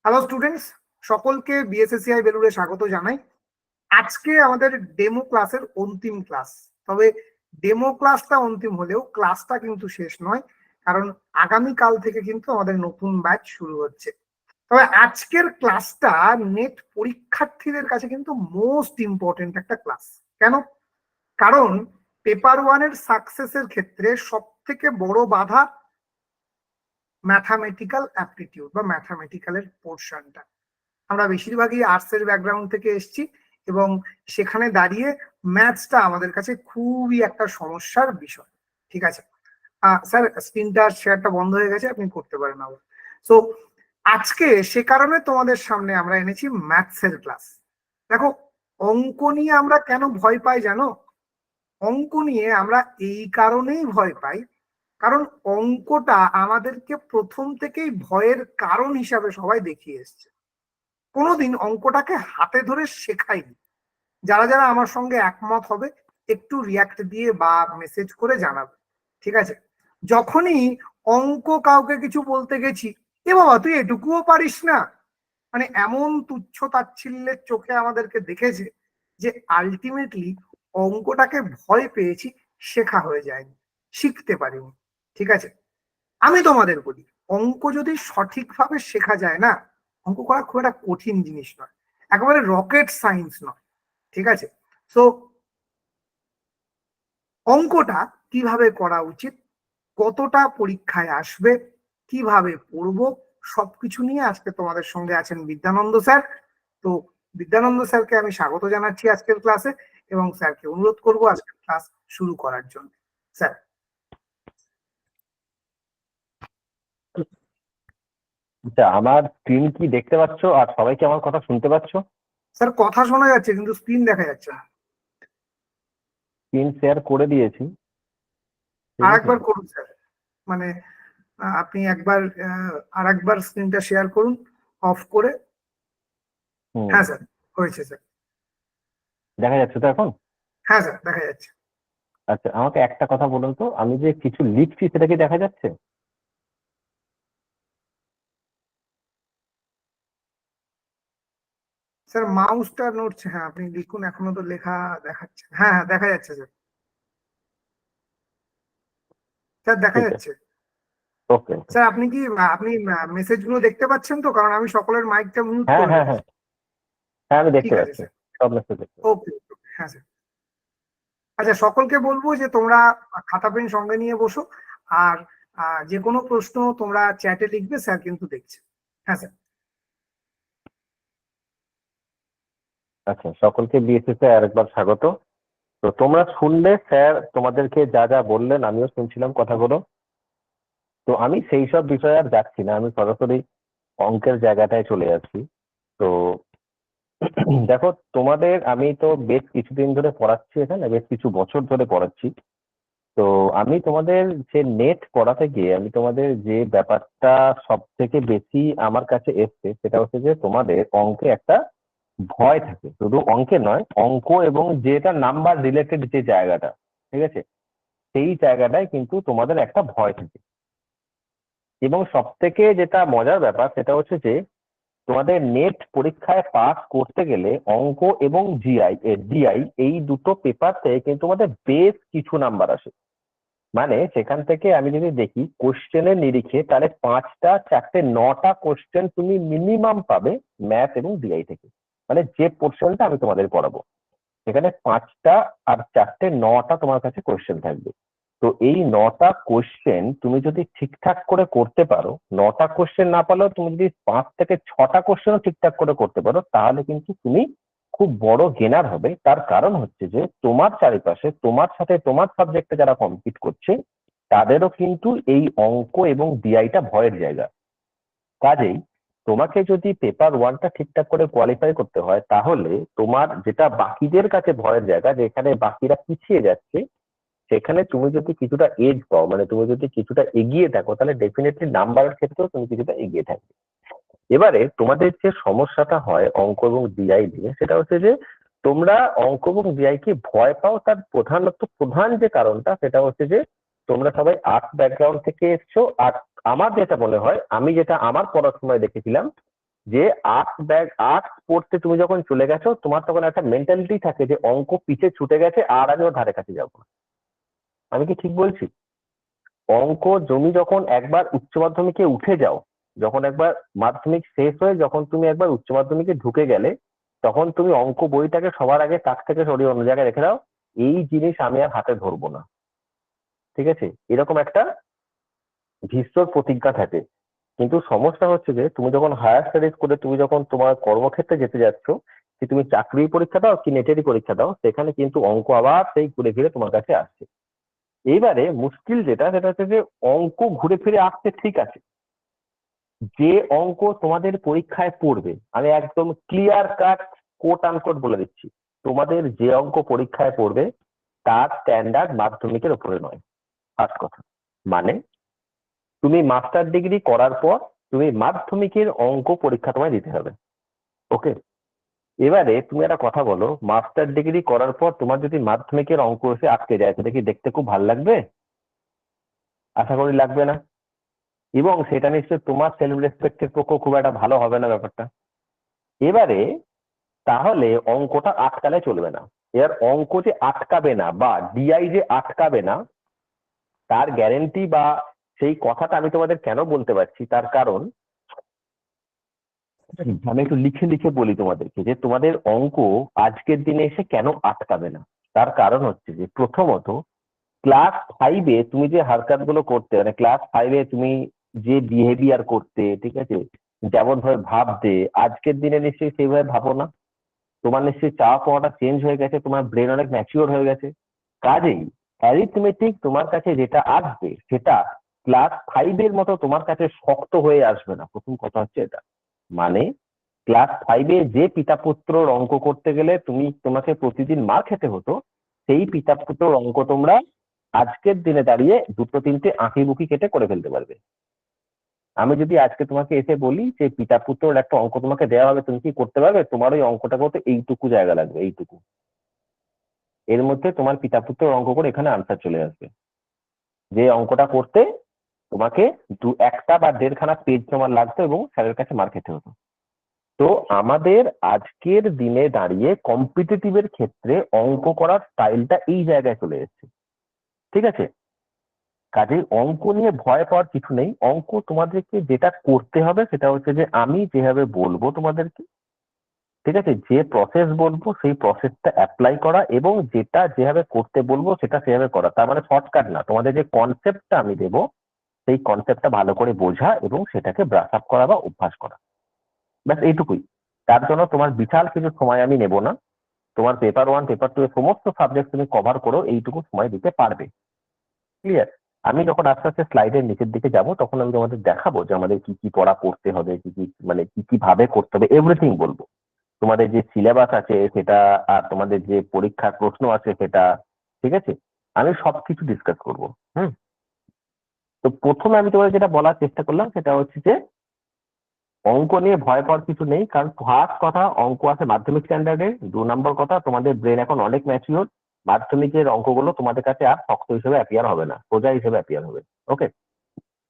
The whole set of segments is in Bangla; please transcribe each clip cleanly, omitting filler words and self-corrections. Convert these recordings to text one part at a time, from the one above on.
হ্যালো স্টুডেন্টস, সকলকে বিএসএসসিআই বেলুড়ে স্বাগত জানাই। আজকে আমাদের ডেমো ক্লাসের অন্তিম ক্লাস। তবে ডেমো ক্লাসটা অন্তিম হলেও ক্লাসটা কিন্তু শেষ নয়, কারণ আগামী কাল থেকে কিন্তু আমাদের নতুন ব্যাচ শুরু হচ্ছে। তবে আজকের ক্লাসটা নেট পরীক্ষার্থীদের কাছে কিন্তু মোস্ট ইম্পর্টেন্ট একটা ক্লাস। কেন? কারণ পেপার ওয়ানের সাকসেসের ক্ষেত্রে সব থেকে বড় বাধা ম্যাথামেটিক্যাল অ্যাপটিটিউড বা ম্যাথামেটিক্যালের পোর্শনটা। আমরা বেশিরভাগই আর্টসের ব্যাকগ্রাউন্ড থেকে এসেছি এবং সেখানে দাঁড়িয়ে ম্যাথসটা আমাদের কাছে খুবই একটা সমস্যার বিষয়। ঠিক আছে স্যার, স্ক্রিনটা শেয়ারটা বন্ধ হয়ে গেছে, আপনি করতে পারেন আবার। সো আজকে সে কারণে তোমাদের সামনে আমরা এনেছি ম্যাথসের ক্লাস। দেখো, অঙ্ক নিয়ে আমরা কেন ভয় পাই জানো? অঙ্ক নিয়ে আমরা এই কারণেই ভয় পাই কারণ অঙ্কটা আমাদেরকে প্রথম থেকেই ভয়ের কারণ হিসাবে সবাই দেখিয়ে এসছে। কোনোদিন অঙ্কটাকে হাতে ধরে শেখাইনি। যারা যারা আমার সঙ্গে একমত হবে একটু রিয়াক্ট দিয়ে বা মেসেজ করে জানাবে, ঠিক আছে? যখনই অঙ্ক কাউকে কিছু বলতে গেছি, এ বাবা তুই এটুকুও পারিস না, মানে এমন তুচ্ছ তাচ্ছিল্যের চোখে আমাদেরকে দেখেছে যে আলটিমেটলি অঙ্কটাকে ভয় পেয়েছি, শেখা হয়ে যায়নি, শিখতে পারিনি। ঠিক আছে, আমি তোমাদের বলি, অঙ্ক যদি সঠিকভাবে শেখা যায় না, অঙ্ক করা খুব একটা কঠিন জিনিস নয়, একেবারে রকেট সায়েন্স নয়। ঠিক আছে, সো অঙ্কটা কিভাবে করা উচিত, কতটা পরীক্ষায় আসবে, কিভাবে পড়বো, সবকিছু নিয়ে আজকে তোমাদের সঙ্গে আছেন বিদ্যানন্দ স্যার। তো বিদ্যানন্দ স্যারকে আমি স্বাগত জানাচ্ছি আজকের ক্লাসে এবং স্যারকে অনুরোধ করবো আজকের ক্লাস শুরু করার জন্য। স্যার। আচ্ছা, আমার স্ক্রিন কি দেখতে পাচ্ছ আর সবাই কি আমার কথা শুনতে পাচ্ছ? স্যার কথা শোনা যাচ্ছে কিন্তু স্ক্রিন দেখা যাচ্ছে না। স্ক্রিন শেয়ার করে দিয়েছি, ঠিক আর আছে। একবার করুন স্যার, মানে আপনি একবার আর একবার স্ক্রিনটা শেয়ার করুন অফ করে। হুম, হ্যাঁ স্যার, হয়েছে স্যার। দেখা যাচ্ছে তো এখন? হ্যাঁ স্যার, দেখা যাচ্ছে। আচ্ছা, আমাকে একটা কথা বলুন তো, আমি যে কিছু লিখছি সেটা কি দেখা যাচ্ছে? স্যার মাউসটা নড়ছে, হ্যাঁ আপনি লিখুন, এখনো তো লেখা দেখাচ্ছে। হ্যাঁ হ্যাঁ, দেখা যাচ্ছে স্যার। স্যার দেখা ঠিক আছে, যাচ্ছে। ওকে। স্যার আপনি কি আপনি মেসেজগুলো দেখতে পাচ্ছেন তো? কারণ আমি সকলের মাইকটা মিউট হ্যাঁ করে হ্যাঁ হ্যাঁ, রেখেছি। হ্যাঁ আমি ঠিক দেখতে আছে পাচ্ছি, স্যার। সব মেসেজ দেখতে পাচ্ছি। ওকে। হ্যাঁ স্যার। আচ্ছা, সকলকে বলবো যে তোমরা খাতা পেন সঙ্গে নিয়ে বসো, আর যে কোনো প্রশ্ন তোমরা চ্যাটে লিখবে, স্যার কিন্তু দেখছে। হ্যাঁ স্যার। আচ্ছা, সকলকে বিএসএসে আরেকবার স্বাগত। তো তোমরা শুনলে স্যার তোমাদেরকে যা যা বললেন, আমিও শুনছিলাম কথাগুলো। তো আমি সেই সব বিষয়ে আর যাচ্ছি না, আমি সরাসরি অঙ্কের জায়গাটায় চলে যাচ্ছি। তো দেখো, তোমাদের আমি তো বেশ কিছুদিন ধরে পড়াচ্ছি, এখানে বেশ কিছু বছর ধরে পড়াচ্ছি। তো আমি তোমাদের যে নেট পড়াতে গিয়ে আমি তোমাদের যে ব্যাপারটা সব থেকে বেশি আমার কাছে এসছে সেটা হচ্ছে যে তোমাদের অঙ্কে একটা ভয় থাকে। শুধু অঙ্কে নয়, অঙ্ক এবং যেটা নাম্বার রিলেটেড যে জায়গাটা, ঠিক আছে, সেই জায়গাটায় কিন্তু তোমাদের একটা ভয় থাকে। এবং সব থেকে যেটা মজার ব্যাপার সেটা হচ্ছে যে তোমাদের নেট পরীক্ষায় পাস করতে গেলে অঙ্ক এবং ডিআই এই দুটো পেপার থেকে কিন্তু তোমাদের বেশ কিছু নাম্বার আসে। মানে সেখান থেকে আমি যদি দেখি কোশ্চেনের নিরিখে, তাহলে 5টা 4টে 9টা কোশ্চেন তুমি মিনিমাম পাবে ম্যাথ এবং ডিআই থেকে। মানে যে পোর্শনটা আমি তোমাদের পড়াবো সেখানে 5টা আর 4টে 9টা তোমার কাছে কোশ্চেন থাকবে। তো এই 9টা কোশ্চেন তুমি যদি ঠিকঠাক করে করতে পারো, 9টা কোশ্চেন না পারলেও তুমি যদি 5 থেকে 6টা কোশ্চেনও ঠিকঠাক করে করতে পারো, তাহলে কিন্তু তুমি খুব বড় গেনার হবে। তার কারণ হচ্ছে যে তোমার চারিপাশে তোমার সাথে তোমার সাবজেক্টে যারা কম্পিট করছে তাদেরও কিন্তু এই অঙ্ক এবং ডিআইটা ভয়ের জায়গা। কাজেই তোমাকে যদি পেপার ওয়ানটা ঠিকঠাক করে কোয়ালিফাই করতে হয়, তাহলে তোমার যেটা বাকিদের কাছে ভয়ের জায়গা, যেখানে বাকিরা পিছিয়ে যাচ্ছে, সেখানে তুমি যদি কিছুটা এজ পাও, মানে তুমি যদি কিছুটা এগিয়ে থাকো, তাহলে ডেফিনেটলি নাম্বারের ক্ষেত্রেও তুমি কিছুটা এগিয়ে থাকবে। এবারে তোমাদের যে সমস্যাটা হয় অঙ্ক এবং ডিআই দিয়ে, সেটা হচ্ছে যে তোমরা অঙ্ক এবং ডিআই কে ভয় পাও, তার প্রধান যে কারণটা সেটা হচ্ছে যে তোমরা সবাই আর্টস ব্যাকগ্রাউন্ড থেকে এসছো। আর আমার যেটা মনে হয়, আমি যেটা আমার পড়ার সময় দেখেছিলাম, যে আর্টস পড়তে তুমি যখন চলে গেছো, তোমার তখন একটা মেন্টালিটি থাকে যে অঙ্ক পিছে ছুটে গেছে, আর আমি ওর ধারে কাছে যাবো না। আমি কি ঠিক বলছি? অঙ্ক জমি যখন একবার উচ্চ মাধ্যমিকে উঠে যাও, যখন একবার মাধ্যমিক শেষ হয়ে যখন তুমি একবার উচ্চ মাধ্যমিকে ঢুকে গেলে, তখন তুমি অঙ্ক বইটাকে সবার আগে তাক থেকে সরিয়ে অন্য জায়গায় রেখে দাও, এই জিনিস আমি আর হাতে ধরবো না। ঠিক আছে, এরকম একটা ভীষণ প্রতিজ্ঞা থাকে। কিন্তু সমস্যা হচ্ছে যে তুমি যখন হায়ার স্টাডিজ করে তুমি যখন তোমার কর্মক্ষেত্রে যেতে যাচ্ছ, যে তুমি চাকরি পরীক্ষা দাও কি নেটেরই পরীক্ষা দাও, সেখানে কিন্তু অঙ্ক আবার সেই ঘুরে ফিরে তোমার কাছে আসছে। এইবারে মুশকিল যেটা, সেটা হচ্ছে যে অঙ্ক ঘুরে ফিরে আসছে ঠিক আছে, যে অঙ্ক তোমাদের পরীক্ষায় পড়বে, আমি একদম ক্লিয়ার কাট কোট আনকোট বলে দিচ্ছি, তোমাদের যে অঙ্ক পরীক্ষায় পড়বে তার স্ট্যান্ডার্ড মাধ্যমিকের উপরে নয়। ফার্স্ট কথা, মানে তুমি মাস্টার ডিগ্রি করার পর তুমি মাধ্যমিকের অঙ্ক পরীক্ষা তোমায় দিতে হবে। ওকে, এবারে তুমি একটা কথা বলো, মাস্টার ডিগ্রি করার পর তোমার যদি মাধ্যমিকের অঙ্ক এসে আটকে যায়, সেটা কি দেখতে খুব ভালো লাগবে? আশা করি লাগবে না। এবং সেটা নিশ্চয় তোমার সেলফ রেসপেক্টের পক্ষে খুব একটা ভালো হবে না ব্যাপারটা। এবারে তাহলে অঙ্কটা আটকালে চলবে না। এবার অঙ্ক যে আটকাবে না বা ডিআই যে আটকাবে না, তার গ্যারেন্টি বা সেই কথাটা আমি তোমাদের কেন বলতে পারছি, তার কারণ আমি একটু লিখে লিখে বলি তোমাদেরকে, যে তোমাদের অঙ্ক আজকের দিনে এসে কেন আটকাবে না। তার কারণ হচ্ছে যে প্রথমত, ক্লাস 5-এ তুমি যে হারকাত গুলো করতে, মানে ক্লাস 5-এ তুমি যে বিহেভিয়ার করতে, ঠিক আছে, যেমন ভাবে ভাবতে, আজকের দিনে নিশ্চয়ই সেইভাবে ভাবো না। তোমার নিশ্চয়ই চাওয়া পাওয়াটা চেঞ্জ হয়ে গেছে, তোমার ব্রেন অনেক ম্যাচিওর হয়ে গেছে। কাজেই অ্যারিথমেটিক তোমার কাছে যেটা আসবে, সেটা ক্লাস 5-এর মতো তোমার কাছে শক্ত হয়ে আসবে না। প্রথম কথা হচ্ছে এটা। মানে ক্লাস 5-এ যে পিতা পুত্রর অঙ্ক করতে গেলে তোমাকে প্রতিদিন মার খেতে হতো, সেই পিতা পুত্রর অঙ্ক তোমরা আজকের দিনে দাঁড়িয়ে দুটো তিনটে আঁকি বুকি কেটে করে ফেলতে পারবে। আমি যদি আজকে তোমাকে এসে বলি যে পিতা পুত্রর একটা অঙ্ক তোমাকে দেওয়া হবে, তুমি কি করতে পারবে? তোমার ওই অঙ্কটা করতে এইটুকু জায়গা লাগবে, এইটুকু। এর মধ্যে তোমার পিতা পুত্রর অঙ্ক করে এখানে আনসার চলে আসবে। যে অঙ্কটা করতে তোমাকে একটা বা দেড়খানা পেজ তোমার লাগতো এবং স্যারের কাছে মার খেতে হতো। তো আমাদের আজকের দিনে দাঁড়িয়ে কম্পিটিটিভের ক্ষেত্রে অঙ্ক করার স্টাইলটা এই জায়গায় চলে এসেছে। ঠিক আছে, কাজেই অঙ্ক নিয়ে ভয় পাওয়ার কিছু নেই। অঙ্ক তোমাদেরকে যেটা করতে হবে সেটা হচ্ছে যে আমি যেভাবে বলবো তোমাদেরকে, ঠিক আছে, যে প্রসেস বলবো সেই প্রসেসটা অ্যাপ্লাই করা, এবং যেটা যেভাবে করতে বলবো সেটা সেভাবে করা। তার মানে শর্টকাট না, তোমাদের যে কনসেপ্টটা আমি দেবো সেই কনসেপ্টটা ভালো করে বোঝা এবং সেটাকে ব্রাশ আপ করা বা অভ্যাস করা, ব্যাস এইটুকুই। তার জন্য তোমার বিশাল কিছু সময় আমি নেব না। তোমার পেপার 1 পেপার 2 এর সমস্ত সাবজেক্ট তুমি কভার করো, এইটুকু সময় দিতে পারবে। ক্লিয়ার? আমি যখন আস্তে আস্তে স্লাইডের নিচের দিকে যাব, তখন আমি তোমাদের দেখাবো যে আমাদের কি কি পড়া পড়তে হবে, কি কি মানে কি কি ভাবে করতে হবে, এভরিথিং বলবো। তোমাদের যে সিলেবাস আছে সেটা, আর তোমাদের যে পরীক্ষার প্রশ্ন আছে সেটা, ঠিক আছে, আমি সবকিছু ডিসকাস করবো। হুম। তো প্রথমে আমি তোমাদের যেটা বলার চেষ্টা করলাম সেটা হচ্ছে যে অঙ্ক নিয়ে ভয় পাওয়ার কিছু নেই। কারণ ফার্স্ট কথা, অঙ্ক আছে মাধ্যমিক স্ট্যান্ডার্ডে। 2 নম্বর কথা, তোমাদের ব্রেন এখন অনেক ম্যাচিওর। মাধ্যমিকের অঙ্কগুলো তোমাদের কাছে আর শক্ত হিসেবে অ্যাপিয়ার হবে না, সোজা হিসেবে অ্যাপিয়ার হবে। ওকে,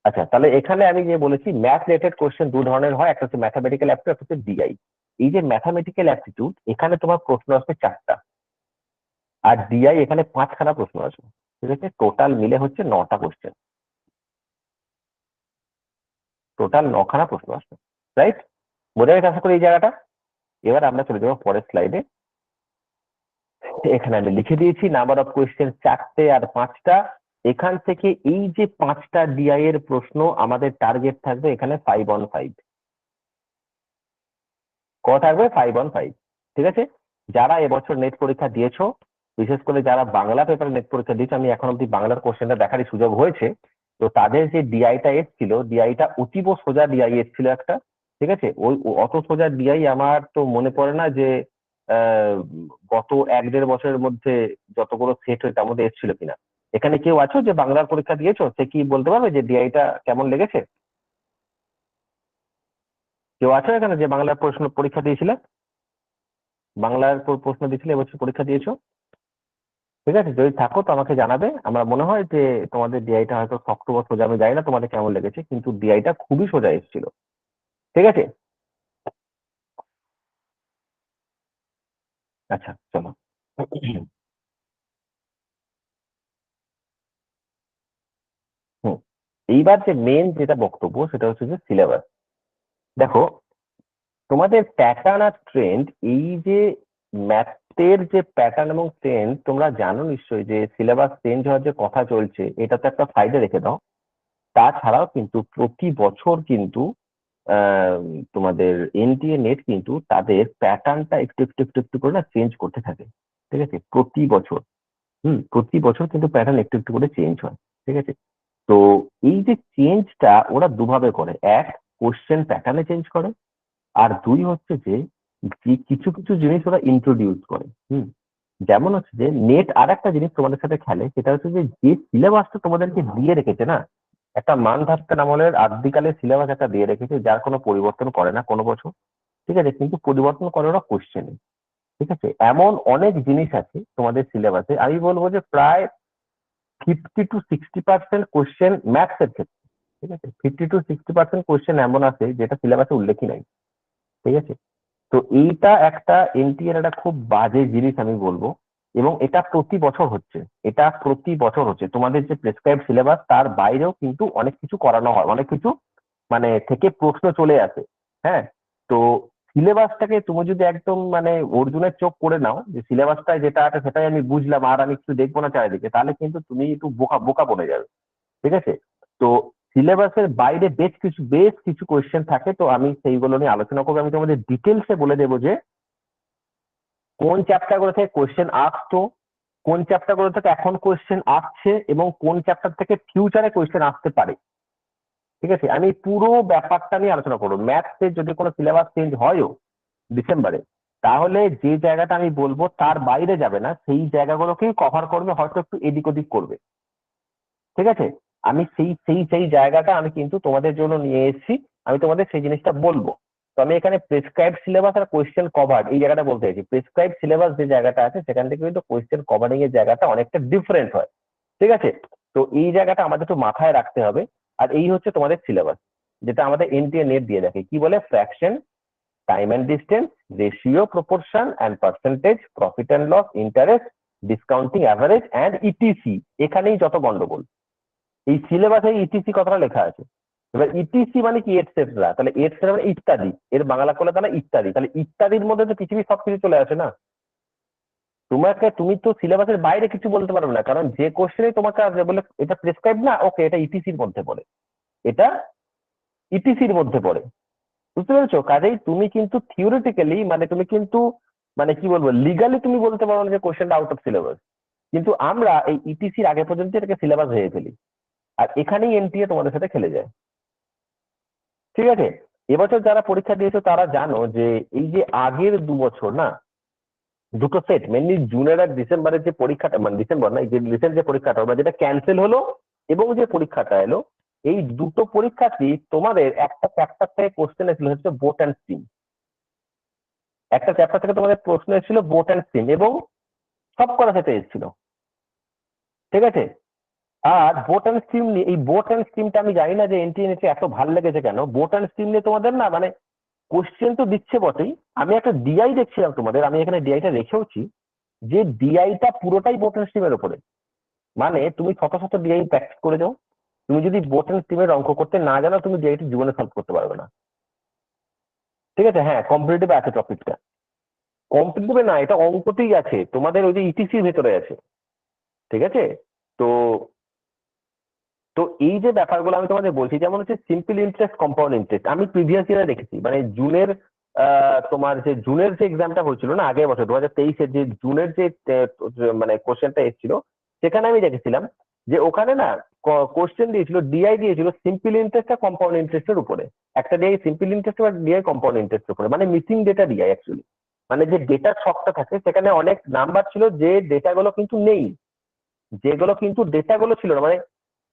আচ্ছা, তাহলে এখানে আমি যে বলেছি ম্যাথ রিলেটেড কোশ্চেন 2 ধরনের হয়, একটা হচ্ছে ম্যাথামেটিক্যাল অ্যাপটিটিউড, একটা হচ্ছে ডিআই। এই যে ম্যাথামেটিক্যাল অ্যাপটিটিউড, এখানে তোমার প্রশ্ন আসবে 4টা, আর ডিআই এখানে 5খানা প্রশ্ন আসবে। ঠিক আছে, টোটাল মিলে হচ্ছে 9টা কোশ্চেন, টোটাল 9খানা প্রশ্ন আসবে। রাইট? বোঝা গেছে আশা করি এই জায়গাটা। এবার আমরা চলে যাবো পরের স্লাইডে। এখানে আমি লিখে দিয়েছি নাম্বার অফ কোয়েশ্চেন 4টে আর 5টা। এখান থেকে এই যে 5টা ডিআই এর প্রশ্ন, আমাদের টার্গেট থাকবে এখানে 5 on 5। থাকবে 5 on 5। ঠিক আছে, যারা এবছর নেট পরীক্ষা দিয়েছো, বিশেষ করে যারা বাংলা পেপারে নেট পরীক্ষা দিয়েছো, আমি এখন অব্দি বাংলার কোশ্চেনটা দেখারই সুযোগ হয়েছে। তো তাদের যে ডিআইটা এসেছিল, ডিআইটা অতীব সোজা ডিআই এসেছিল একটা। ঠিক আছে, ওই অত সোজা ডিআই আমার তো মনে পড়ে না যে গত 1-1.5 বছরের মধ্যে যতগুলো সেট হয়ে তার মধ্যে এসেছিল কিনা। এখানে কেউ আছো যে বাংলার পরীক্ষা দিয়েছো, সে কি বলতে পারবে যে ডিআইটা কেমন লেগেছে? কেউ আছো এখানে যে বাংলার প্রশ্ন পরীক্ষা দিয়েছিলে, বাংলার প্রশ্ন দিয়েছিলে এবছর পরীক্ষা দিয়েছো? ঠিক আছে, যদি থাকো তো আমাকে জানাবে। আমার মনে হয় যে তোমাদের ডিআইটা হয়তো শক্ত বা সোজা, আমি জানি না তোমাদের কেমন লেগেছে, কিন্তু ডিআইটা খুবই সোজা এসেছিল। ঠিক আছে, আচ্ছা চলো। হুম, এইবার যে মেন যেটা বক্তব্য সেটা হচ্ছে যে সিলেবাস। দেখো, তোমাদের প্যাটার্ন আর ট্রেন্ড, এই যে ম্যাথের যে প্যাটার্ন এবং ট্রেন্ড, তোমরা জানো নিশ্চয়ই যে সিলেবাস চেঞ্জ হওয়ার যে কথা চলছে, এটা তো একটা সাইডে রেখে দাও। তাছাড়াও কিন্তু প্রতি বছর কিন্তু আহ, তোমাদের এনটিএ নেট কিন্তু তাদের প্যাটার্নটা একটু একটু একটু একটু করে না চেঞ্জ করতে থাকে। ঠিক আছে, প্রতি বছর। প্রতি বছর কিন্তু প্যাটার্ন একটু একটু করে চেঞ্জ হয়। ঠিক আছে, তো এই যে চেঞ্জটা ওরা দুভাবে করে, এক, কোশ্চেন প্যাটার্নে চেঞ্জ করে, আর দুই হচ্ছে যে যে কিছু কিছু জিনিস ওরা ইন্ট্রোডিউস করে। যেমন হচ্ছে যে নেট আর একটা জিনিস তোমাদের সাথে খেলে, সেটা হচ্ছে যে যে সিলেবাসটা তোমাদেরকে দিয়ে রেখেছে না, একটা মান ধাত্তা নামলের আদ্যিকালের সিলেবাস একটা দিয়ে রেখেছে, যার কোনো পরিবর্তন করে না কোনো বছর। ঠিক আছে, কিন্তু পরিবর্তন করে ওরা কোশ্চেনে। ঠিক আছে, এমন অনেক জিনিস আছে তোমাদের সিলেবাসে, আমি বলবো যে প্রায় 50 to 60% কোশ্চেন ম্যাথস এর ক্ষেত্রে। ঠিক আছে, 50 to 60% কোশ্চেন এমন আছে যেটা সিলেবাসে উল্লেখই নাই। ঠিক আছে, তো এইটা একটা এনটি এর একটা খুব বাজে জিনিস আমি বলবো। এবং এটা প্রতি বছর হচ্ছে, এটা প্রতি বছর হচ্ছে। তোমাদের যে প্রেসক্রাইব সিলেবাস তার বাইরেও কিন্তু অনেক কিছু করানো হয়, অনেক কিছু মানে থেকে প্রশ্ন চলে আসে। হ্যাঁ, তো সিলেবাসটাকে তুমি যদি একদম মানে অর্জুনের চোখ করে নাও যে সিলেবাসটা যেটা আছে সেটাই আমি বুঝলাম আর আমি কিছু দেখবো না চারিদিকে, তাহলে কিন্তু তুমি একটু বোকা বোকা বনে যাবে। ঠিক আছে, তো সিলেবাসের বাইরে বেশ কিছু কোয়েশ্চেন থাকে, তো আমি সেইগুলো নিয়ে আলোচনা করবো। আমি তোমাদের ডিটেলসে বলে দেবো যে কোন চ্যাপ্টার গুলো থেকে কোয়েশ্চেন আসতো, কোন চ্যাপ্টার গুলো থেকে এখন কোয়েশ্চেন আসছে, এবং কোন চ্যাপ্টার থেকে ফিউচারে কোয়েশ্চেন আসতে পারে। ঠিক আছে, আমি পুরো ব্যাপারটা নিয়ে আলোচনা করবো। ম্যাথসে যদি কোনো সিলেবাস চেঞ্জ হয়ও ডিসেম্বরে, তাহলে যে জায়গাটা আমি বলবো তার বাইরে যাবে না, সেই জায়গাগুলোকেই কভার করবে, হয়তো একটু এদিক ওদিক করবে। ঠিক আছে, আমি সেই সেই সেই জায়গাটা আমি কিন্তু তোমাদের জন্য নিয়ে এসেছি, আমি তোমাদের সেই জিনিসটা বলবো। তো আমি এখানে প্রেসক্রাইব সিলেবাস আর কোয়েশ্চেন কভার এই জায়গাটা বলতে চাইছি। প্রেসক্রাইব সিলেবাস যে জায়গাটা আছে সেখান থেকে কিন্তু কোয়েশ্চেন কভারিং এর জায়গাটা অনেকটা ডিফারেন্ট হয়। ঠিক আছে, তো এই জায়গাটা আমাদের একটু মাথায় রাখতে হবে। আর এই হচ্ছে তোমাদের সিলেবাস, যেটা আমাদের এনটিএ নেট দিয়ে দেখে কি বলে, fraction, time and distance, ratio, proportion and percentage, profit and loss, interest, discounting average and ETC. এখানেই যত গন্ডগোল, এই সিলেবাসে ইটিসি কথাটা লেখা আছে। এবার ইটিসি মানে কি, এটসেট্রা, তাহলে এটসেট্রা মানে ইত্যাদি, এর বাংলা করলে তাহলে ইত্যাদি, তাহলে ইত্যাদির মধ্যে তো পৃথিবীর সবকিছু চলে আসে না। তুমি তো সিলেবাসের বাইরে কিছু বলতে পারবে না, কারণ যে কোশ্চেনে তোমাকে আসবে বলে এটা প্রেসক্রাইব না, ওকে এটা ইটিসির মধ্যে পড়ে, এটা ইটিসির মধ্যে পড়ে। বুঝতে পেরেছো? কাজেই তুমি কিন্তু থিওরিটিক্যালি মানে তুমি কিন্তু মানে কি বলবো, লিগালি তুমি বলতে পারো না যে কোশ্চেনটা আউট অফ সিলেবাস, কিন্তু আমরা এই ইটিসির আগে পর্যন্ত এটাকে সিলেবাস হয়ে ফেলি, আর এখানেই এনটিএ তোমাদের সাথে খেলে যায়। ঠিক আছে, এবছর যারা পরীক্ষা দিয়েছো তারা জানো যে এই যে আগের 2 বছর না, দুটো সেট মেনলি জুনের আর ডিসেম্বরের যে পরীক্ষাটা, মানে ডিসেম্বর না, এই যে রিসেন্ট যে পরীক্ষাটা বা যেটা ক্যান্সেল হলো, এবং যে পরীক্ষাটা এলো, এই দুটো পরীক্ষাতেই তোমাদের একটা চ্যাপ্টার থেকে কোশ্চেন এসেছিল হচ্ছে বোট অ্যান্ড স্টিম। একটা চ্যাপ্টার থেকে তোমাদের প্রশ্ন এসেছিল বোট অ্যান্ড স্টিম, এবং সব করা সেটা এসেছিল। ঠিক আছে, আর বোট অ্যান্ড স্টিম নিয়ে, এই বোট অ্যান্ড স্টিমটা আমি জানি না যে এনটিএনএ এত ভালো লেগেছে কেন। বোট অ্যান্ড স্টিম নিয়ে তোমাদের না মানে কোশ্চেন তো দিচ্ছে বটেই, আমি একটা ডিআই দেখছিলাম তোমাদের, আমি এখানে ডিআইটা রেখেওছি, যে ডিআইটা পুরোটাই বোট অ্যান্ড স্টিমের উপরে। মানে তুমি শত শত ডিআই প্র্যাকটিস করে যাও, তুমি যদি বোট অ্যান্ড স্টিমের অঙ্ক করতে না জানো, তুমি ডিআইটি জীবনে সলভ করতে পারবে না। ঠিক আছে, হ্যাঁ কম্পিটিটিভ আছে টপিকটা, কম্পিটিটিভে না, এটা অঙ্কতেই আছে, তোমাদের ওই যে ইটিসির ভেতরে আছে। ঠিক আছে, তো তো এই যে ব্যাপারগুলো আমি তোমাদের বলছি, যেমন হচ্ছে সিম্পল ইন্টারেস্ট, কম্পাউন্ড ইন্টারেস্ট, আমি প্রিভিয়াস ইয়ারে দেখেছি, মানে জুনের তোমার যে জুনের যে এক্সামটা হয়েছিল না আগের বছর 2023-এর যে জুনের যে মানে কোশ্চেনটা এসেছিল, সেখানে আমি দেখেছিলাম যে ওখানে না কোশ্চেন দিয়েছিল, ডিআই দিয়েছিল সিম্পল ইন্টারেস্ট আর কম্পাউন্ড ইন্টারেস্টের উপরে। একটা ডিআই সিম্পল ইন্টারেস্ট আর ডিআই কম্পাউন্ড ইন্টারেস্টের উপরে, মানে মিসিং ডেটা ডিআই অ্যাকচুয়ালি, মানে যে ডেটার ছকটা থাকে সেখানে অনেক নাম্বার ছিল যে ডেটাগুলো কিন্তু নেই, যেগুলো কিন্তু ডেটাগুলো ছিল না। মানে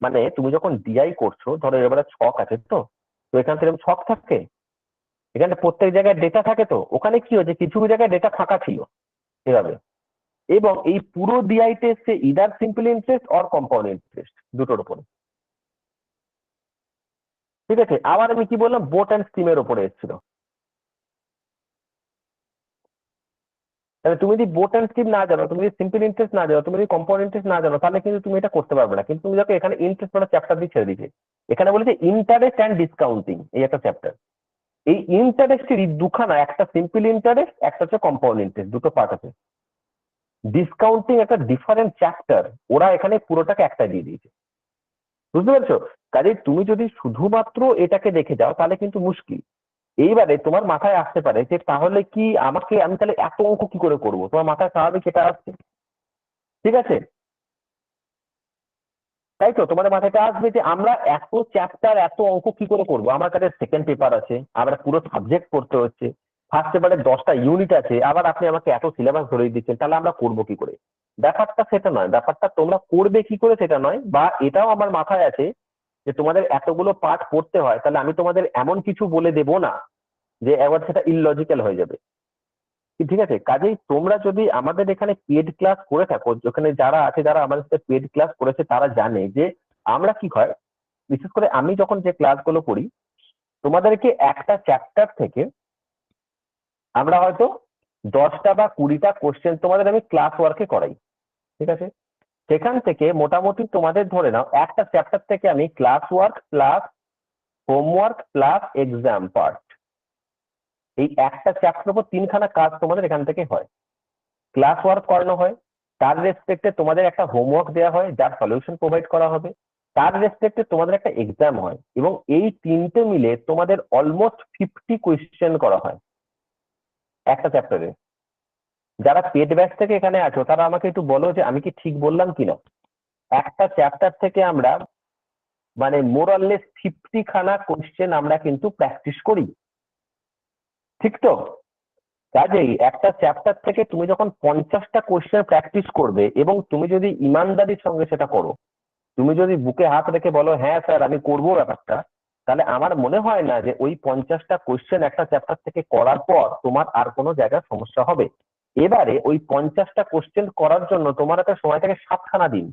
মানে তুমি যখন ডিআই করছো, ধরো এবারে ছক আছে, তো তো এখান থেকে ছক থাকে, এখানে প্রত্যেক জায়গায় ডেটা থাকে, তো ওখানে কি হচ্ছে কিছু জায়গায় ডেটা ফাঁকা ছিল এভাবে। এবং এই পুরো ডিআইতে এসছে either simple interest or compound interest, দুটোর উপরে। ঠিক আছে, আবার আমি কি বললাম, বোট অ্যান্ড স্টিমের উপরে এসেছিল। তাহলে তুমি যদি বোট অ্যান্ড স্ট্রিপ না জানো, তুমি যদি সিম্পল ইন্টারেস্ট না জানো, তুমি যদি কম্পাউন্ড ইন্টারেস্ট না জানো, তাহলে কিন্তু তুমি এটা করতে পারবে না। কিন্তু তুমি দেখো এখানে ইন্টারেস্ট মানে চ্যাপ্টার দিয়ে ছেড়ে দিয়েছে, এখানে বলেছে ইন্টারেস্ট অ্যান্ড ডিসকাউন্টিং, এই একটা চ্যাপ্টার। এই ইন্টারেস্টেরই দুখানা, একটা সিম্পল ইন্টারেস্ট, একটা হচ্ছে কম্পাউন্ড ইন্টারেস্ট, দুটো পার্ট আছে। ডিসকাউন্টিং একটা ডিফারেন্ট চ্যাপ্টার, ওরা এখানে পুরোটাকে একটা দিয়ে দিয়েছে, বুঝতে পারছো? কাজে তুমি যদি শুধুমাত্র এটাকে দেখে যাও তাহলে কিন্তু মুশকিল। এইবারে তোমার মাথায় আসতে পারে যে তাহলে কি আমি তাহলে এত অঙ্ক কি করে করবো, তোমার মাথায় স্বাভাবিক এটা আসছে, ঠিক আছে? তাই তো তোমাদের মাথায় এটা আসবে যে আমরা এত চ্যাপ্টার এত অঙ্ক কি করে করবো, আমার কাছে সেকেন্ড পেপার আছে, আমরা পুরো সাবজেক্ট পড়তে হচ্ছে, ফার্স্ট পেপারে 10টা ইউনিট আছে, আবার আপনি আমাকে এত সিলেবাস ধরে দিচ্ছেন, তাহলে আমরা করবো কি করে? ব্যাপারটা সেটা নয়, ব্যাপারটা তোমরা করবে কি করে সেটা নয়, বা এটাও আমার মাথায় আছে যে তোমাদের এতগুলো পাঠ পড়তে হয়, তাহলে আমি তোমাদের এমন কিছু বলে দেবো না যে একবার সেটা ইললজিক্যাল হয়ে যাবে, ঠিক আছে? কাজেই তোমরা যদি আমাদের এখানে পেড ক্লাস করে থাকো, যেখানে যারা আছে, যারা আমাদের সাথে পেড ক্লাস করেছে, তারা জানে যে আমরা কি হয়, বিশেষ করে আমি যখন যে ক্লাসগুলো করি, তোমাদেরকে একটা চ্যাপ্টার থেকে আমরা হয়তো 10টা বা 20টা কোশ্চেন তোমাদের আমি ক্লাস ওয়ার্কে করাই, ঠিক আছে? সেখান থেকে মোটামুটি তোমাদের ধরে নাও একটা চ্যাপ্টার থেকে আমি class work plus homework plus exam part, এই একটা চ্যাপ্টার উপর 3খানা কাজ তোমাদের এখান থেকে হয়, ক্লাস ওয়ার্ক করানো হয়, তার রেসপেক্টে তোমাদের একটা হোমওয়ার্ক দেওয়া হয় যার সলিউশন প্রোভাইড করা হবে, তার রেসপেক্টে তোমাদের একটা এক্সাম হয়, এবং এই তিনটে মিলে তোমাদের অলমোস্ট 50 কোয়েশ্চেন করা হয় একটা চ্যাপ্টারে। যারা পেড ব্যাচ থেকে এখানে আছো তারা আমাকে একটু বলো যে আমি কি ঠিক বললাম কিনা। একটা চ্যাপ্টার থেকে আমরা মানে মোরাললেস 50খানা কোয়েশ্চেন আমরা কিন্তু প্র্যাকটিস করি, ঠিক তো? কাজেই একটা চ্যাপ্টার থেকে তুমি যখন 50টা কোয়েশ্চেন প্র্যাকটিস করবে, এবং তুমি যদি ইমানদারির সঙ্গে সেটা করো, তুমি যদি বুকে হাত রেখে বলো হ্যাঁ স্যার আমি করবো ব্যাপারটা, তাহলে আমার মনে হয় না যে ওই 50টা কোয়েশ্চেন একটা চ্যাপ্টার থেকে করার পর তোমার আর কোনো জায়গায় সমস্যা হবে। এবারে ওই 50টা কোয়েশ্চেন করার জন্য তোমার একটা সময় থেকে 7খানা দিন,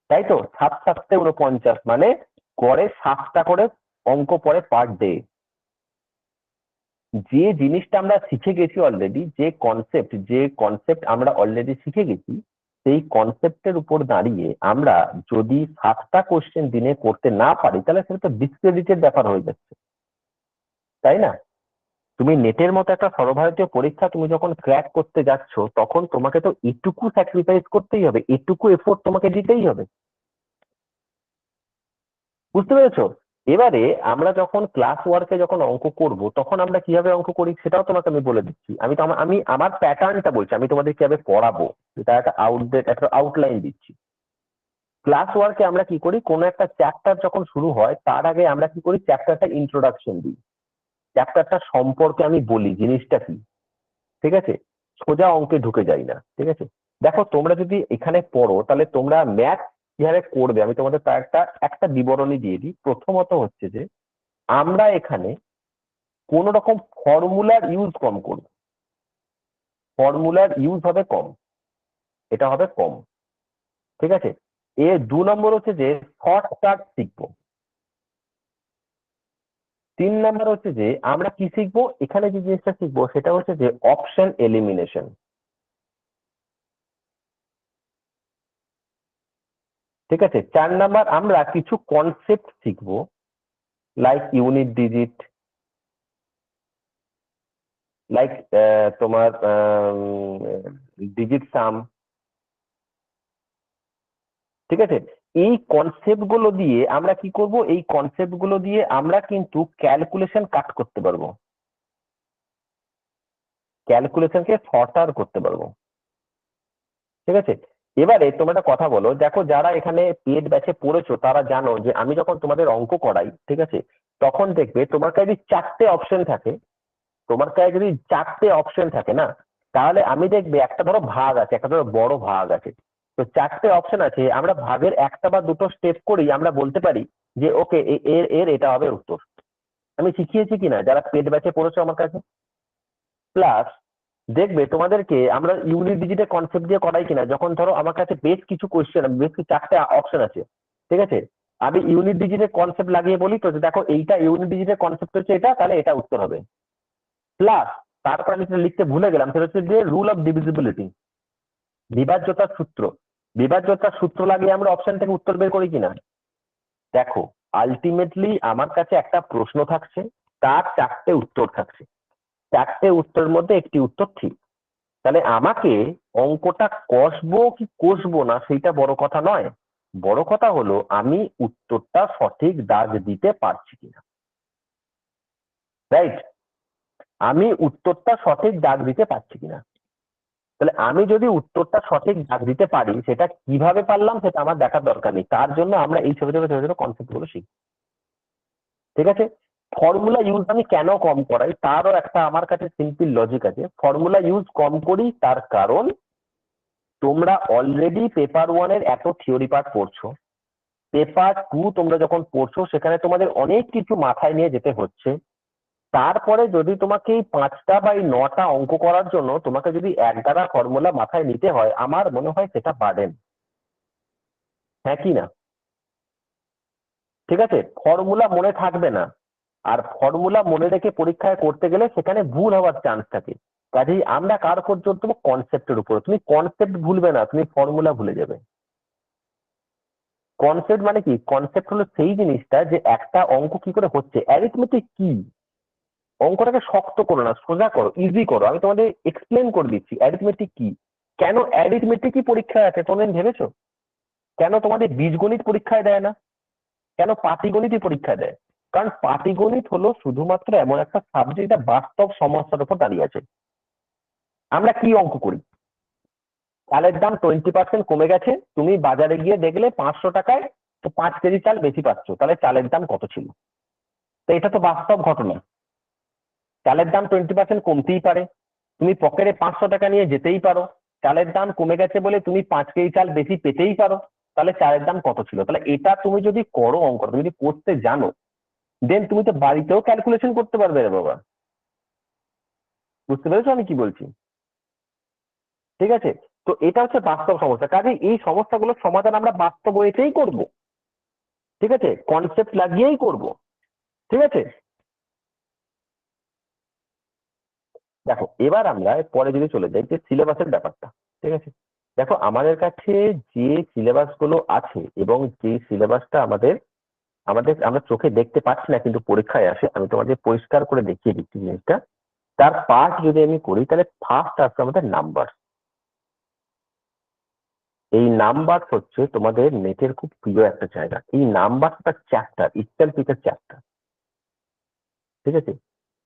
তাই তো? 7 7 49, মানে গড়ে 7টা করে অঙ্ক পড়ে পার ডে। যে জিনিসটা আমরা শিখে গেছি অলরেডি, যে কনসেপ্ট আমরা অলরেডি শিখে গেছি, সেই কনসেপ্টের উপর দাঁড়িয়ে আমরা যদি 7টা কোশ্চেন দিনে করতে না পারি, তাহলে সেটা তো ডিসক্রেডিটেড ব্যাপার হয়ে যাচ্ছে, তাই না? তুমি নেটের মতো একটা সর্বভারতীয় পরীক্ষা তুমি যখন ক্র্যাক করতে যাচ্ছ, তখন তোমাকে তো এটুকু স্যাক্রিফাইস করতেই হবে, এটুকু এফোর্ট তোমাকে দিতেই হবে, বুঝতে পেরেছো? এবারে আমরা যখন ক্লাস ওয়ার্কে যখন অঙ্ক করব, তখন আমরা কিভাবে অঙ্ক করি সেটাও তোমাকে আমি বলে দিচ্ছি। আমি আমার প্যাটার্নটা বলছি, আমি তোমাদের কিভাবে পড়াবো এটা একটা আউটলাইন দিচ্ছি। ক্লাস ওয়ার্কে আমরা কি করি, কোনো একটা চ্যাপ্টার যখন শুরু হয় তার আগে আমরা কি করি, চ্যাপ্টারটা ইন্ট্রোডাকশন দিই, চ্যাপ্টারটা সম্পর্কে আমি বলি জিনিসটা কি, ঠিক আছে? সোজা অঙ্কে ঢুকে যাই না, ঠিক আছে? দেখো তোমরা যদি এখানে পড়ো, তাহলে তোমরা ম্যাথ কিভাবে করবে আমি তোমাদের তার একটা একটা বিবরণী দিয়ে দিই। প্রথমত হচ্ছে যে আমরা এখানে কোন রকম ফর্মুলার ইউজ কম করব, ফর্মুলার ইউজ হবে কম, এটা হবে কম, ঠিক আছে? 2 নম্বর হচ্ছে যে শর্টকাট শিখবো। 3 নম্বর হচ্ছে যে আমরা কি শিখবো, এখানে যে জিনিসটা শিখবো সেটা হচ্ছে যে অপশন এলিমিনেশন, ঠিক আছে? 4 নাম্বার আমরা কিছু কনসেপ্ট শিখবো, লাইক ইউনিট ডিজিট, লাইক তোমার ডিজিট সাম, ঠিক আছে? এই কনসেপ্ট গুলো দিয়ে আমরা কি করব, এই কনসেপ্ট গুলো দিয়ে আমরা কিন্তু ক্যালকুলেশন কাট করতে পারবো, ক্যালকুলেশনকে শর্টার করতে পারবো, ঠিক আছে? এবারে তোমরা একটা কথা বলো, দেখো যারা এখানে পেড ব্যাচে পড়েছো তারা জানো যে আমি যখন তোমাদের অঙ্ক করাই, ঠিক আছে, তখন দেখবে তোমার কাছে যদি 4টে অপশন থাকে, তোমার কাছে যদি 4টে অপশন থাকে না, তাহলে আমি দেখবে একটা ধরো ভাগ আছে, একটা ধরো বড় ভাগ আছে, তো 4টে অপশন আছে, আমরা ভাগের একটা বা দুটো স্টেপ করেই আমরা বলতে পারি যে ওকে এর এর এটা হবে উত্তর। আমি শিখিয়েছি কিনা যারা পেড ব্যাচে পড়েছো আমার কাছে? প্লাস দেখবে তোমাদেরকে আমরা ইউনিট ডিজিটের কনসেপ্ট দিয়ে করাই কিনা, যখন ধরো আমার কাছে বেশ কিছু কোয়েশ্চেন, বেশ কিছু 4টে অপশন আছে, ঠিক আছে, আমি ইউনিট ডিজিটের কনসেপ্ট লাগিয়ে বলি তো যে দেখো এইটা ইউনিট ডিজিটের কনসেপ্ট হচ্ছে এটা, তাহলে এটা উত্তর হবে। প্লাস তারপর আমি সেটা লিখতে ভুলে গেলাম, সেটা হচ্ছে যে রুল অফ ডিভিজিবিলিটি, বিভাজ্যতার সূত্র। বিভাজ্যতার সূত্র লাগিয়ে আমরা অপশন থেকে উত্তর বের করি কিনা। দেখো আলটিমেটলি আমার কাছে একটা প্রশ্ন থাকছে, তার 4টে উত্তর থাকছে, 4টে উত্তরের মধ্যে একটি উত্তর ঠিক। তাহলে আমাকে অঙ্কটা কষবো কি কষবো না সেইটা বড় কথা নয়, বড় কথা হলো আমি উত্তরটা সঠিক দাগ দিতে পারছি কিনা। রাইট, আমি উত্তরটা সঠিক দাগ দিতে পারছি কিনা। তাহলে আমি যদি উত্তরটা সঠিক দাগ দিতে পারি, সেটা কিভাবে পারলাম সেটা আমার দেখার দরকার নেই, তার জন্য আমরা এই ছোট ছোট ছোট ছোট কনসেপ্ট গুলো শিখি। ঠিক আছে, ফর্মুলা ইউজ আমি কেন কম করাই তারও একটা আমার কাছে সিম্পল লজিক আছে। ফর্মুলা ইউজ কম করি তার কারণ তোমরা অলরেডি পেপার 1-এর এত থিওরি পার্ট পড়ছো, পেপার 2 তোমরা যখন পড়ছো সেখানে তোমাদের অনেক কিছু মাথায় নিয়ে যেতে হচ্ছে। তারপরে যদি তোমাকে এই 5টা বা 9টা অঙ্ক করার জন্য তোমাকে যদি 1 দ্বারা ফর্মুলা মাথায় নিতে হয়, আমার মনে হয় সেটা বার্ডেন। হ্যাঁ কি না? ঠিক আছে, ফর্মুলা মনে থাকবে না, আর ফর্মুলা মনে রেখে পরীক্ষায় করতে গেলে সেখানে ভুল হওয়ার চান্স থাকে। কাজেই আমরা কার উপর জোর দেবো? কনসেপ্টের উপর। তুমি কনসেপ্ট ভুলবে না, তুমি ফর্মুলা ভুলে যাবে। কনসেপ্ট মানে কি? কনসেপ্ট হলো সেই জিনিসটা যে একটা অঙ্ক কি করে হচ্ছে, অ্যারিথমেটিক কি। অঙ্কটাকে শক্ত করো না, সোজা করো, ইজি করো। আমি তোমাদের এক্সপ্লেন করে দিচ্ছি অ্যারিথমেটিক কি। কেন অ্যারিথমেটিকই পরীক্ষায় আছে তোমরা ভেবেছো? কেন তোমাদের বীজগণিত পরীক্ষায় দেয় না? কেন পাটিগণিতই পরীক্ষায় দেয়? কারণ পাটিগণিত হলো শুধুমাত্র এমন একটা সাবজেক্ট যেটা বাস্তব সমস্যার উপর দাঁড়িয়ে আছে। আমরা কি অঙ্ক করি? চালের দাম 20% কমে গেছে, তুমি বাজারে গিয়ে দেখলে 500 টাকায় তো 5 কেজি চাল বেশি পাচ্ছ, তাহলে চালের দাম কত ছিল? তো এটা তো বাস্তব ঘটনা। চালের দাম 20% কমতেই পারে, তুমি পকেটে 500 টাকা নিয়ে যেতেই পারো, চালের দাম কমে গেছে বলে তুমি 5 কেজি চাল বেশি পেতেই পারো, তাহলে চালের দাম কত ছিল? তাহলে এটা তুমি যদি করো অঙ্ক, তুমি যদি করতে জানো, দেন তুমি তো বাড়িতেও ক্যালকুলেশন করতে পারবে রে বাবা। বুঝতে পেরেছো আমি কি বলছি? ঠিক আছে, তো এটা হচ্ছে বাস্তব সমস্যা। কাজে এই সমস্যাগুলোর সমাধান আমরা বাস্তব ওয়েতেই করব। ঠিক আছে, কনসেপ্ট লাগিয়েই করব। ঠিক আছে, দেখো এবার আমরা পরে যদি চলে যাই যে সিলেবাসের ব্যাপারটা। ঠিক আছে, দেখো আমাদের কাছে যে সিলেবাস গুলো আছে এবং যে সিলেবাসটা আমাদের আমাদের আমরা চোখে দেখতে পাচ্ছি না কিন্তু পরীক্ষায় আসে, আমি তোমাদের পরিষ্কার করে দেখিয়ে দিচ্ছি জিনিসটা। তার পার্ট যদি আমি করি তাহলে ফার্স্ট আসবে আমাদের নাম্বার। এই নাম্বার হচ্ছে তোমাদের নেটের খুব প্রিয় একটা জায়গা। এই নাম্বারটা chapter, itself is a chapter. ঠিক আছে,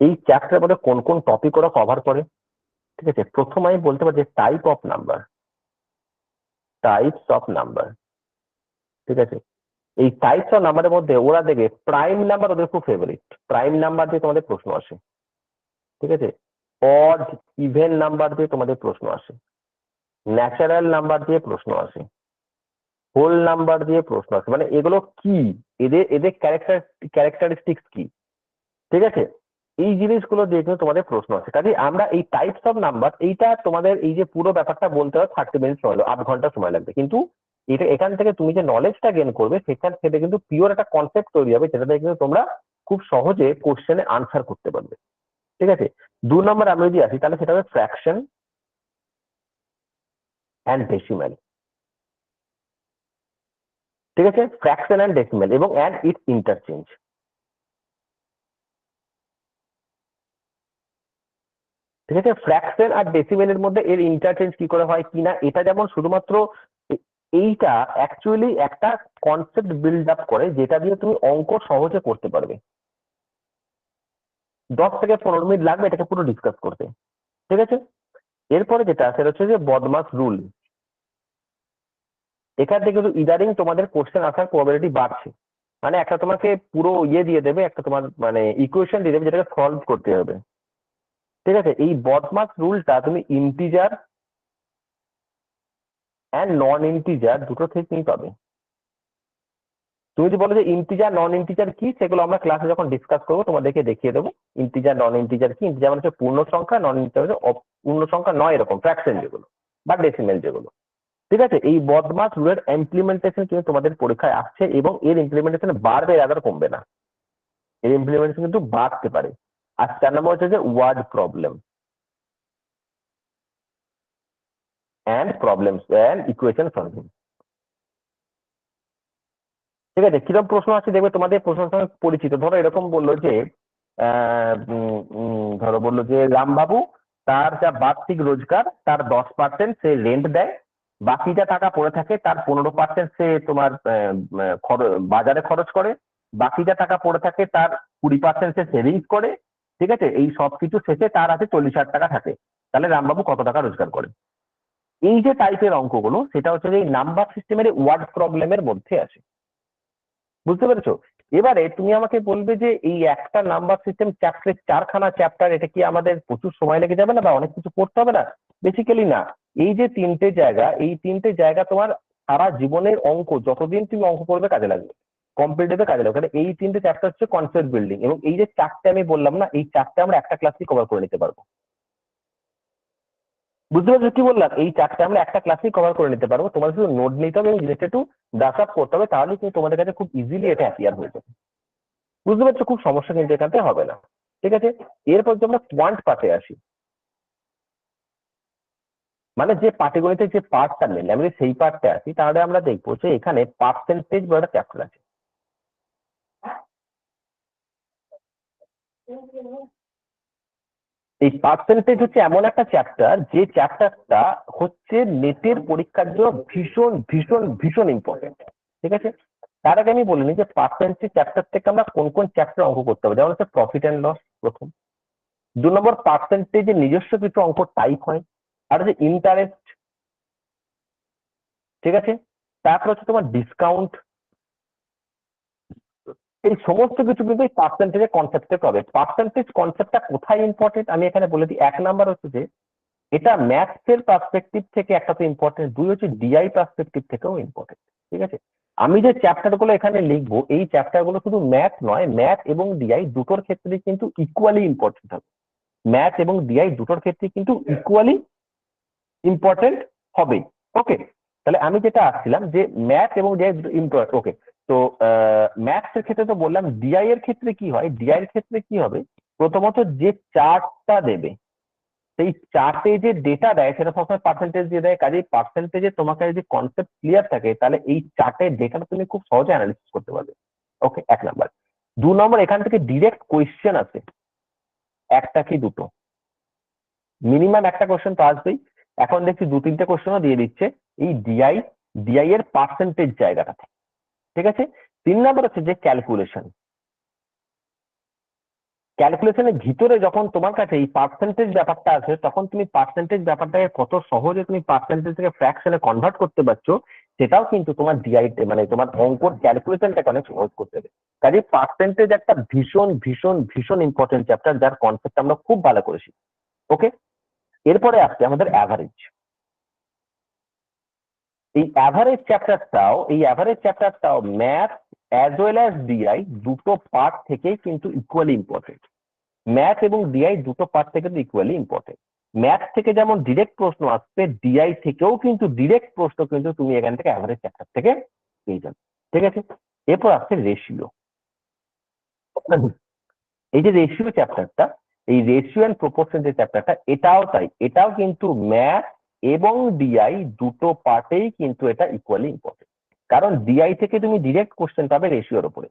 এই চ্যাপ্টারের মধ্যে কোন কোন টপিক ওরা কভার করে? ঠিক আছে, প্রথম আমি বলতে পারি যে type of number, types of number. ঠিক আছে, এই টাইপস অফ নাম্বারের মধ্যে ওরা দেখে প্রাইম নাম্বার ওদের খুব ফেভারিট, প্রাইম নাম্বার দিয়ে তোমাদের প্রশ্ন আসে। ঠিক আছে, অড ইভেন নাম্বার দিয়ে তোমাদের প্রশ্ন আসে, ন্যাচারাল নাম্বার দিয়ে প্রশ্ন আসে, হোল নাম্বার দিয়ে প্রশ্ন আসে। মানে এগুলো কি, এদের এদের ক্যারেক্টারিস্টিক্স কি। ঠিক আছে, এই জিনিসগুলো দিয়ে কিন্তু তোমাদের প্রশ্ন আছে। কাজে আমরা এই টাইপস অফ নাম্বার, এইটা তোমাদের এই যে পুরো ব্যাপারটা বলতে হয় 30 মিনিট সময় লাগবে, 8 ঘন্টা সময় লাগবে। কিন্তু এটা এখান থেকে তুমি যে নলেজটা গেইন করবে সেখান থেকে কিন্তু পিওর একটা কনসেপ্ট তৈরি হবে, যেটা থেকে কিন্তু তোমরা খুব সহজে কোশ্চেনে আনসার করতে পারবে। ঠিক আছে, 2 নম্বর আমি যদি আসি তাহলে সেটা হবে ফ্র্যাকশন অ্যান্ড ডেসিমাল। ঠিক আছে, ফ্র্যাকশন অ্যান্ড ডেসিমাল এবং ইটস ইন্টারচেঞ্জ। ঠিক আছে, ফ্র্যাকশন আর ডেসিমেলের মধ্যে এর ইন্টারচেঞ্জ কি করে হয় কিনা, এটা যেমন শুধুমাত্র এইটা অ্যাকচুয়ালি একটা কনসেপ্ট বিল্ড আপ করে যেটা দিয়ে তুমি অঙ্ক সহজে করতে পারবে। 10 থেকে 15 মিনিট লাগবে এটাকে পুরো ডিসকাস করতে। ঠিক আছে, এরপরে যেটা সেটা হচ্ছে যে বদমাস রুল। এখান থেকে কিন্তু ইদারিং তোমাদের কোশ্চেন আসার প্রবাবিলিটি বাড়ছে। মানে একটা তোমাকে পুরো ইয়ে দিয়ে দেবে, একটা তোমার মানে ইকুয়েশন দিয়ে দেবে যেটাকে সলভ করতে হবে। ঠিক আছে, এই বদমাস রুলটা তুমি ইন্টিজার অ্যান্ড নন ইন্টিজার দুটো থেকেই পাবে। তুমি যদি বলো যে ইন্টিজার নন ইন্টিজার কি, সেগুলো আমরা ক্লাসে যখন ডিসকাস করবো তোমাদেরকে দেখিয়ে দেবো ইন্টিজার নন ইন্টিজার কি। ইন্টিজার মানে হচ্ছে পূর্ণ সংখ্যা, নন ইন্টিজার হচ্ছে পূর্ণ সংখ্যা নয় এরকম ফ্র্যাকশন যেগুলো বা ডেসিমেল যেগুলো। ঠিক আছে, এই বদমাস রুলের ইমপ্লিমেন্টেশন কিন্তু তোমাদের পরীক্ষায় আসছে এবং এর ইমপ্লিমেন্টেশন বাড়বে, আবার কমবে না। এর ইমপ্লিমেন্টেশন কিন্তু বাড়তে পারে। আর 4 নম্বর হচ্ছে যে word problem. And problems and equation solving. ঠিক আছে, কিরকম প্রশ্ন আছে দেখবে তোমাদের প্রশ্নের সঙ্গে পরিচিত। ধরো এরকম বললো যে ধরো বললো যে রামবাবু তার যা বার্ষিক রোজগার তার 10% সে রেন্ট দেয়, বাকি যা টাকা পড়ে থাকে তার 15% সে তোমার বাজারে খরচ করে, বাকি যা টাকা পড়ে থাকে তার 20% সে সেভিংস করে। ঠিক আছে, এই সব কিছু শেষে তার আছে 40,000 টাকা থাকে। তাহলে রামবাবু কত টাকা রোজগার করে? এই যে টাইপের অঙ্কগুলো সেটা হচ্ছে যে এই নাম্বার সিস্টেমের ওয়ার্ড প্রবলেমের মধ্যে আছে। বুঝতে পেরেছো? এবারে তুমি আমাকে বলবে যে এই একটা নাম্বার সিস্টেম চ্যাপ্টারে 4খানা চ্যাপ্টার, এটা কি আমাদের প্রচুর সময় লেগে যাবে না বা অনেক কিছু পড়তে হবে না? বেসিক্যালি না। এই যে এই তিনটে জায়গা তোমার সারা জীবনের অঙ্ক, যতদিন তুমি অঙ্ক করবে কাজে লাগবে, কম্পিটিটিভে কাজে লাগবে। কারণ এই তিনটে চ্যাপ্টার হচ্ছে কনসেপ্ট বিল্ডিং, এবং এই যে চারটে আমি বললাম না, এই চারটে আমরা একটা ক্লাসে কভার করে নিতে পারবো। বুঝতে পারছো কি বললাম? এই চারটে আমরা একটা ক্লাসেই কভার করে নিতে পারবো। তোমাদের শুধু নোট নিতে হবে এবং জিনিসটা একটু ব্রাশ আপ করতে হবে, তাহলে কিন্তু তোমাদের কাছে খুব ইজিলি এটা অ্যাপিয়ার হয়ে যাবে। বুঝতে পারছো? খুব সমস্যা কিন্তু এখান থেকে হবে না। ঠিক আছে, এরপর যদি আমরা কোয়ান্ট পার্টে আসি, মানে যে পাটিগণিতের যে পার্টটা নেই, আমি যদি সেই পার্টটা আসি, তাহলে আমরা দেখবো যে এখানে পার্সেন্টেজ বলে একটা চ্যাপ্টার আছে। এই পার্সেন্টেজ হচ্ছে এমন একটা চ্যাপ্টার, যে চ্যাপ্টারটা হচ্ছে নেটের পরীক্ষার জন্য ভীষণ ভীষণ ভীষণ ইম্পর্টেন্ট। ঠিক আছে, তার আগে আমি বলিনি যে পার্সেন্টেজ চ্যাপ্টার থেকে আমরা কোন কোন চ্যাপ্টার অঙ্ক করতে হবে। যেমন হচ্ছে প্রফিট অ্যান্ড লস প্রথম, 2 নম্বর পার্সেন্টেজের নিজস্ব কিছু অঙ্ক টাইপ হয়, আর হচ্ছে ইন্টারেস্ট। ঠিক আছে, তারপর হচ্ছে তোমার ডিসকাউন্ট। এই সমস্ত কিছু কিন্তু এই পার্সেন্টেজের কনসেপ্টে পাবে। পার্সেন্টেজ কনসেপ্টটা কোথায় ইম্পর্টেন্ট আমি এখানে বলে দিই। 1 নাম্বার হচ্ছে যে এটা ম্যাথস এর পার্সপেক্টিভ থেকে একটা তো ইম্পর্টেন্ট, 2 হচ্ছে ডিআই পার্সপেক্টিভ থেকেও ইম্পর্টেন্ট। ঠিক আছে, আমি যে চ্যাপ্টার গুলো এখানে লিখবো, এই চ্যাপ্টার গুলো শুধু ম্যাথ নয়, ম্যাথ এবং ডিআই দুটোর ক্ষেত্রে কিন্তু ইকুয়ালি ইম্পর্টেন্ট হবে। ম্যাথ এবং ডিআই দুটোর ক্ষেত্রে কিন্তু ইকুয়ালি ইম্পর্টেন্ট হবে। ওকে, তাহলে আমি যেটা আসছিলাম যে ম্যাথ এবং ডিআই ইম্পর্টেন্ট। ওকে, তো ম্যাথস এর ক্ষেত্রে তো বললাম, ডিআই এর ক্ষেত্রে কি হয়, ডিআই এর ক্ষেত্রে কি হবে, প্রথমত যে চার্টটা দেবে, সেই চার্টে যে ডেটা দেয় সেটা সবসময় পার্সেন্টেজ দিয়ে দেয়। কাজেই পার্সেন্টেজে তোমাকে যদি কনসেপ্ট ক্লিয়ার থাকে, তাহলে এই চার্টের ডেটাটা তুমি খুব সহজে অ্যানালিসিস করতে পারবে। ওকে, 1 নাম্বার। 2 নম্বর, এখান থেকে ডিরেক্ট কোয়েশ্চেন আছে, একটা কি দুটো, মিনিমাম একটা কোয়েশ্চেন তো আসবেই। এখন দেখছি 2-3টে কোয়েশ্চেনও দিয়ে দিচ্ছে এই ডিআই এর পার্সেন্টেজ জায়গাটাতে। ঠিক আছে, 3 নম্বর হচ্ছে যে ক্যালকুলেশন। ক্যালকুলেশনের ভিতরে যখন তোমার কাছে এই পার্সেন্টেজ ব্যাপারটা আছে, তখন তুমি পার্সেন্টেজ ব্যাপারটাকে কত সহজে তুমি পার্সেন্টেজ থেকে ফ্র্যাকশনে কনভার্ট করতে পারছো, সেটাও কিন্তু তোমার ডিআই মানে তোমার অঙ্কর ক্যালকুলেশনটাকে অনেক সহজ করতে হবে। কাজে পার্সেন্টেজ একটা ভীষণ ভীষণ ভীষণ ইম্পর্টেন্ট চ্যাপ্টার, যার কনসেপ্ট আমরা খুব ভালো করেছি। ওকে, এরপরে আসছে আমাদের অ্যাভারেজ। এই অ্যাভারেজ চ্যাপ্টারটাও math as well as DI দুটো পার্ট থেকেই কিন্তু ইকুয়ালি ইম্পর্টেন্ট। ম্যাথ এবং ডিআই দুটো পার্ট থেকে ইকুয়ালি ইম্পর্টেন্ট। ম্যাথ থেকে যেমন ডিরেক্ট প্রশ্ন আসবে, ডিআই থেকেও কিন্তু ডিরেক্ট প্রশ্ন কিন্তু তুমি এখান থেকে অ্যাভারেজ চ্যাপ্টার থেকে পেয়ে যাবে। ঠিক আছে, এরপর আসছে রেশিও। এই যে রেশিও চ্যাপ্টারটা, এই রেশিও এন্ড প্রপোর্শন যে চ্যাপ্টারটা, এটাও তাই, এটাও কিন্তু ম্যাথ এবং ডিআই দুটো পার্টেই কিন্তু এটা ইকুয়ালি ইম্পর্টেন্ট। কারণ ডিআই থেকে তুমি ডিরেক্ট কোশ্চেন পাবে রেশিওর উপরে,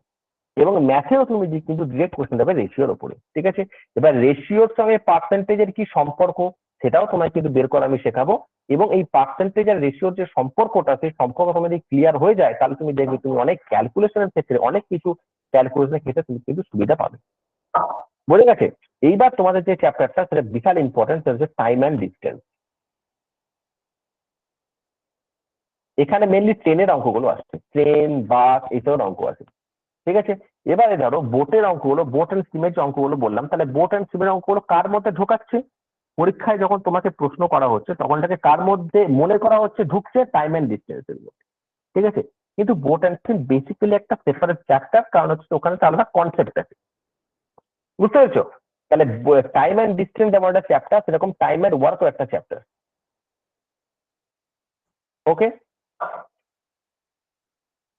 এবং ম্যাথেও তুমি কিন্তু ডিরেক্ট কোশ্চেন পাবে রেশিওর উপরে। ঠিক আছে, এবার রেশিওর সঙ্গে পার্সেন্টেজের কি সম্পর্ক, সেটাও তোমায় কিন্তু বের করা আমি শেখাবো। এবং এই পার্সেন্টেজ আর রেশিওর যে সম্পর্কটা, সেই সম্পর্ক তোমার যদি ক্লিয়ার হয়ে যায়, তাহলে তুমি দেখবে তুমি অনেক ক্যালকুলেশনের ক্ষেত্রে, অনেক কিছু ক্যালকুলেশনের ক্ষেত্রে তুমি কিন্তু সুবিধা পাবে। বোঝা গেছে? এইবার তোমাদের যে চ্যাপ্টারটা, সেটা বিশাল ইম্পর্টেন্ট, সেটা হচ্ছে টাইম অ্যান্ড ডিস্টেন্স। এখানে মেনলি ট্রেনের অঙ্কগুলো আসছে, ট্রেন, বাস, এইসবের অঙ্ক আছে। ঠিক আছে, এবারে ধরো বোটের অঙ্কগুলো, বোট অ্যান্ড স্টিমের যে অঙ্কগুলো বললাম, তাহলে বোট অ্যান্ড স্টিমের অঙ্কগুলো কার মধ্যে ঢোকাচ্ছে? পরীক্ষায় যখন তোমাকে প্রশ্ন করা হচ্ছে, তখন তাকে কার মধ্যে মনে করা হচ্ছে ঢুকছে? টাইম অ্যান্ড ডিস্টেন্সের মধ্যে। ঠিক আছে, কিন্তু বোট অ্যান্ড স্টিম বেসিক্যালি একটা সেপারেট চ্যাপ্টার, কারণ হচ্ছে ওখানে তো আলাদা কনসেপ্ট আছে। বুঝতে পেরেছো? তাহলে টাইম অ্যান্ড ডিস্টেন্স যেমন একটা চ্যাপ্টার, সেরকম টাইম অ্যান্ড ওয়ার্কও একটা চ্যাপ্টার। ওকে,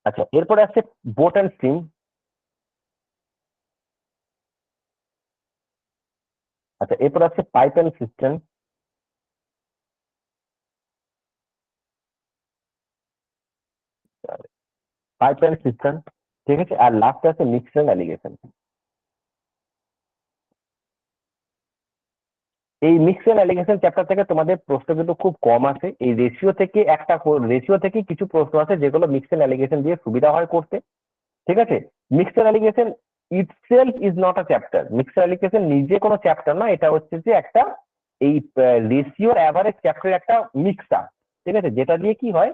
আচ্ছা, এরপরে আসছে বোট অ্যান্ড স্টিম। আচ্ছা, এরপর আছে pipe and system. Pipe and system, ঠিক আছে, আর লাস্টে আছে মিক্সড অ্যান্ড অ্যালিগেশন। এই মিক্স এন্ড অ্যালিগেশন চ্যাপ্টার থেকে তোমাদের প্রশ্ন কিন্তু খুব কম আসে। এই রেশিও থেকে কিছু প্রশ্ন আছে যেগুলো মিক্স এন্ড অ্যালিগেশন দিয়ে সুবিধা হয় করতে, ঠিক আছে। Mix and alligation itself is not a chapter, mix and alligation নিজে কোনো চ্যাপ্টার না, এটা হচ্ছে যে একটা এই রেশিওর অ্যাভারেজ চ্যাপ্টারের একটা মিক্সআপ, ঠিক আছে, যেটা দিয়ে কি হয়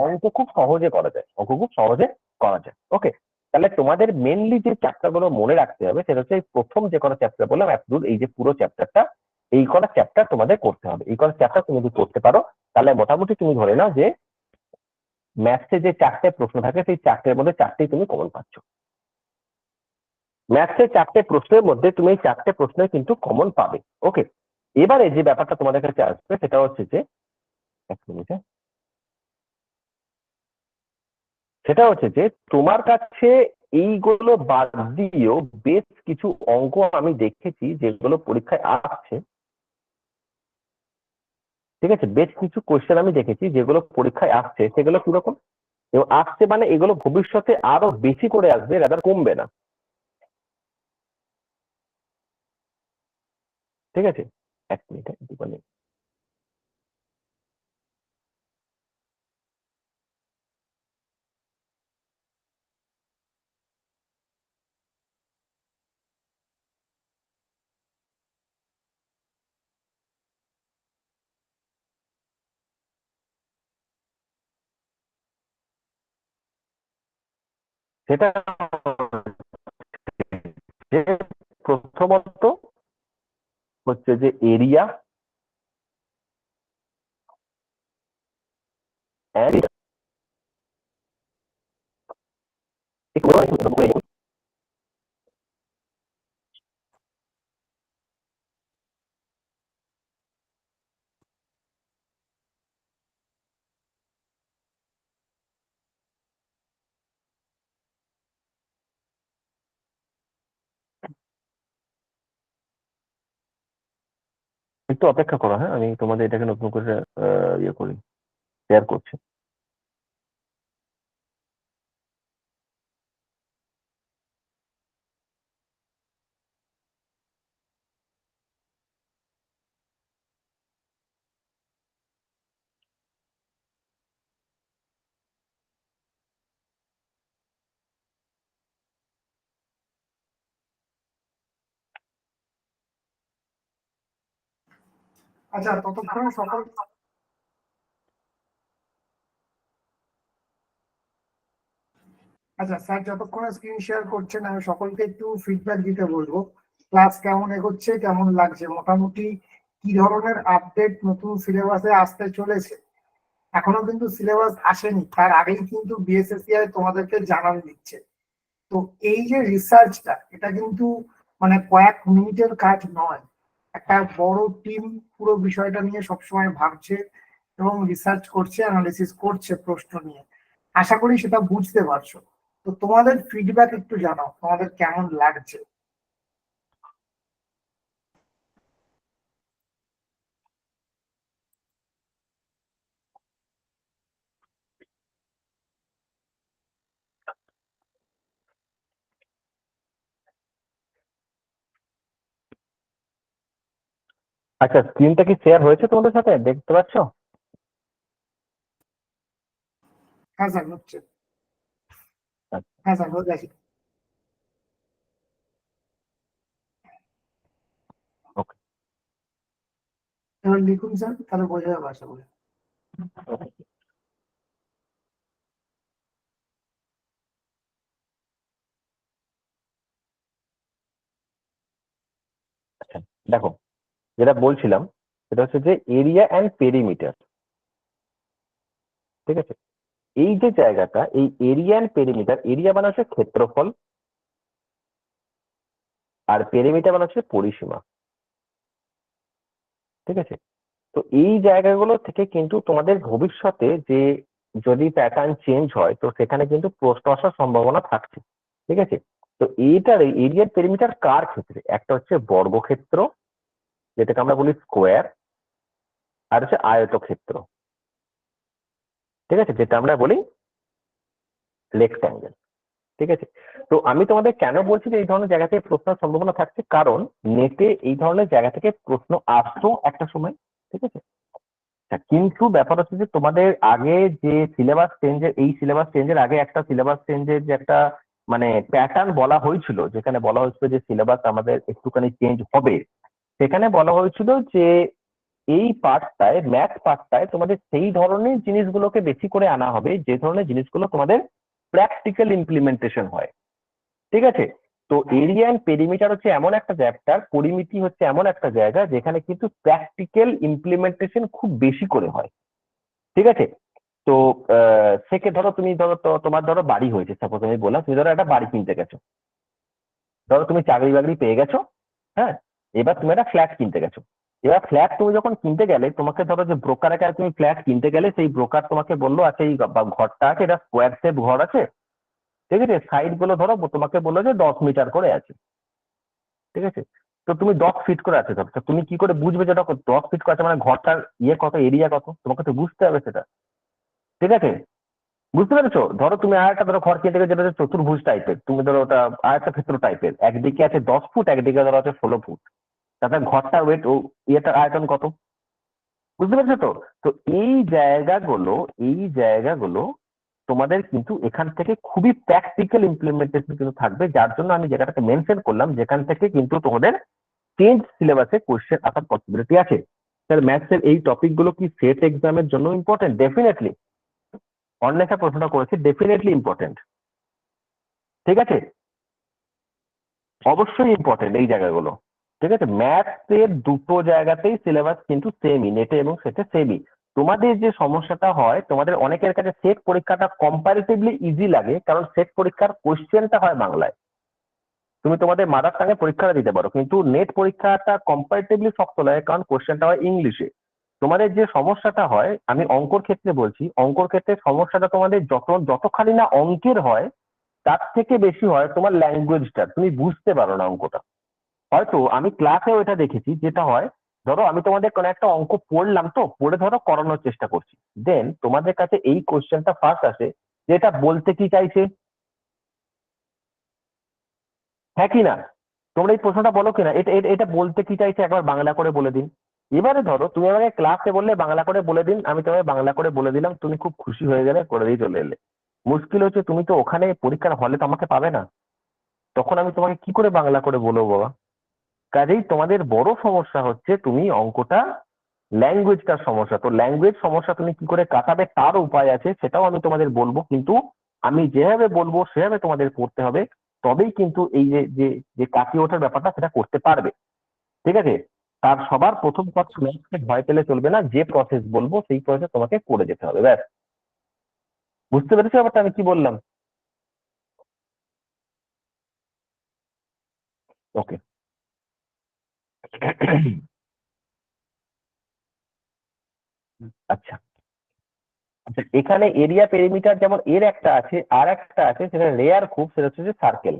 অঙ্ক খুব সহজে করা যায়, ওকে। তাহলে তোমাদের মেনলি যে চ্যাপ্টার গুলো মনে রাখতে হবে সেটা হচ্ছে প্রথম যে কোনো চ্যাপ্টার বললাম অ্যাপটুড, এই যে পুরো চ্যাপ্টারটা, এই কটা চ্যাপ্টার তোমাদের করতে হবে। এই কটা চ্যাপ্টার তুমি যদি করতে পারো তাহলে মোটামুটি তুমি ধরে নাও যে ম্যাথসে যে 4টে প্রশ্ন থাকে সেই 4টের মধ্যে 4টেই তুমি কমন পাচ্ছ। ম্যাথসের 4টে প্রশ্নের মধ্যে তুমি এই 4টে প্রশ্নে কিন্তু কমন পাবে, ওকে। এবারে যে ব্যাপারটা তোমাদের কাছে আসবে সেটা হচ্ছে যে এক মিনিট, সেটা হচ্ছে যে তোমার কাছে এইগুলো বাদ দিয়েও বেশ কিছু অঙ্ক আমি দেখেছি যেগুলো পরীক্ষায় আসছে, ঠিক আছে, বেশ কিছু কোশ্চেন আমি দেখেছি যেগুলো পরীক্ষায় আসছে, সেগুলো কিরকম এবং আসছে মানে এগুলো ভবিষ্যতে আরো বেশি করে আসবে, রাদার কমবে না, ঠিক আছে। এক মিনিট দীপালি, সেটা যে প্রথমত হচ্ছে যে এরিয়া একটু অপেক্ষা করো, হ্যাঁ, আমি তোমাদের এটাকে নতুন করে ইয়ে করি, শেয়ার করছি। আচ্ছা ততক্ষণ সকল আচ্ছা স্যার যতক্ষণ স্ক্রিন শেয়ার করছেন আমি সকলকে একটু ফিডব্যাক দিতে বলবো, ক্লাস কেমন এগোচ্ছে, কেমন লাগছে, মোটামুটি কি ধরনের আপডেট নতুন সিলেবাসে আসতে চলেছে। এখনো কিন্তু সিলেবাস আসেনি, তার আগেই কিন্তু বিএসএসসিআই তোমাদেরকে জানান দিচ্ছে। তো এই যে রিসার্চটা, এটা কিন্তু মানে কয়েক মিনিটের কাজ নয়, একটা বড় টিম পুরো বিষয়টা নিয়ে সবসময় ভাবছে এবং রিসার্চ করছে, অ্যানালিসিস করছে প্রশ্ন নিয়ে। আশা করি সেটা বুঝতে পারছো। তো তোমাদের ফিডব্যাক একটু জানাও, তোমাদের কেমন লাগছে। আচ্ছা, স্ক্রিনটা কি শেয়ার হয়েছে তোমাদের সাথে, দেখতে পাচ্ছ? হ্যাঁ স্যার হচ্ছে। হ্যাঁ স্যার হয়ে গেছে। ওকে, এবার লিখুন স্যার, তাহলে বোঝা যাবে আশা করি। আচ্ছা দেখো, যেটা বলছিলাম সেটা হচ্ছে যে এরিয়া অ্যান্ড পেরিমিটার, ঠিক আছে। এই যে জায়গাটা, এই এরিয়া অ্যান্ড পেরিমিটার, এরিয়া মানে হচ্ছে ক্ষেত্রফল আর পেরিমিটার মানে হচ্ছে পরিসীমা, ঠিক আছে। তো এই জায়গাগুলো থেকে কিন্তু তোমাদের ভবিষ্যতে যে যদি প্যাটার্ন চেঞ্জ হয় তো সেখানে কিন্তু প্রশ্ন আসার সম্ভাবনা থাকছে, ঠিক আছে। তো এইটার এরিয়ার পেরিমিটার কার ক্ষেত্রে, একটা হচ্ছে বর্গক্ষেত্র যেটাকে আমরা বলি স্কোয়ার, আর হচ্ছে আয়তক্ষেত্র, ঠিক আছে, যেটা আমরা বলি রেক্ট্যাঙ্গেল। ঠিক আছে, তো আমি তোমাদের কেন বলছি যে এই ধরনের জায়গা থেকে প্রশ্নের সম্ভাবনা থাকছে, কারণ নেটে এই ধরনের জায়গা থেকে প্রশ্ন আসতো একটা সময়। ঠিক আছে, কিন্তু ব্যাপার হচ্ছে যে তোমাদের আগে যে সিলেবাস চেঞ্জের, এই সিলেবাস চেঞ্জের আগে একটা সিলেবাস চেঞ্জের যে একটা মানে প্যাটার্ন বলা হয়েছিল, যেখানে বলা হয়েছিল যে সিলেবাস আমাদের একটুখানি চেঞ্জ হবে, সেখানে বলা হয়েছিল যে এই পার্টটায়, ম্যাথ পার্টটায় তোমাদের সেই ধরনের জিনিসগুলোকে বেশি করে আনা হবে যে ধরনের জিনিসগুলো তোমাদের প্র্যাকটিক্যাল ইমপ্লিমেন্টেশন হয়। ঠিক আছে, তো এরিয়া এন্ড পেরিমিটার হচ্ছে এমন একটা চ্যাপ্টার, পরিমিতি হচ্ছে এমন একটা জায়গা যেখানে কিন্তু প্র্যাকটিক্যাল ইমপ্লিমেন্টেশন খুব বেশি করে হয়। ঠিক আছে, তো সেকে ধরো তুমি ধরো তোমার ধরো বাড়ি হয়েছে, সাপোজ আমি বললাম তুমি ধরো একটা বাড়ি কিনতে গেছো, ধরো তুমি চাকরি বাকরি পেয়ে গেছো, হ্যাঁ, এবার তুমি একটা ফ্ল্যাট কিনতে গেছো। এবার ফ্ল্যাট তুমি যখন কিনতে গেলে, তোমাকে ধরো যে ব্রোকারের কাছে তুমি ফ্ল্যাট কিনতে গেলে, সেই ব্রোকার তোমাকে বললো আচ্ছা এই ঘরটা আছে, এটা স্কোয়ার শেপ ঘর আছে, ঠিক আছে, সাইড গুলো ধরো তোমাকে বললো যে 10 মিটার করে আছে। ঠিক আছে, তো তুমি 10 ফিট করে আছে ধরো, তো তুমি কি করে বুঝবে যেটা 10 ফিট করে আছে মানে ঘরটার ইয়ে কত, এরিয়া কত, তোমাকে তো বুঝতে হবে সেটা। ঠিক আছে, বুঝতে পেরেছো? ধরো তুমি আর একটা ধরো ঘর কিনতে গেলে যেটা হচ্ছে চতুর্ভুজ টাইপের, তুমি ধরো ওটা আয়তা ক্ষেত্র টাইপের, একদিকে আছে 10 ফুট, একদিকে ধরো আছে 16 ফুট, তাতে ঘরটা ওয়েট ও ইয়েটার আয়তন কত, বুঝতে পেরেছো তো? তো এই জায়গাগুলো তোমাদের কিন্তু এখান থেকে খুবই প্র্যাকটিক্যাল ইমপ্লিমেন্টেশন কিন্তু থাকবে, যার জন্য আমি জায়গাটাকে মেনশন করলাম, যেখান থেকে কিন্তু তোমাদের চেঞ্জ সিলেবাসে কোশ্চেন আসার পসিবিলিটি আছে। স্যার ম্যাথসের এই টপিক গুলো কি সেট এক্সামের জন্য ইম্পর্টেন্ট? ডেফিনেটলি। অন্বেষা প্রশ্নটা করেছে, ডেফিনেটলি ইম্পর্টেন্ট। ঠিক আছে, অবশ্যই ইম্পর্টেন্ট এই জায়গাগুলো। ঠিক আছে, ম্যাথসের দুটো জায়গাতেই সিলেবাস কিন্তু সেমই, নেটে এবং সেটে সেমই। তোমাদের যে সমস্যাটা হয়, তোমাদের অনেকের কাছে সেট পরীক্ষাটা কম্পারেটিভলি ইজি লাগে, কারণ সেট পরীক্ষার কোশ্চেনটা হয় বাংলায়, তুমি তোমাদের মাদার টাঙে পরীক্ষাটা দিতে পারো, কিন্তু নেট পরীক্ষাটা কম্পারেটিভলি শক্ত লাগে কারণ কোশ্চেনটা হয় ইংলিশে। তোমাদের যে সমস্যাটা হয়, আমি অঙ্কর ক্ষেত্রে বলছি, অঙ্কর ক্ষেত্রে সমস্যাটা তোমাদের যতখানি না অঙ্কের হয়, তার থেকে বেশি হয় তোমার ল্যাঙ্গুয়েজটা, তুমি বুঝতে পারো না অঙ্কটা। হয়তো আমি ক্লাসেও এটা দেখেছি, যেটা হয় ধরো আমি তোমাদের কোনো একটা অঙ্ক পড়লাম, তো পড়ে ধরো করানোর চেষ্টা করছি, দেন তোমাদের কাছে এই কোশ্চেনটা ফার্স্ট আসে যে এটা বলতে কি চাইছে, হ্যাঁ কি না? তোমরা এই প্রশ্নটা বলো কিনা, এটা এটা এটা বলতে কি চাইছে একবার বাংলা করে বলে দিন। এবারে ধরো তুমি আমাকে ক্লাসে বললে বাংলা করে বলে দিন, আমি তোমাকে বাংলা করে বলে দিলাম, তুমি খুব খুশি হয়ে গেলে, করে দিয়ে চলে এলে। মুশকিল হচ্ছে তুমি তো ওখানে পরীক্ষার হলে তো আমাকে পাবে না, তখন আমি তোমাকে কি করে বাংলা করে বলবো বাবা? কাজেই তোমাদের বড় সমস্যা হচ্ছে তুমি অঙ্কটা ল্যাঙ্গুয়েজটার সমস্যা, তো ল্যাঙ্গুয়েজ সমস্যা তুমি কি করে কাটাবে তার উপায় আছে, সেটাও আমি তোমাদের বলবো, কিন্তু আমি যেভাবে বলবো সেভাবে তোমাদের পড়তে হবে, তবেই কিন্তু এই যে যে যে কাটিয়ে ওঠার ব্যাপারটা সেটা করতে পারবে। ঠিক আছে, তার সবার প্রথম কথা, ম্যাথকে ভয় পেলে চলবে না, যে প্রসেস বলবো সেই প্রসেস তোমাকে করে যেতে হবে, ব্যাস। বুঝতে পেরেছো ব্যাপারটা আমি কি বললাম? ওকে। আচ্ছা, আচ্ছা, এখানে এরিয়া পেরিমিটার যেমন এর একটা আছে, আর একটা আছে সেটা রেয়ার খুব, সেটা হচ্ছে সার্কেল।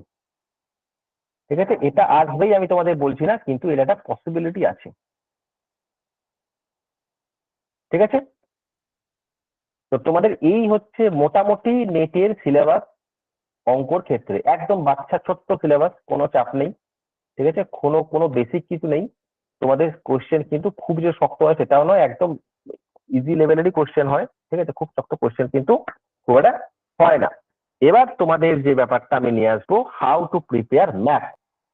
ঠিক আছে, এটা আসবেই আমি তোমাদের বলছি না, কিন্তু এর একটা পসিবিলিটি আছে। ঠিক আছে, তো তোমাদের এই হচ্ছে মোটামুটি নেটের সিলেবাস। অঙ্কর ক্ষেত্রে একদম বাচ্চা ছোট্ট সিলেবাস, কোনো চাপ নেই। ঠিক আছে, কোনো কোনো বেসিক কিছু নেই। তোমাদের কোশ্চেন কিন্তু খুব যে শক্ত হয় সেটাও নয়, একদম ইজি লেভেলেরই কোশ্চেন হয়। ঠিক আছে, খুব শক্ত কোশ্চেন কিন্তু খুব একটা হয় না। এবার তোমাদের যে ব্যাপারটা আমি নিয়ে আসবো, হাউ টু প্রিপেয়ার ম্যাথ।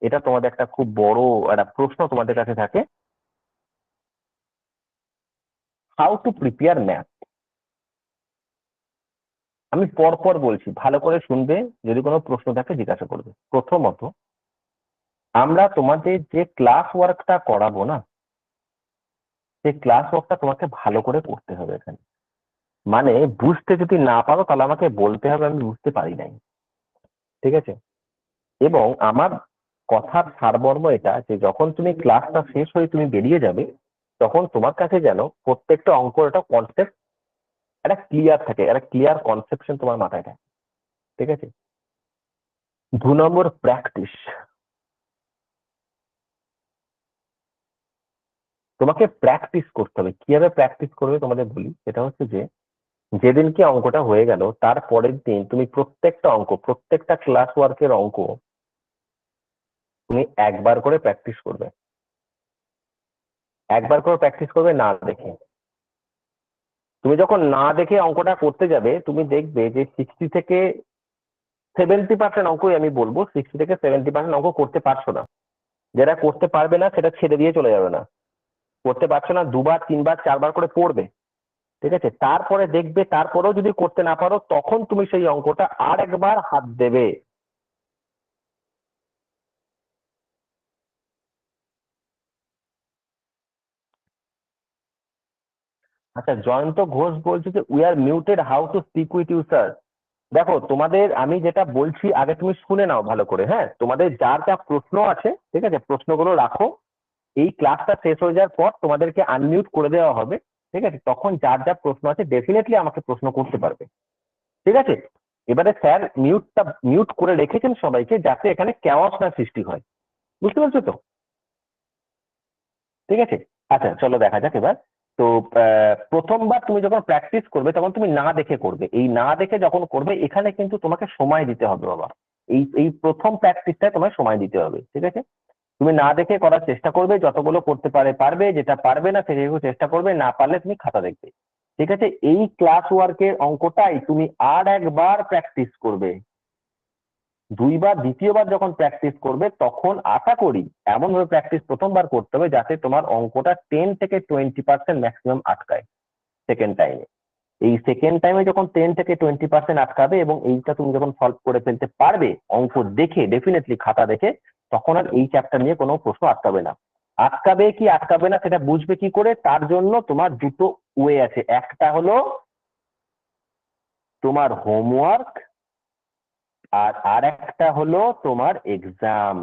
এটা তোমাদের একটা খুব বড় একটা প্রশ্ন তোমাদের কাছে থাকে, হাউ টু প্রিপেয়ার ম্যাথ। আমি পর পর বলছি, ভালো করে শুনবে, যদি কোনো প্রশ্ন থাকে জিজ্ঞাসা করবে। প্রথমত, আমরা তোমাদের যে ক্লাস ওয়ার্কটা করাবো না, সেই ক্লাস ওয়ার্কটা তোমাকে ভালো করে করতে হবে এখানে। মানে বুঝতে যদি না পারো তাহলে আমাকে বলতে হবে আমি বুঝতে পারি নাই। ঠিক আছে, এবং আমার কথার সারমর্ম এটা যে যখন তুমি ক্লাসটা শেষ হয়ে তুমি বেরিয়ে যাবে, তখন তোমার কাছে যেন প্রত্যেকটা অঙ্ক একটা কনসেপ্ট, একটা ক্লিয়ার থাকে, একটা ক্লিয়ার কনসেপশন তোমার মাথায় থাকে। ঠিক আছে, 2 নম্বর প্র্যাকটিস। তোমাকে প্র্যাকটিস করতে হবে। কিভাবে প্র্যাকটিস করবে তোমাদের বলি, সেটা হচ্ছে যে যেদিনকে অঙ্কটা হয়ে গেল তার পরের দিন তুমি প্রত্যেকটা অঙ্ক, প্রত্যেকটা ক্লাস ওয়ার্কের অঙ্ক তুমি একবার করে প্র্যাকটিস করবে, একবার করে প্র্যাকটিস করবে না দেখে। তুমি যখন না দেখে অঙ্কটা করতে যাবে তুমি দেখবে যে 60 থেকে 70% অঙ্কই আমি বলবো 60 থেকে 70% অঙ্ক করতে পারছো না। যেটা করতে পারবে না সেটা ছেড়ে দিয়ে চলে যাবে না, করতে পারছো না, 2বার 3বার 4বার করে পড়বে, ঠিক আছে? তারপরে দেখবে তারপরেও যদি করতে না পারো তখন তুমি সেই অঙ্কটা আর একবার হাত দেবে। আচ্ছা, জয়ন্ত ঘোষ বলছে যে we are muted, how to speak with you sir. দেখো তোমাদের আমি যেটা বলছি আগে তুমি শুনে নাও ভালো করে, হ্যাঁ? তোমাদের যার যা প্রশ্ন আছে, ঠিক আছে, প্রশ্নগুলো রাখো। এই ক্লাসটা শেষ হয়ে যাওয়ার পর তোমাদেরকে আনমিউট করে দেওয়া হবে, ঠিক আছে? তখন যার যা প্রশ্ন আছে ডেফিনেটলি আমাকে প্রশ্ন করতে পারবে, ঠিক আছে? এবারে স্যার মিউট করে রেখেছেন সবাইকে যাতে এখানে ক্যাওয়াস না সৃষ্টি হয়, বুঝতে পারছো তো? ঠিক আছে, আচ্ছা চলো দেখা যাক এবার। তো প্রথমবার তুমি যখন প্র্যাকটিস করবে তখন তুমি না দেখে করবে। এই না দেখে যখন করবে এখানে কিন্তু তোমাকে সময় দিতে হবে বাবা। এই এই প্রথম প্র্যাকটিসটায় তোমায় সময় দিতে হবে, ঠিক আছে? তুমি না দেখে করার চেষ্টা করবে, যতগুলো করতে পারবে, যেটা পারবে না সেগুলো চেষ্টা করবে, না পারলে তুমি খাতা দেখবে, ঠিক আছে? এই ক্লাস ওয়ার্কের অঙ্কটাই তুমি আর একবার প্র্যাকটিস করবে। দুইবার, দ্বিতীয়বার যখন প্র্যাকটিস করবে তখন আশা করি এমন ভাবে প্র্যাকটিস প্রথমবার করতে হবে যাতে তোমার অঙ্কটা 10 থেকে 20% ম্যাক্সিমাম আটকায় সেকেন্ড টাইমে। এই সেকেন্ড টাইমে যখন 10 থেকে 20% আটকাবে এবং এইটা তুমি যখন সলভ করে ফেলতে পারবে অঙ্ক দেখে, ডেফিনেটলি খাতা দেখে, তখন আর এই চ্যাপ্টার নিয়ে কোনো প্রশ্ন আটকাবে না। আটকাবে কি আটকাবে না সেটা বুঝবে কি করে? তার জন্য তোমার দুটো ওয়ে আছে। একটা হলো তোমার হোমওয়ার্ক, আর একটা হলো তোমার এক্সাম।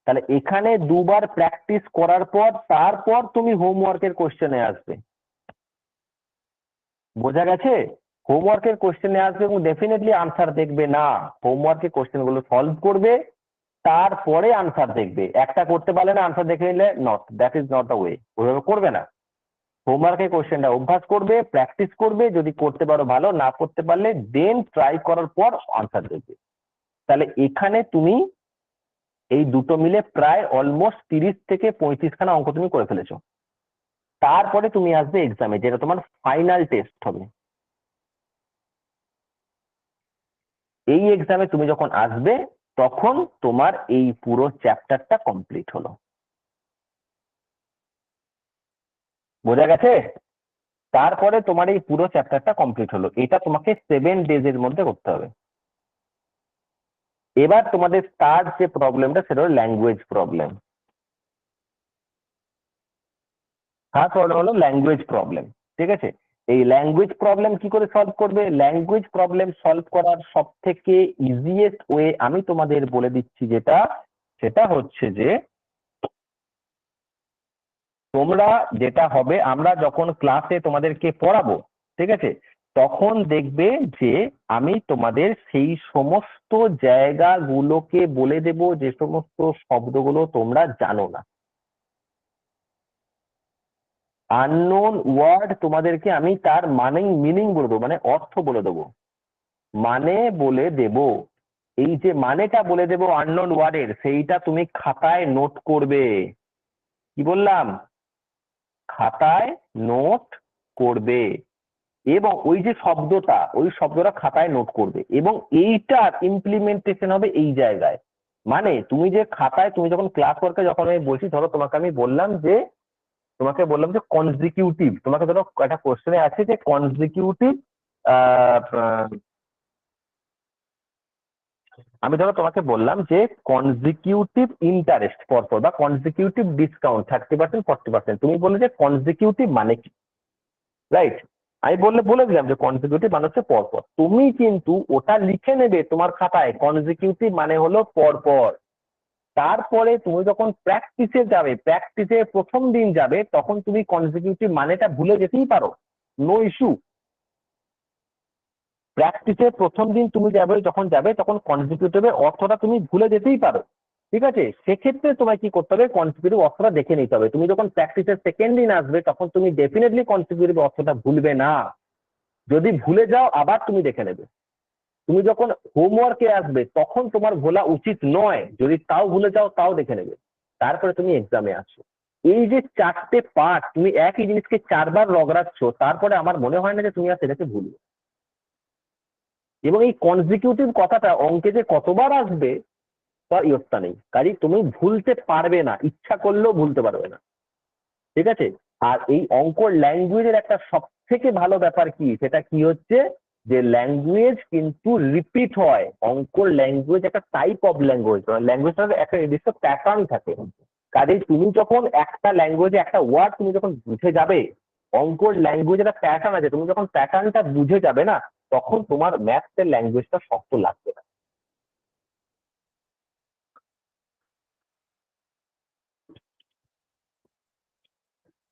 তাহলে এখানে দুবার প্র্যাকটিস করার পর তারপর তুমি হোমওয়ার্কের কোশ্চেনে আসবে, বোঝা গেছে? হোমওয়ার্কের কোশ্চেনে আসবে এবং ডেফিনেটলি আনসার দেখবে না, হোমওয়ার্কের কোশ্চেন গুলো সলভ করবে তারপরে আনসার দেখবে। একটা করতে পারলে না আনসার দেখে নিলে, that is not the way, ওইভাবে করবে না। হোমওয়ার্কের কোশ্চেনটা অভ্যাস করবে, প্র্যাকটিস করবে, যদি করতে পারো ভালো, না করতে পারলে দেন ট্রাই করার পর আনসার দেখবে। তাহলে এখানে তুমি এই দুটো মিলে প্রায় অলমোস্ট 30 থেকে 35 খানা অঙ্ক তুমি করে ফেলেছো। তারপরে তুমি আসবে এক্সামে, যেটা তোমার ফাইনাল টেস্ট হবে। এই এক্সামে তুমি যখন আসবে তখন তোমার এই পুরো চ্যাপ্টারটা কমপ্লিট হলো, বোঝা গেছে? তারপরে তোমার এই পুরো চ্যাপ্টারটা কমপ্লিট হলো, এটা তোমাকে 7 ডেজের মধ্যে করতে হবে। এবার তোমাদের থার্ড যে প্রবলেমটা সেটা হলো ল্যাঙ্গুয়েজ প্রবলেম। থার্ড প্রবলেম হলো ল্যাঙ্গুয়েজ প্রবলেম, ঠিক আছে? এই ল্যাঙ্গুয়েজ প্রবলেম কি করে সলভ করবে? ল্যাঙ্গুয়েজ প্রবলেম সলভ করার সব থেকে ইজিয়েস্ট ওয়ে আমি তোমাদের বলে দিচ্ছি, সেটা হচ্ছে যে তোমরা যেটা হবে, আমরা যখন ক্লাসে তোমাদেরকে পড়াবো, ঠিক আছে, তখন দেখবে যে আমি তোমাদের সেই সমস্ত জায়গাগুলোকে বলে দেব যে সমস্ত শব্দগুলো তোমরা জানো না। আননোন ওয়ার্ড তোমাদেরকে আমি তার মিনিং বলে দেবো, মানে অর্থ বলে দেবো, মানে বলে দেব। এই যে মানেটা বলে দেবো আননোন ওয়ার্ডের, সেইটা তুমি খাতায় নোট করবে। কি বললাম? খাতায় নোট করবে এবং ওই যে শব্দটা, ওই শব্দটা খাতায় নোট করবে এবং এইটার ইমপ্লিমেন্টেশন হবে এই জায়গায়। মানে তুমি যে খাতায়, তুমি যখন ক্লাস ওয়ার্কে, যখন আমি বলছি, ধরো তোমাকে আমি বললাম যে কনজিকিউটিভ, তোমাকে ধরো একটা কোশ্চেনে আছে যে কনজিকিউটিভ, আমি ধরো তোমাকে বললাম যে কনজিকিউটিভ ইন্টারেস্ট পরপর বা কনজিকিউটিভ ডিসকাউন্ট 30% 40%, তুমি বললে যে কনজিকিউটিভ মানে কি, রাইট? আমি বলে দিলাম যে কনজিকিউটিভ মানে হচ্ছে পরপর। তুমি কিন্তু ওটা লিখে নেবে তোমার খাতায়, কনজিকিউটিভ মানে হলো পরপর। তারপরে তুমি যখন প্র্যাকটিসে যাবে, প্র্যাকটিসে প্রথম দিন যাবে, তখন তুমি কনজিকিউটিভ মানেটা ভুলে যেতেই পারো, নো ইস্যু। প্র্যাকটিসে প্রথম দিন তুমি যখন যাবে তখন কনজিকিউটিভের অর্থটা তুমি ভুলে যেতেই পারো, ঠিক আছে? সেক্ষেত্রে তোমায় কি করতে হবে? কনজিকিউটিভ অর্থটা দেখে নিতে হবে। তুমি যখন প্র্যাকটিসের সেকেন্ড দিন আসবে তখন তুমি ডেফিনেটলি কনজিকিউটিভ অর্থটা ভুলবে না। যদি ভুলে যাও আবার তুমি দেখে নেবে। তুমি যখন হোমওয়ার্কে আসবে তখন তোমার ভোলা উচিত নয়, যদি তাও ভুলে যাও তাও দেখে নেবে, তারপরে তুমি এক্সামে আসো। এই যে 4টে পার্ট, তুমি একই জিনিসকে 4বার রগড়াচ্ছ, তারপরে আমার মনে হয় না যে তুমি আর সেটাকে ভুলবে। এবং এই কনজিকিউটিভ কথাটা অঙ্কে যে কতবার আসবে তার ইয়ত্তা নেই, কাজেই তুমি ভুলতে পারবে না, ইচ্ছা করলেও ভুলতে পারবে না। ঠিক আছে। আর এই অঙ্ক ল্যাঙ্গুয়েজের একটা সব থেকে ভালো ব্যাপার কি, সেটা কি হচ্ছে যে ল্যাঙ্গুয়েজ কিন্তু রিপিট হয়। অঙ্ক ল্যাঙ্গুয়েজ একটা টাইপ অফ ল্যাঙ্গুয়েজ, ল্যাঙ্গুয়েজটার একটা নির্দিষ্ট প্যাটার্ন থাকে। কাজেই তুমি যখন একটা ল্যাঙ্গুয়েজে একটা ওয়ার্ড তুমি যখন বুঝে যাবে, অঙ্কর ল্যাঙ্গুয়েজের একটা প্যাটার্ন আছে, তুমি যখন প্যাটার্নটা বুঝে যাবে না, তখন তোমার ম্যাথসের ল্যাঙ্গুয়েজটা শক্ত লাগবে না।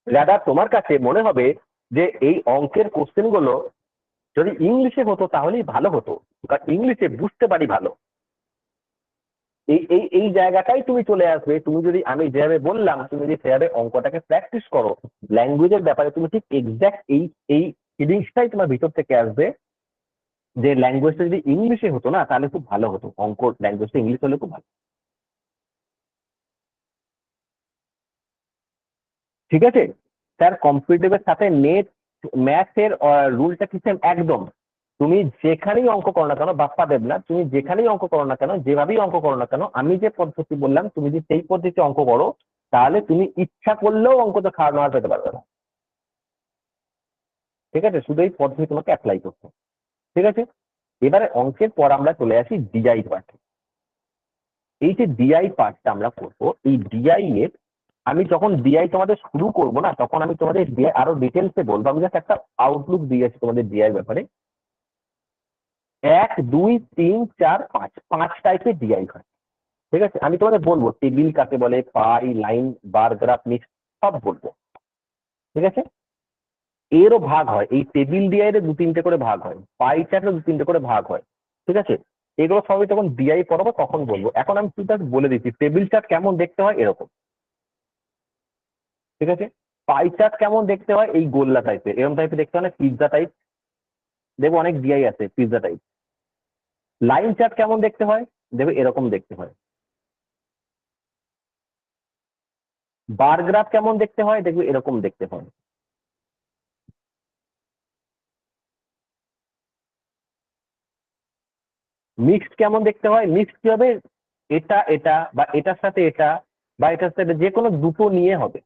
দাদা তোমার কাছে মনে হবে যে এই অঙ্কের কোশ্চেন গুলো যদি ইংলিশে হতো তাহলেই ভালো হতো, কারণ ইংলিশে বুঝতে পারি ভালো। এই এই এই জায়গাটাই তুমি চলে আসবে, তুমি যদি আমি যেভাবে বললাম তুমি যদি সেভাবে অঙ্কটাকে প্র্যাকটিস করো, ল্যাঙ্গুয়েজের ব্যাপারে তুমি ঠিক এক্স্যাক্ট এই এই ফিলিংসটাই তোমার ভিতর থেকে আসবে যে ল্যাঙ্গুয়েজটা যদি ইংলিশে হতো না তাহলে খুব ভালো হতো, অঙ্ক ল্যাঙ্গুয়েজটা ইংলিশ হলে খুব ভালো। ঠিক আছে স্যার, কম্পিটিটিভের সাথে নেট ম্যাথের রুলটা কি সেম একদম। তুমি যেখানেই অঙ্ক করো না কেন, বাপ্পা দেব না, তুমি যেখানেই অঙ্ক করো না কেন, যেভাবেই অঙ্ক করো না কেন, আমি যে পদ্ধতি বললাম তুমি যদি সেই পদ্ধতিতে অঙ্ক করো, তাহলে তুমি ইচ্ছা করলেও অঙ্কটা খাওয়া আর পেতে পারবে না। ঠিক আছে, শুধু এই পদ্ধতি তোমাকে অ্যাপ্লাই করতে হবে। ঠিক আছে, এবারে অঙ্কের পর আমরা চলে আসি ডিআই পার্ট। এই যে ডিআই পার্টটা আমরা করবো, এই ডিআই এর আমি যখন ডিআই তোমাদের শুরু করবো না, তখন আমি তোমাদের ডিআই আরো ডিটেলসে বলবো। আমি জাস্ট একটা আউটলুক দিয়েছি তোমাদের ডিআই ব্যাপারে। 1, 2, 3, 4, 5 5 টাইপের ডিআই হয়। ঠিক আছে, আমি তোমাদের বলবো টেবিল কাকে বলে, পাই, লাইন, বার, গ্রাফ, মিক্স সব বলবো। ঠিক আছে, এরও ভাগ হয়, এই টেবিল ডিআই এর 2-3টে করে ভাগ হয়, পাই চার্টের 2-3টে করে ভাগ হয়। ঠিক আছে, এগুলো সবই তখন ডিআই পড়াবো তখন বলবো। এখন আমি শুধু বলে দিচ্ছি টেবিল চার্ট কেমন দেখতে হয় এরকম। ঠিক আছে, পাই চার্ট কেমন দেখতে হয় এই গোল্লা টাইপের, এরকম টাইপের দেখতে হয় না, পিৎজা টাইপ, দেখবো অনেক ডিআই আছে পিৎজা টাইপ। লাইন চার্ট কেমন দেখতে হয়, দেখবে এরকম দেখতে হয়। বার গ্রাফ কেমন দেখতে হয়, দেখবে এরকম দেখতে হয়। মিক্সড কেমন দেখতে হয়, মিক্সড কি হবে, এটা এটা বা এটার সাথে এটা বা এটার সাথে যে কোনো দুটো নিয়ে হবে।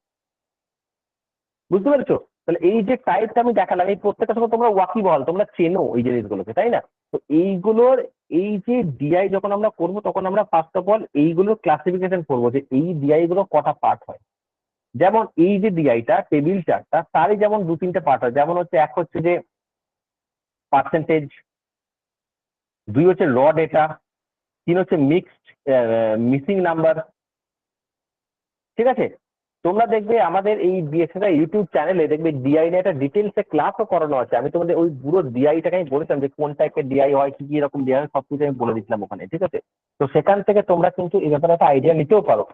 বুঝতে পেরেছো? তাহলে এই যে টাইপটা আমি দেখালাম, এই প্রত্যেকটা সময় তোমরা ওয়াকিবহাল, তোমরা চেনো এই জিনিসগুলোকে, তাই না? তো এইগুলোর এই যে ডিআই যখন আমরা করবো তখন আমরা ফার্স্ট অফ অল এইগুলোর ক্লাসিফিকেশন করবো যে এই ডিআই গুলো কটা পার্ট হয়। যেমন এই যে ডিআইটা টেবিল চার্টটা, তারই যেমন 2-3টে পার্ট হয়। যেমন হচ্ছে এক হচ্ছে যে পার্সেন্টেজ, 2 হচ্ছে র ডেটা, 3 হচ্ছে মিক্সড মিসিং নাম্বার। ঠিক আছে, তোমরা দেখবে আমাদের এই বিএসএসআই ইউটিউব চ্যানেলে দেখবে ডিআই নিয়ে একটা ডিটেলসে ক্লাসও করানো আছে। আমি তোমাদের ওই পুরো ডিআইটাকে আমি বলেছিলাম যে কোন টাইপের ডিআই হয়, কি কি এরকম ডিআই হয়, সবকিছু আমি বলে দিচ্ছিলাম ওখানে। ঠিক আছে, তো সেখান থেকে তোমরা কিন্তু এই ব্যাপারে একটা আইডিয়া নিতেও পারো,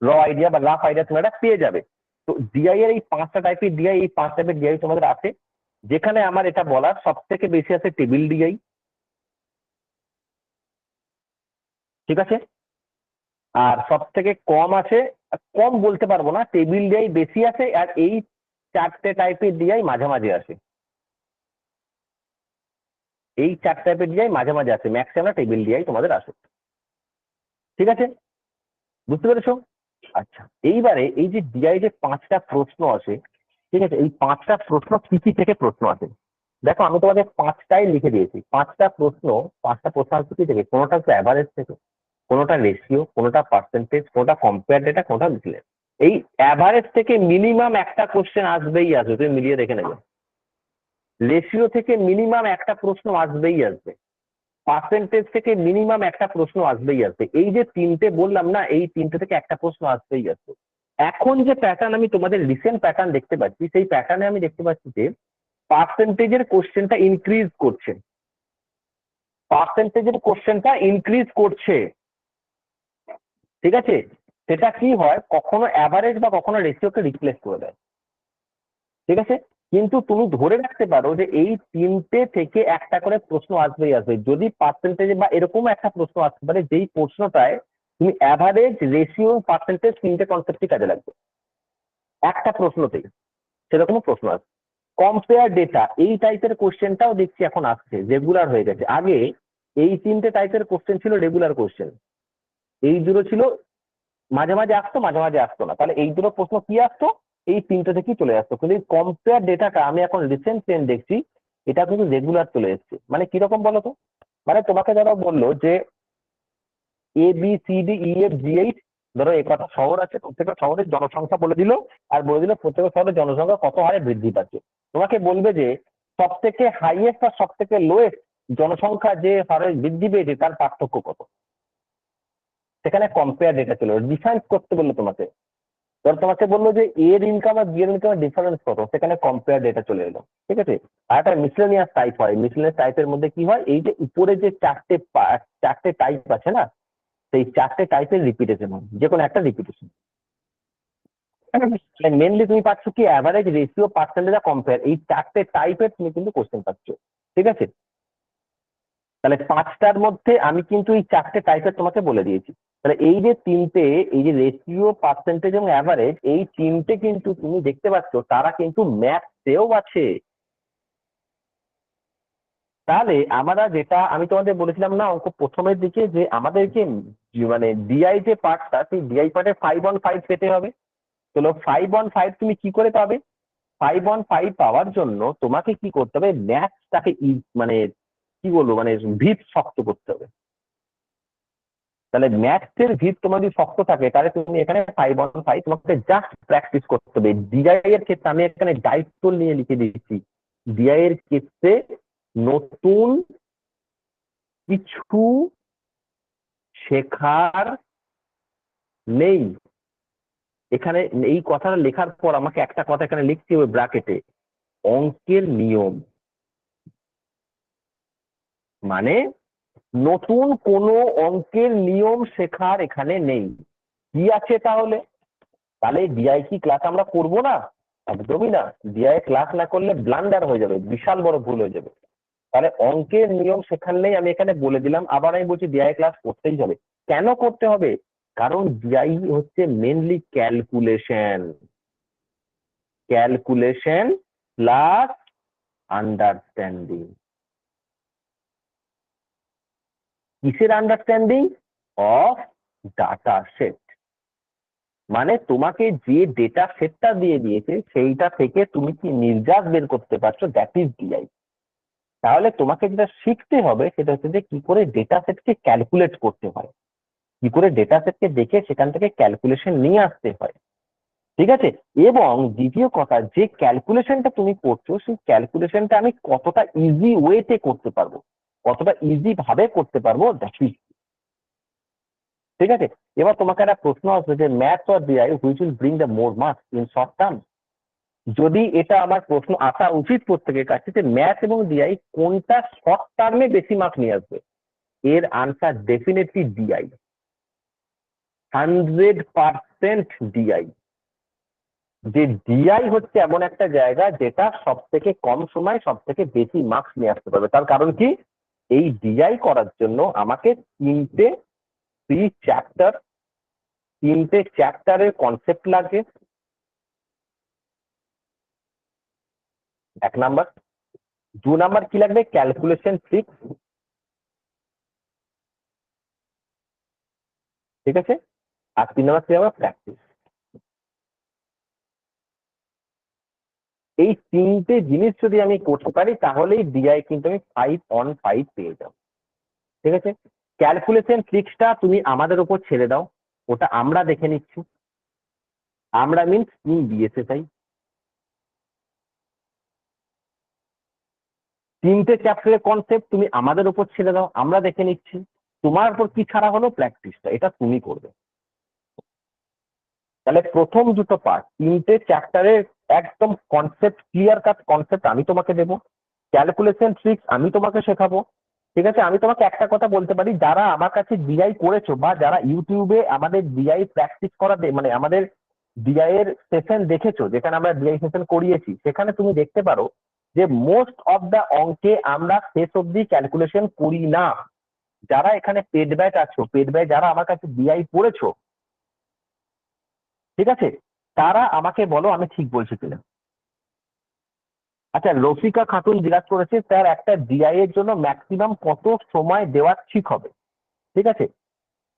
র আইডিয়া বা রাফ আইডিয়া তোমরা একটা পেয়ে যাবে। তো ডিআই এর এই 5টা টাইপের ডিআই, এই 5 টাইপের ডিআই তোমাদের আছে, যেখানে আমার এটা বলার সব থেকে বেশি আছে টেবিল ডিআই। ঠিক আছে, আর সব থেকে কম আছে, কম বলতে পারবো না, টেবিল ডিআই বেশি আছে, আর এই 4টে টাইপের ডিআই মাঝামাঝি আছে। এই 4 টাইপের ডিআই মাঝে মাঝে আছে, ম্যাক্সিমাম টেবিল ডিআই তোমাদের আসে। ঠিক আছে, বুঝতে পেরেছো? আচ্ছা, এইবারে এই যে ডিআই যে 5টা প্রশ্ন আছে, ঠিক আছে, এই 5টা প্রশ্ন কি কি থেকে প্রশ্ন আছে দেখো, আমি তোমাদের 5টাই লিখে দিয়েছি। 5টা প্রশ্ন, 5টা প্রশ্ন আসছে কি থেকে, কোনোটা হচ্ছে অ্যাভারেজ থেকে, কোনোটা রেশিও, কোনোটা পার্সেন্টেজ, কোনোটা কম্পেয়ার ডেটা, কোনোটা মিসলেনিয়াস। এই অ্যাভারেজ থেকে মিনিমাম একটা কোশ্চেন আসবেই আসবে, তুমি মিলিয়ে দেখে নেবে। রেশিও থেকে মিনিমাম একটা প্রশ্ন আসবেই আসবে। পার্সেন্টেজ থেকে মিনিমাম একটা প্রশ্ন আসবেই আসবে। এই যে 3টে বললাম না, এই 3টে থেকে একটা প্রশ্ন আসবেই আসবে। এখন যে প্যাটার্ন আমি তোমাদের রিসেন্ট প্যাটার্ন দেখতে পাচ্ছি, সেই প্যাটার্নে আমি দেখতে পাচ্ছি যে পার্সেন্টেজের কোশ্চেনটা ইনক্রিজ করছে, পার্সেন্টেজের কোশ্চেনটা ইনক্রিজ করছে। ঠিক আছে, সেটা কি হয়, কখনো অ্যাভারেজ বা কখনো রেশিওকে রিপ্লেস করে দেয়। ঠিক আছে, কিন্তু তুমি ধরে রাখতে পারো যে এই তিনটে থেকে একটা করে প্রশ্ন আসবেই আসবে। যদি পার্সেন্টেজ বা এরকম একটা প্রশ্ন আসতে পারে যেই প্রশ্নটায় তুমি অ্যাভারেজ, রেশিও, পার্সেন্টেজ তিনটে কনসেপ্টই কাজে লাগবে একটা প্রশ্নতেই, সেরকমও প্রশ্ন আছে। কম্পেয়ার ডেটা এই টাইপের কোশ্চেনটাও দেখছি এখন আসছে, রেগুলার হয়ে গেছে। আগে এই তিনটে টাইপের কোশ্চেন ছিল রেগুলার কোশ্চেন, এই দুটো ছিল মাঝে মাঝে আসতো, মাঝে মাঝে আসতো না। তাহলে এই দুটো প্রশ্ন কি আসতো, এই তিনটে থেকেই চলে আসতো। কিন্তু কম্পেয়ার ডেটাটা আমি এখন রিসেন্ট ট্রেন্ড দেখছি, এটা কিন্তু রেগুলার চলে এসছে। মানে কিরকম বলতো, মানে তোমাকে যারা বললো যে A B C D E F G H, ধরো এই কটা শহর আছে, প্রত্যেকটা শহরের জনসংখ্যা বলে দিল, আর বলে দিল প্রত্যেকটা শহরের জনসংখ্যা কত হারে বৃদ্ধি পাচ্ছে। তোমাকে বলবে যে সব থেকে হাইয়েস্ট আর সব থেকে লোয়েস্ট জনসংখ্যা যে হারে বৃদ্ধি পেয়েছে তার পার্থক্য কত। সেখানে কম্পেয়ার ডেটা ছিল, ডিফারেন্স করতে বললো তোমাকে। ধর তোমাকে বললো যে এর ইনকাম আর বি এর ইনকামের ডিফারেন্স কত, সেখানে কম্পেয়ার ডেটা চলে এলো। ঠিক আছে। আর একটা মিসলেনিয়াস টাইপ হয়, মিসলেনিয়াস টাইপের মধ্যে কি হয়, এই যে উপরে যে চারটে টাইপ আছে না, সেই চারটে টাইপের রিপিটেশন হয়, যে কোনো একটা রিপিটেশন। মেনলি তুমি পাচ্ছ কি অ্যাভারেজ, রেশিও, পার্সেন্টেজ আর কম্পেয়ার, এই চারটে টাইপের তুমি কিন্তু কোশ্চেন পাচ্ছ। ঠিক আছে। তাহলে পাঁচটার মধ্যে আমি কিন্তু এই চারটে টাইপের তোমাকে বলে দিয়েছি। তাহলে এই যে তিনটে, এই যে রেশিও, পার্সেন্টেজ এবং অ্যাভারেজ, এই তিনটে কিন্তু তুমি দেখতে পাচ্ছ তারা কিন্তু ম্যাথসেও আছে। তাহলে আমরা যেটা আমি তোমাদের বলেছিলাম না অঙ্ক প্রথমের দিকে, যে আমাদেরকে মানে ডিআই যে পার্টটা, সেই ডিআই পার্টে 5 on 5 পেতে হবে। চলো 5 on 5 তুমি কি করে পাবে? 5 on 5 পাওয়ার জন্য তোমাকে কি করতে হবে, ম্যাথসটাকে মানে কি বলবো, মানে ভিত শক্ত করতে হবে। তাহলে ম্যাথসের ভিত তোমার যদি শক্ত থাকে, তাহলে তুমি এখানে 5 on 5 তোমাকে জাস্ট প্র্যাকটিস করতে হবে। ডিআই এর ক্ষেত্রে আমি এখানে দায়িত্ব নিয়ে লিখে দিচ্ছি, ডিআই এর ক্ষেত্রে নতুন কিছু শেখার নেই। এখানে এই কথাটা লেখার পর আমাকে একটা কথা এখানে লিখতে হবে ব্র্যাকেটে, অঙ্কের নিয়ম। মানে নতুন কোনো অঙ্কের নিয়ম শেখার এখানে নেই। কি আছে তাহলে? তাহলে ডিআই কি ক্লাস আমরা করবো না? একদমই না। ডিআই ক্লাস না করলে ব্লান্ডার হয়ে যাবে, বিশাল বড় ভুল হয়ে যাবে। তাহলে অঙ্কের নিয়ম শেখার নেই, আমি এখানে বলে দিলাম। আবার আমি বলছি ডিআই ক্লাস করতেই হবে। কেন করতে হবে? কারণ ডিআই হচ্ছে mainly calculation, calculation plus understanding. কিসের আন্ডারস্ট্যান্ডিং? Of data set. মানে তোমাকে যে ডেটা সেটটা দিয়ে দিয়েছে সেইটা থেকে তুমি কি নির্যাস বের করতে পারছো, দ্যাট ইজ ডিআই। তাহলে তোমাকে যেটা শিখতে হবে সেটা হচ্ছে যে কি করে ডেটা সেটকে ক্যালকুলেট করতে হয়, কি করে ডেটা সেটকে দেখে সেখান থেকে ক্যালকুলেশন নিয়ে আসতে হয়। ঠিক আছে। এবং দ্বিতীয় কথা, যে ক্যালকুলেশনটা তুমি করছো সেই ক্যালকুলেশনটা আমি কতটা ইজি ওয়েতে করতে পারবো, কতটা ইজি ভাবে করতে পারবো, দ্যাট ইজ। ঠিক আছে। এবার তোমাকে একটা প্রশ্ন আসবে যে maths or DI which will bring the more marks in short term. যদি এটা আমার প্রশ্ন আসা উচিত প্রত্যেকের কাছে যে ম্যাথ এবং ডিআই কোনটা শর্ট টার্মে বেশি মার্ক নিয়ে আসবে, এর আনসার ডেফিনেটলি ডিআই, 100% ডিআই। যে ডিআই হচ্ছে এমন একটা জায়গা যেটা সব থেকে কম সময় সব থেকে বেশি মার্কস নিয়ে আসতে পারবে। তার কারণ কি, এই ডিআই করার জন্য আমাকে তিনটে চ্যাপ্টারের কনসেপ্ট লাগে, 1 নাম্বার। 2 নাম্বার কি লাগবে, ক্যালকুলেশন ট্রিক্স। ঠিক আছে। আর 3 নাম্বার কি হবে, প্র্যাকটিস। এই তিনটে জিনিস যদি আমি করতে পারি তাহলেই ডিআই কিন্তু আমি 5 on 5 পেয়ে যাবো। ঠিক আছে। ক্যালকুলেশন ট্রিক্সটা তুমি আমাদের উপর ছেড়ে দাও, ওটা আমরা দেখে নিচ্ছি। আমরা মিনস তুমি বিএসএসআই। তিনটে চ্যাপ্টারের কনসেপ্ট তুমি আমাদের উপর ছেড়ে দাও, আমরা দেখে নিচ্ছি। তোমার উপর কি ছাড়া হলো, প্র্যাকটিসটা, এটা তুমি করবে। তাহলে প্রথম দুটো পার্ট, তিনটে চ্যাপ্টারের একদম কনসেপ্ট, ক্লিয়ার কাট কনসেপ্ট আমি তোমাকে দেবো, ক্যালকুলেশন ট্রিক্স আমি তোমাকে শেখাবো। ঠিক আছে। আমি তোমাকে একটা কথা বলতে পারি, যারা আমার কাছে ডিআই করেছো বা যারা ইউটিউবে আমাদের ডিআই প্র্যাকটিস করা মানে আমাদের ডিআই এর সেশন দেখেছো, যেখানে আমরা ডিআই সেশন করিয়েছি, সেখানে তুমি দেখতে পারো যে মোস্ট অফ দা অঙ্কে আমরা শেষ অব্দি ক্যালকুলেশন করি না। যারা এখানে পেড ব্যাচ আছো, পেড ব্যাচ যারা আমার কাছে ডিআই পড়েছো, ঠিক আছে, তারা আমাকে বলো আমি ঠিক বলছি কিনা। আচ্ছা, রফিকা খাতুন জিজ্ঞাসা করেছে স্যার একটা ডিআই এর জন্য ম্যাক্সিমাম কত সময় দেওয়া ঠিক হবে। ঠিক আছে,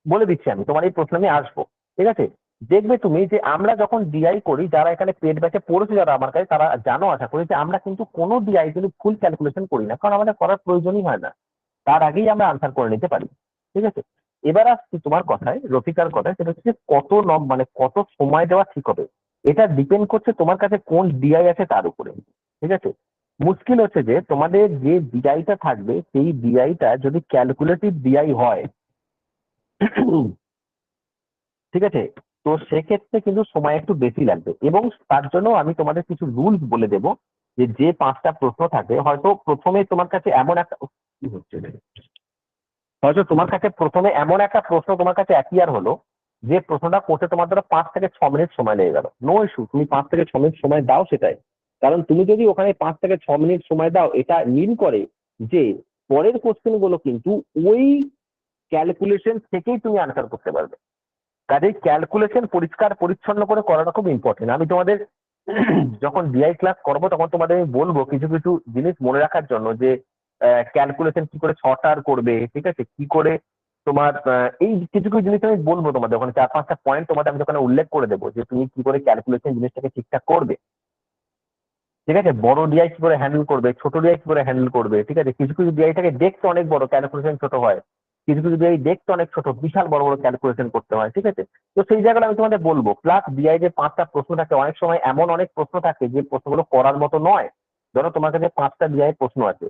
বলে দিচ্ছি আমি, তোমার এই প্রশ্নে আমি আসবো। ঠিক আছে, দেখবে তুমি যে আমরা যখন ডিআই করি, যারা এখানে পেড ব্যাচে পড়েছে যারা আমার কাছে, তারা জানো আশা করি যে আমরা কিন্তু কোনো ডিআই কিন্তু ফুল ক্যালকুলেশন করি না, কারণ আমাদের করার প্রয়োজনই হয় না, তার আগেই আমরা আনসার করে নিতে পারি। ঠিক আছে, এবার আসছি তোমার কথায়, রফিকার কথায়, সেটা হচ্ছে কত মানে কত সময় দেওয়া ঠিক হবে। এটা ডিপেন্ড করছে তোমার কাছে কোন ডিআই আছে তার উপরে। ঠিক আছে, মুশকিল হচ্ছে যে তোমাদের যে ডিআইটা থাকবে সেই ডিআইটা যদি ক্যালকুলেটিভ ডিআই হয়, ঠিক আছে, তো সেক্ষেত্রে কিন্তু সময় একটু বেশি লাগবে। এবং তার জন্য আমি তোমাদের কিছু রুলস বলে দেবো, যে যে 5টা প্রশ্ন থাকে, হয়তো প্রথমে তোমার কাছে এমন একটা কি হচ্ছে রে? হয়তো তোমার কাছে প্রথমে এমন একটা প্রশ্ন তোমার কাছে অ্যাপিয়ার হলো, যে প্রশ্নটা করতে তোমার ধরো 5 থেকে 6 মিনিট সময় লেগে গেল। নো ইস্যু, তুমি 5 থেকে 6 মিনিট সময় দাও সেটাই। কারণ তুমি যদি ওখানে 5 থেকে 6 মিনিট সময় দাও, এটা মিন করে যে পরের কোশ্চেন গুলো কিন্তু ওই ক্যালকুলেশন থেকেই তুমি আনসার করতে পারবে। কাজেই ক্যালকুলেশন পরিষ্কার পরিচ্ছন্ন করে করাটা খুব ইম্পর্টেন্ট। আমি তোমাদের যখন ডিআই ক্লাস করবো তখন তোমাদের আমি বলবো কিছু কিছু জিনিস মনে রাখার জন্য, যে ক্যালকুলেশন কি করে শর্টার করবে, ঠিক আছে, কি করে তোমার এই কিছু কিছু জিনিস আমি বলবো তোমাদের ওখানে, 4-5টা পয়েন্ট তোমাদের আমি ওখানে উল্লেখ করে দেবো, যে তুমি কি করে ক্যালকুলেশন জিনিসটাকে ঠিকঠাক করবে। ঠিক আছে, বড় ডিআই কি করে হ্যান্ডেল করবে, ছোট ডিআই কি করে হ্যান্ডেল করবে। ঠিক আছে, কিছু কিছু ডিআইটাকে দেখতে অনেক বড়, ক্যালকুলেশন ছোট হয়, কিছু কিছু ডিআই দেখতে অনেক ছোট, বিশাল বড় বড় ক্যালকুলেশন করতে হয়। ঠিক আছে, তো সেই জায়গাটা আমি তোমাদের বলবো। প্লাস ডিআই যে 5টা প্রশ্ন থাকে, অনেক সময় এমন অনেক প্রশ্ন থাকে যে প্রশ্নগুলো করার মতো নয়। ধরো তোমার কাছে 5টা ডিআই প্রশ্ন আছে,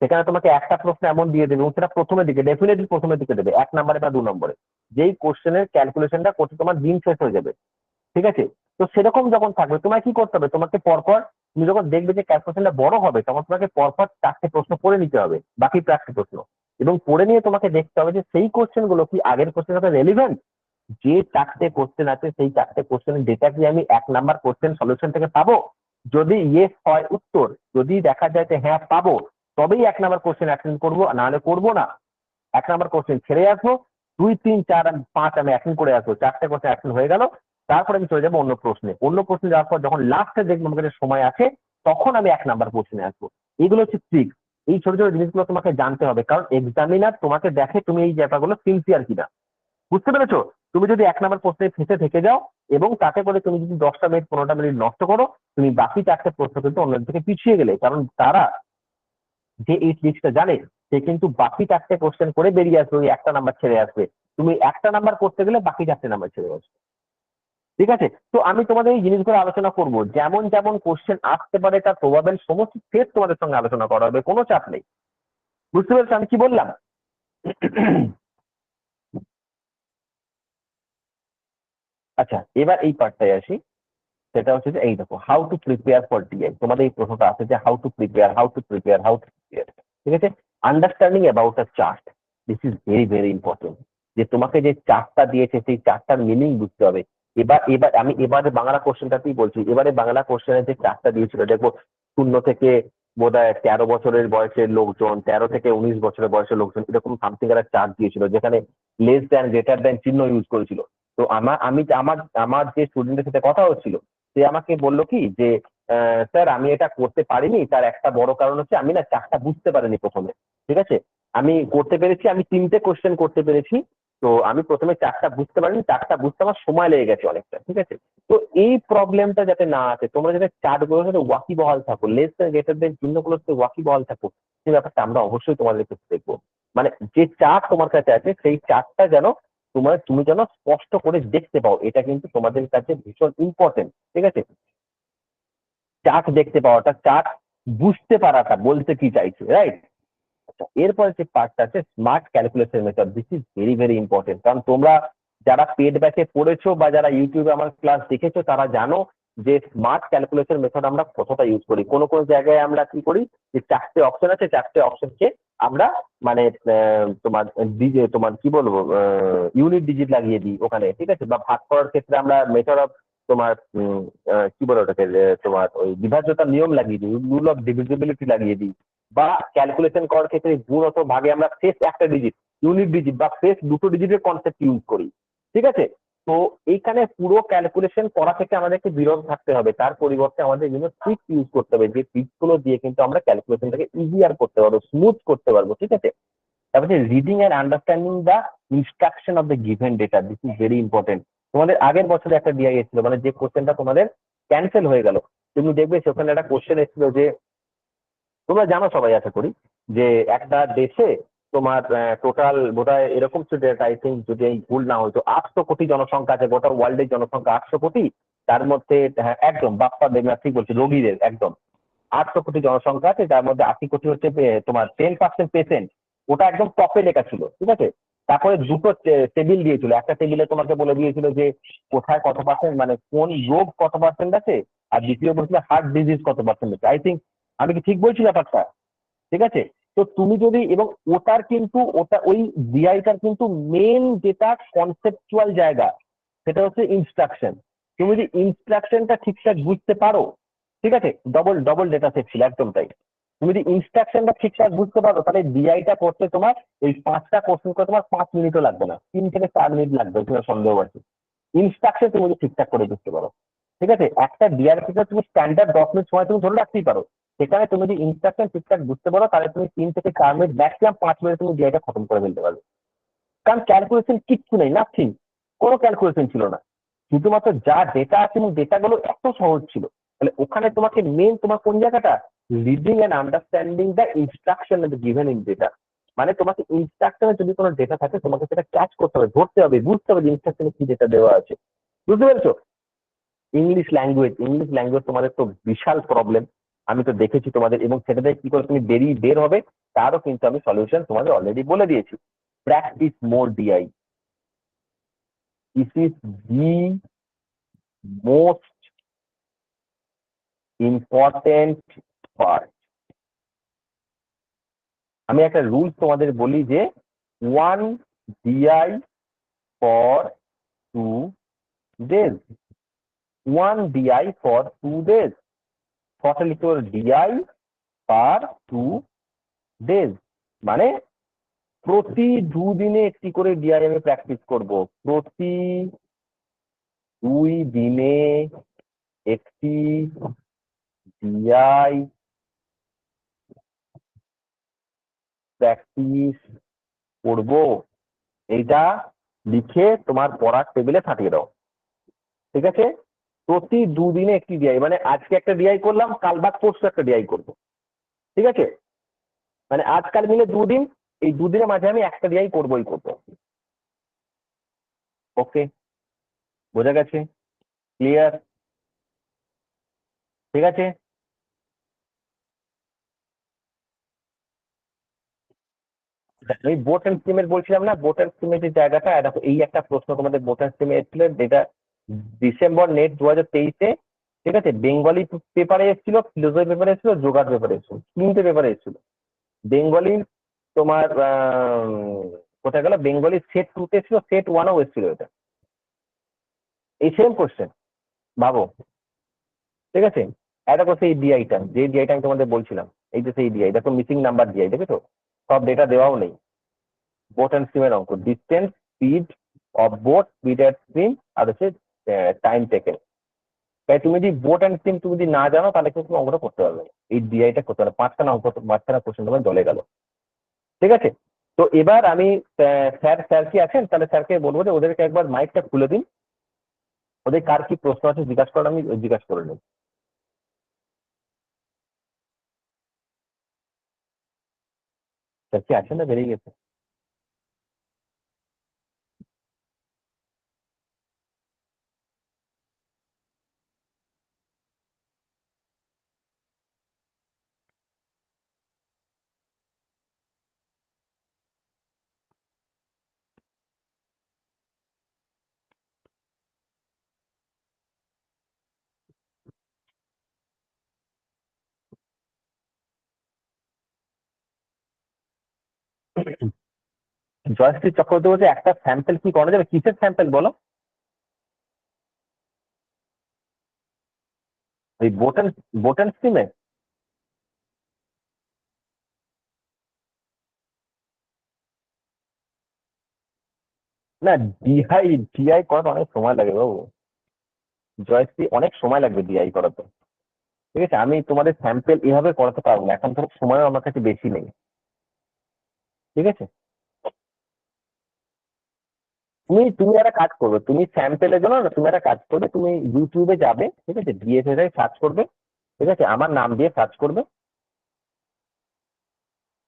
সেখানে তোমাকে একটা প্রশ্ন এমন দিয়ে দেবে, এবং সেটা প্রথমের দিকে, ডেফিনেটলি প্রথমের দিকে দেবে, 1 নম্বরে বা 2 নম্বরে, যেই কোশ্চেনের ক্যালকুলেশনটা করতে তোমার দিন শেষ হয়ে যাবে। ঠিক আছে, তো সেরকম যখন থাকবে তোমার কি করতে হবে, তোমাকে পরপর, তুমি যখন দেখবে যে ক্যালকুলেশনটা বড় হবে, তখন তোমাকে পরপর 4টে প্রশ্ন পড়ে নিতে হবে, বাকি 5টি প্রশ্ন, এবং পড়ে নিয়ে তোমাকে দেখতে হবে যে সেই কোশ্চেন গুলো কি আগের কোশ্চেনের সাথে রেলিভেন্ট। যে 4টে কোশ্চেন আছে সেই 4টে কোশ্চেনের ডেটা কি আমি 1 নম্বর কোশ্চেন সলিউশন থেকে পাবো। যদি ইয়েস হয় উত্তর, যদি দেখা যায় যে হ্যাঁ পাবো, তবেই 1 নম্বর কোশ্চেন অ্যাটেন্ড করবো, নাহলে করবো না। 1 নম্বর কোশ্চেন ছেড়ে আসবো, 2, 3, 4 আর 5 আমি অ্যাটেন্ড করে আসবো, 4টে কোশ্চেন অ্যাটেন্ড হয়ে গেল। তারপরে আমি চলে যাবো অন্য প্রশ্নে যাওয়ার পর যখন লাস্টে দেখবো আমার কাছে সময় আছে, তখন আমি 1 নম্বর কোশ্চেনে আসবো। এগুলো হচ্ছে ট্রিক। এই ছোট ছোট জিনিসগুলো তোমাকে জানতে হবে, কারণ এক্সামিনার তোমাকে দেখে তুমি এই ব্যাপারগুলো সিনসিয়ার কিনা। বুঝতে পেরেছো? তুমি যদি 1 নম্বর প্রশ্নে ফেঁসে থেকে যাও, এবং তাতে করে তুমি যদি 10টা মিনিট 15টা মিনিট নষ্ট করো, তুমি বাকি 4টে প্রশ্ন কিন্তু অন্যের থেকে পিছিয়ে গেলে। কারণ তারা যে এই ট্রিক্সটা জানে, সে কিন্তু বাকি 4টে কোশ্চেন করে বেরিয়ে আসবে, ওই 1টা নাম্বার ছেড়ে আসবে। তুমি 1টা নাম্বার করতে গেলে বাকি 4টে নাম্বার ছেড়ে আসবে। ঠিক আছে, তো আমি তোমাদের এই জিনিসগুলো আলোচনা করব, যেমন যেমন কোশ্চেন আসতে পারে তার প্রবাবল সমস্ত সেট তোমাদের সঙ্গে আলোচনা করা হবে, কোনো চাপ নেই। বুঝতে পেরেছো আমি কি বললাম? আচ্ছা, এবার এই পার্টটায় আসি। সেটা হচ্ছে যে এই দেখো, how to prepare for DI. তোমাদের এই প্রশ্নটা আছে যে how to prepare, how to prepare, how to prepare. ঠিক আছে, understanding about a chart, this is very very important. যে তোমাকে যে চার্টটা দিয়েছে সেই চার্টটার মিনিং বুঝতে হবে। এবার এবার আমি এবারে বাংলা কোশ্চেনটাতেই বলছি। এবারে বাংলা কোশ্চেনের যে চার্টটা দিয়েছিল, দেখো 0 থেকে বোধহয় 13 বছরের বয়সের লোকজন, 13 থেকে 19 বছরের বয়সের লোকজন, এরকম সামথিং একটা চার্ট দিয়েছিল, যেখানে লেস দ্যান গ্রেটার দ্যান চিহ্ন ইউজ করেছিল। তো আমার যে স্টুডেন্টের সাথে কথা হচ্ছিল, সে আমাকে বললো কি যে স্যার আমি এটা করতে পারিনি, তার একটা বড় কারণ হচ্ছে আমি না চারটা বুঝতে পারিনি প্রথমে। ঠিক আছে, আমি করতে পেরেছি, আমি 3টে কোশ্চেন করতে পেরেছি, তো আমি প্রথমে চারটা বুঝতে পারিনি, চারটা বুঝতে আমার সময় লেগে গেছে অনেকটা। ঠিক আছে, তো এই প্রবলেমটা যাতে না আসে, তোমরা যাতে চার্টগুলোর সাথে ওয়াকিবহাল থাকো, লেস দেন গ্রেটার দেন চিহ্নগুলোর সাথে ওয়াকিবহাল থাকো, সেই ব্যাপারটা আমরা অবশ্যই তোমাদের ক্ষেত্রে দেখবো। মানে যে চার্ট তোমার কাছে আছে সেই চার্টটা যেন তুমি যেন স্পষ্ট করে দেখতে পাও, এটা কিন্তু তোমাদের কাছে ভীষণ ইম্পর্টেন্ট। ঠিক আছে, চার্ট দেখতে পাওয়াটা, চার্ট বুঝতে পারাটা বলতে কি চাইছে, রাইট? আচ্ছা, এরপরে যে পার্টটা আছে smart calculation method, this is very very important. কারণ তোমরা যারা পেড ব্যাচে পড়েছো বা যারা ইউটিউবে আমার ক্লাস দেখেছো, তারা জানো যে স্মার্ট ক্যালকুলেশন মেথড আমরা কতটা ইউজ করি। কোন কোন জায়গায় আমরা কি করি, যে 4টে অপশন আছে, 4টে অপশনকে আমরা মানে তোমার কি বলবো, ইউনিট ডিজিট লাগিয়ে দিই ওখানে। ঠিক আছে, বা ভাগ করার ক্ষেত্রে আমরা মেথড অফ তোমার কি বলে ওটাকে, তোমার ওই বিভাজ্যতার নিয়ম লাগিয়ে দিই, রুল অফ ডিভিজিবিলিটি লাগিয়ে দিই, বা ক্যালকুলেশন করার ক্ষেত্রে গুণত ভাগে আমরা শেষ একটা ডিজিট, ইউনিট ডিজিট বা শেষ দুটো ডিজিটের কনসেপ্ট ইউজ করি। ঠিক আছে, তো এইখানে পুরো ক্যালকুলেশন করা থেকে আমাদেরকে বিরত থাকতে হবে, তার পরিবর্তে আমাদের বিভিন্ন ট্রিক ইউজ করতে হবে, যে ট্রিক গুলো দিয়ে কিন্তু আমরা ক্যালকুলেশনটাকে ইজিয়ার করতে পারবো, স্মুথ করতে পারবো। ঠিক আছে, তারপরে reading and understanding the instruction of the given data, this is very important. তোমাদের আগের বছরে একটা ডিআই এসেছিল, মানে যে কোশ্চেনটা তোমাদের ক্যান্সেল হয়ে গেল, তুমি দেখবে সেখানে একটা কোশ্চেন এসেছিল যে, তোমরা জানো সবাই আশা করি, যে একটা দেশে তোমার টোটাল বোধহয় এরকম ছিল ডেটা, আই থিঙ্ক যদি আমি ভুল না হয়তো 800 কোটি জনসংখ্যা আছে, গোটা ওয়ার্ল্ডের জনসংখ্যা 800 কোটি। তার মধ্যে হ্যাঁ একদম বাপ্পা দেবনা ঠিক বলছি, রোগীদের একদম 800 কোটি জনসংখ্যা আছে, যার মধ্যে 80 কোটি হচ্ছে তোমার 10% পেশেন্ট, ওটা একদম টপে লেখা ছিল। ঠিক আছে, তারপরে দুটো টেবিল দিয়েছিল, একটা টেবিলে তোমাকে বলে দিয়েছিল যে কোথায় কত পার্সেন্ট, মানে কোন রোগ কত পার্সেন্ট আছে, আর দ্বিতীয় বলছিল হার্ট ডিজিজ কত পার্সেন্ট আছে। আই থিঙ্ক আমি কি ঠিক বলছি ব্যাপারটা? ঠিক আছে, তো তুমি যদি, এবং ওটার কিন্তু ওটা ওই ডিআইটার কিন্তু মেন যেটা কনসেপচুয়াল জায়গা, সেটা হচ্ছে ইনস্ট্রাকশন। তুমি যদি ইনস্ট্রাকশনটা ঠিকঠাক বুঝতে পারো, ঠিক আছে, ডবল ডবল ডেটা সেট ছিল একদম তাই, তুমি যদি ইনস্ট্রাকশনটা ঠিকঠাক বুঝতে পারো, তাহলে ডিআইটা করতে তোমার এই 5টা কোশ্চেন করে তোমার 5 মিনিটও লাগবে না, 3 থেকে 4 মিনিট লাগবে, তোমার সন্দেহ আছে। ইনস্ট্রাকশন তুমি যদি ঠিকঠাক করে বুঝতে পারো, ঠিক আছে, একটা ডিআর ক্ষেত্রে তুমি স্ট্যান্ডার্ড 10 মিনিট সময় তুমি ধরে রাখতেই পারো, সেখানে তুমি যদি ইনস্ট্রাকশন ঠিকঠাক বুঝতে পারো, তাহলে তুমি 3 থেকে 4 মিনিট, ম্যাক্সিমাম 5 মিনিট তুমি ডিআইটা খতম করে ফেলতে পারবে। কারণ ক্যালকুলেশন কিচ্ছু নেই, নাথিং, কোনো ক্যালকুলেশন ছিল না, শুধুমাত্র যা ডেটা আছে এবং ডেটাগুলো এত সহজ ছিল। তাহলে ওখানে তোমাকে মেন তোমার কোন জায়গাটা, reading and understanding the instruction given in data, মানে তোমাকে ইনস্ট্রাকশনে যদি কোনো ডেটা থাকে তোমাকে সেটা ক্যাচ করতে হবে, ধরতে হবে, বুঝতে হবে যে ইনস্ট্রাকশনে কি ডেটা দেওয়া আছে। বুঝতে পেরেছো? ইংলিশ ল্যাঙ্গুয়েজ তোমাদের তো বিশাল প্রবলেম, আমি তো দেখেছি তোমাদের, এবং সেটা থেকে কি করে তুমি বের হবে তারও কিন্তু আমি সলিউশন তোমাদের অলরেডি বলে দিয়েছি। Practice more DI, this is the most important part. আমি একটা রুলস তোমাদের বলি যে 1 DI for 2 days, 1 DI for 2 days, ফটো লিখতে ডিআই পার 2 days, মানে প্রতি 2 দিনে একটি করে ডিআই আমি প্র্যাকটিস করব, প্রতি 2 দিনে একটি ডিআই প্র্যাকটিস করব। এইটা লিখে তোমার পড়ার টেবিলে ফাটিয়ে দাও। ঠিক আছে, প্রতি 2 দিনে একটি ডিআই, মানে আজকে একটা ডিআই করলাম, কাল বাদ পরশু একটা ডিআই করবো। ঠিক আছে, মানে আজকাল মিলে 2 দিন, এই 2 দিনের মাঝে আমি একটা ডিআই করবোই করবো। ওকে, বোঝা গেছে? ক্লিয়ার? ঠিক আছে, আমি বোট অ্যান্ড স্টিমের বলছিলাম না, বোট অ্যান্ড স্টিমের যে জায়গাটা, দেখো এই একটা প্রশ্ন তোমাদের বোট অ্যান্ড স্টিমে এসেছিল, যেটা ডিসেম্বর নেট 2023-এ, ঠিক আছে, বেঙ্গলি পেপারে এসেছিল, ফিলোসফি পেপারে এসেছিল, যোগার পেপারে এসেছিল, 3টে পেপারে এসেছিল। বেঙ্গলি তোমার কোথায় গেল, বেঙ্গলি সেট 2-তে ছিল, সেট 1-ও এসেছিল এটা, এই সেম কোশ্চেন, ভাবো। ঠিক আছে, এটা করছে এই ডিআইটা, যে ডিআইটা আমি তোমাদের বলছিলাম, এই যে সেই ডিআই, দেখো মিসিং নাম্বার ডিআই, দেখেছো, সব ডেটা দেওয়াও নেই। বোট অ্যান্ড স্ট্রিমের অঙ্ক, distance, speed of boat, speed at stream, আর হচ্ছে টাইম টেকেন। তাই তুমি যদি বোট অ্যান্ড স্ট্রিম তুমি যদি না জানো, তাহলে কিন্তু তুমি অঙ্কটা করতে পারবে না, এই ডিআইটা করতে পারবে, 5খানা অঙ্ক, 5খানা কোশ্চেন তোমার জলে গেল। ঠিক আছে, তো এবার আমি স্যার কি আছেন, তাহলে স্যারকে বলবো যে ওদেরকে একবার মাইকটা খুলে দিন, ওদের কার কি প্রশ্ন আছে জিজ্ঞাসা করার আমি জিজ্ঞাসা করে নিই। স্যার কি আছেন না বেরিয়ে গেছে? জয়শ্রী চক্রবর্তী বলছে একটা স্যাম্পল কি করা যাবে, কিসের স্যাম্পল বলো? ওই বোটেন স্ট্রিমে? না, ডিআই করাতে অনেক সময় লাগে বাবু। জয়শ্রী, অনেক সময় লাগবে ডিআই করাতে। ঠিক আছে, আমি তোমাদের স্যাম্পেল এভাবে করাতে পারবো না, এখন ধরো সময়ও আমার কাছে বেশি নেই। ঠিক আছে, তুমি একটা কাজ করবে, তুমি স্যাম্পেলের জন্য না তুমি একটা কাজ করবে, তুমি ইউটিউবে যাবে, ঠিক আছে, বিএসএসআই সার্চ করবে, ঠিক আছে, আমার নাম দিয়ে সার্চ করবে।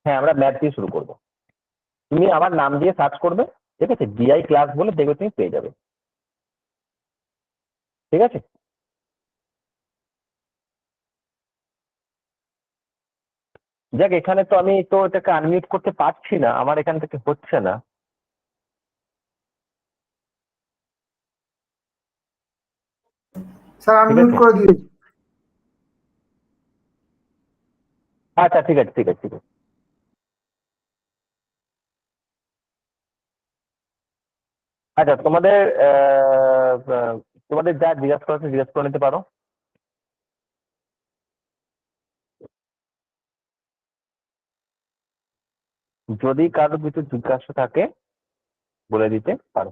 হ্যাঁ, আমরা ম্যাথ দিয়ে শুরু করবো। তুমি আমার নাম দিয়ে সার্চ করবে, ঠিক আছে, ডিআই ক্লাস বলে দেখবে, তুমি পেয়ে যাবে। ঠিক আছে, যাক, এখানে তো আমি তো এটাকে আনমিউট করতে পারছি না, আমার এখান থেকে হচ্ছে না। স্যার ঠিক আনমিউট আছে, করে দিয়েছি। আচ্ছা, ঠিক আছে, ঠিক আছে, ঠিক আছে। আচ্ছা, তোমাদের যা জিজ্ঞাসা করা আছে জিজ্ঞাসা করে নিতে পারো। যদি কারো কিছু জিজ্ঞাসা থাকে বলে দিতে পারো।